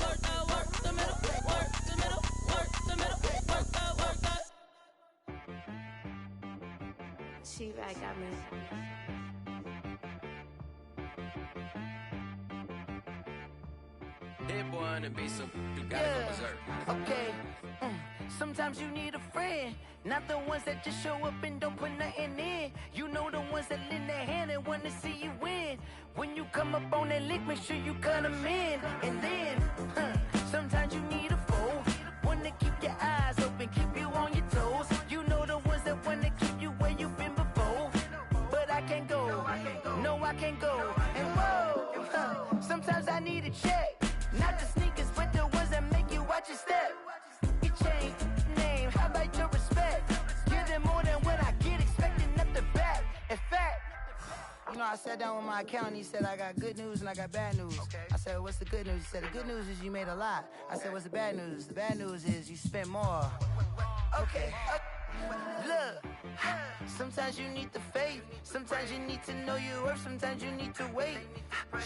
work the middle, work the middle, work the middle, work out, work out. She right got me. Hit boy on the beat, so you gotta go berserk. Okay. Sometimes you need a friend, not the ones that just show up and don't put nothing in. You know the ones that lend their hand and want to see you win. When you come up on that lick, make sure you cut them in. And then, sometimes you need a foe, one to keep your eyes open, keep you on your toes. You know the ones that want to keep you where you've been before. But I can't go, no I can't go. And whoa, sometimes I need a check. Not the sneakers, but the ones that make you watch your step. You change name, how about your respect? Give them more than what I get, expecting nothing back. In fact, you know, I sat down with my accountant, he said, I got good news and I got bad news. I said, what's the good news? He said, the good news is you made a lot. I said, what's the bad news? The bad news is you spent more. Okay. Look, sometimes you need the faith, sometimes you need to know your worth, sometimes you need to wait.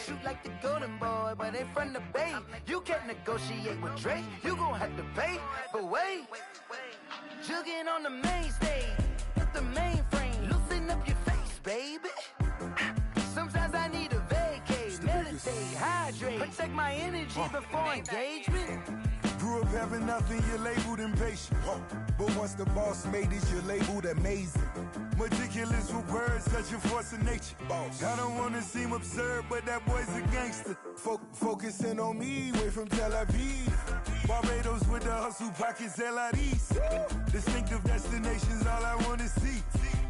Shoot like the golden boy, but ain't from the bay. You can't negotiate with Drake, you gon' have to pay. But wait, jugging on the main stage, with the mainframe, loosen up your face, baby. Sometimes I need a vacate, meditate, hydrate, protect my energy before engagement. Grew up having nothing, you're labeled impatient. But once the boss made it, you're labeled amazing. Meticulous with words, such a force of nature. I don't wanna seem absurd, but that boy's a gangster. Focusing on me, way from Tel Aviv. Barbados with the hustle pockets, LIDs. Distinctive destinations, all I wanna see.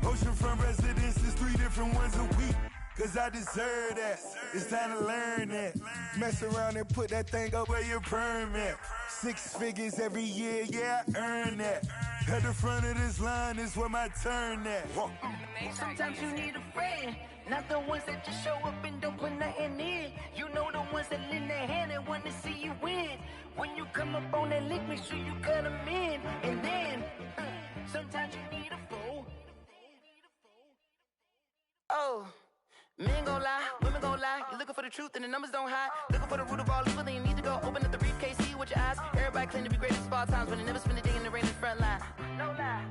Oceanfront residences, 3 different ones a week. Cause I deserve that. It's time to learn that. Mess around and put that thing up where your permit. 6 figures every year, yeah, I earn that. At the front of this line is where my turn at. Sometimes you need a friend, not the ones that just show up and don't put nothing in. You know the ones that lend their hand and want to see you win. When you come up on that lick, make sure you cut them in. And then, sometimes you need a fool. Oh. Men gon' lie, women gon' lie. You're looking for the truth and the numbers don't hide. Looking for the root of all evil, then you need to go open up the briefcase, see with your eyes. Everybody claim to be great at all times, but they never spend a day in the rain in the front line. No lie.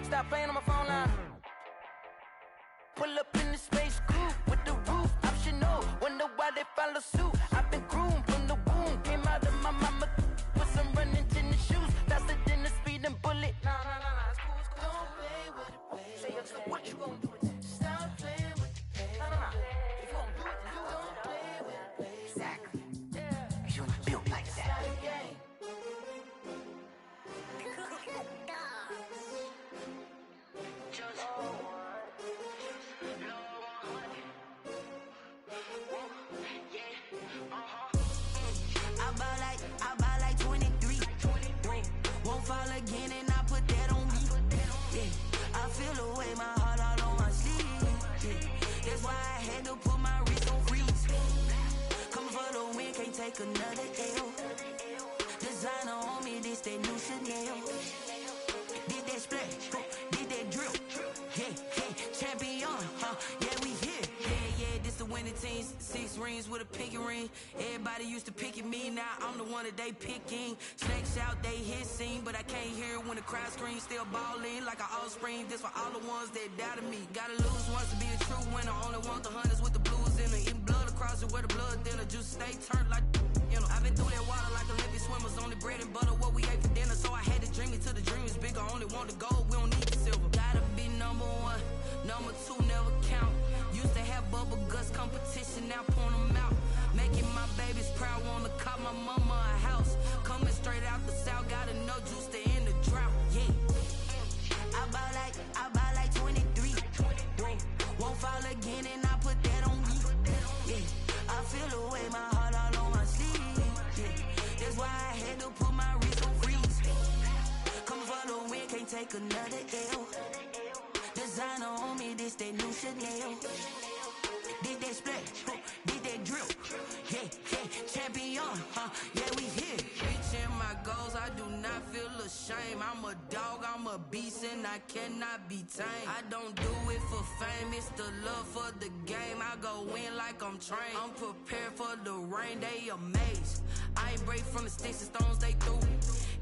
Stop playing on my phone line. Pull up in the space coupe with the roof optional. Wonder why they follow suit. I've been groomed from the womb. Came out of my mama with some running tennis shoes. Faster than the speeding bullet. No, it's cool, it's cool. Don't play with it, baby. Say what you gon' do with it? Stop playing with it. If you gon' do it, then you don't play with it, baby. Exactly. Yeah. You built like that. I buy like 23. Won't fall again and I put that on me. Yeah. I feel the way my heart all on my sleeve. Yeah. That's why I had to put my wrist on freeze. Coming for the win, can't take another L. Designer on me, this that new Chanel. Did that splash, did that drill. Yeah, champion, yeah, we here. Yeah, this the winning team. 6 rings with a pinky ring. Everybody used to pick at me, now I'm the one that they picking. Snakes out, they hit scene, but I can't hear it when the crowd screams. Still balling like an offspring. This for all the ones that doubted me. Gotta lose once to be a true winner. Only want the hunters with the blues in it. Eating blood across it where the blood thinner. Juice stay turned like, you know. I've been through that water like Olympic swimmers. Only bread and butter, what we ate for dinner. So I had to dream it till the dream is bigger. Only want the gold, we don't need the silver. Gotta be number 1, number 2 never count. Used to have bubble guts competition, now point them out. Making my babies proud, wanna cop my mama a house. Coming straight out the south, gotta know juice to end the drought. Yeah. I buy like 23. Won't fall again and I put that on me. Yeah. I feel the way my heart all on my sleeve. Yeah. That's why I had to put my wrist on freeze. Coming for the win, can't take another L. Designer on me, this that new Chanel. Did that splash, did that drill. Yeah, champion, yeah, we here. Reaching my goals, I do not feel ashamed. I'm a dog, I'm a beast, and I cannot be tamed. I don't do it for fame, it's the love for the game. I go in like I'm trained. I'm prepared for the rain, they amazed. I ain't break from the sticks and stones they threw.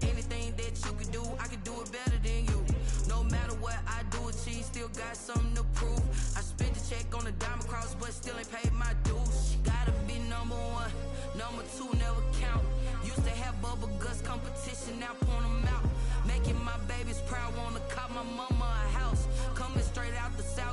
Anything that you could do, I could do it better than you. No matter what I do, achieve, still got something to prove. I spent the check on the diamond cross, but still ain't paid my dues. Gotta be number 1, number 2 never count. Used to have bubble guts competition, now point them out. Making my babies proud, wanna cop my mama a house. Coming straight out the south.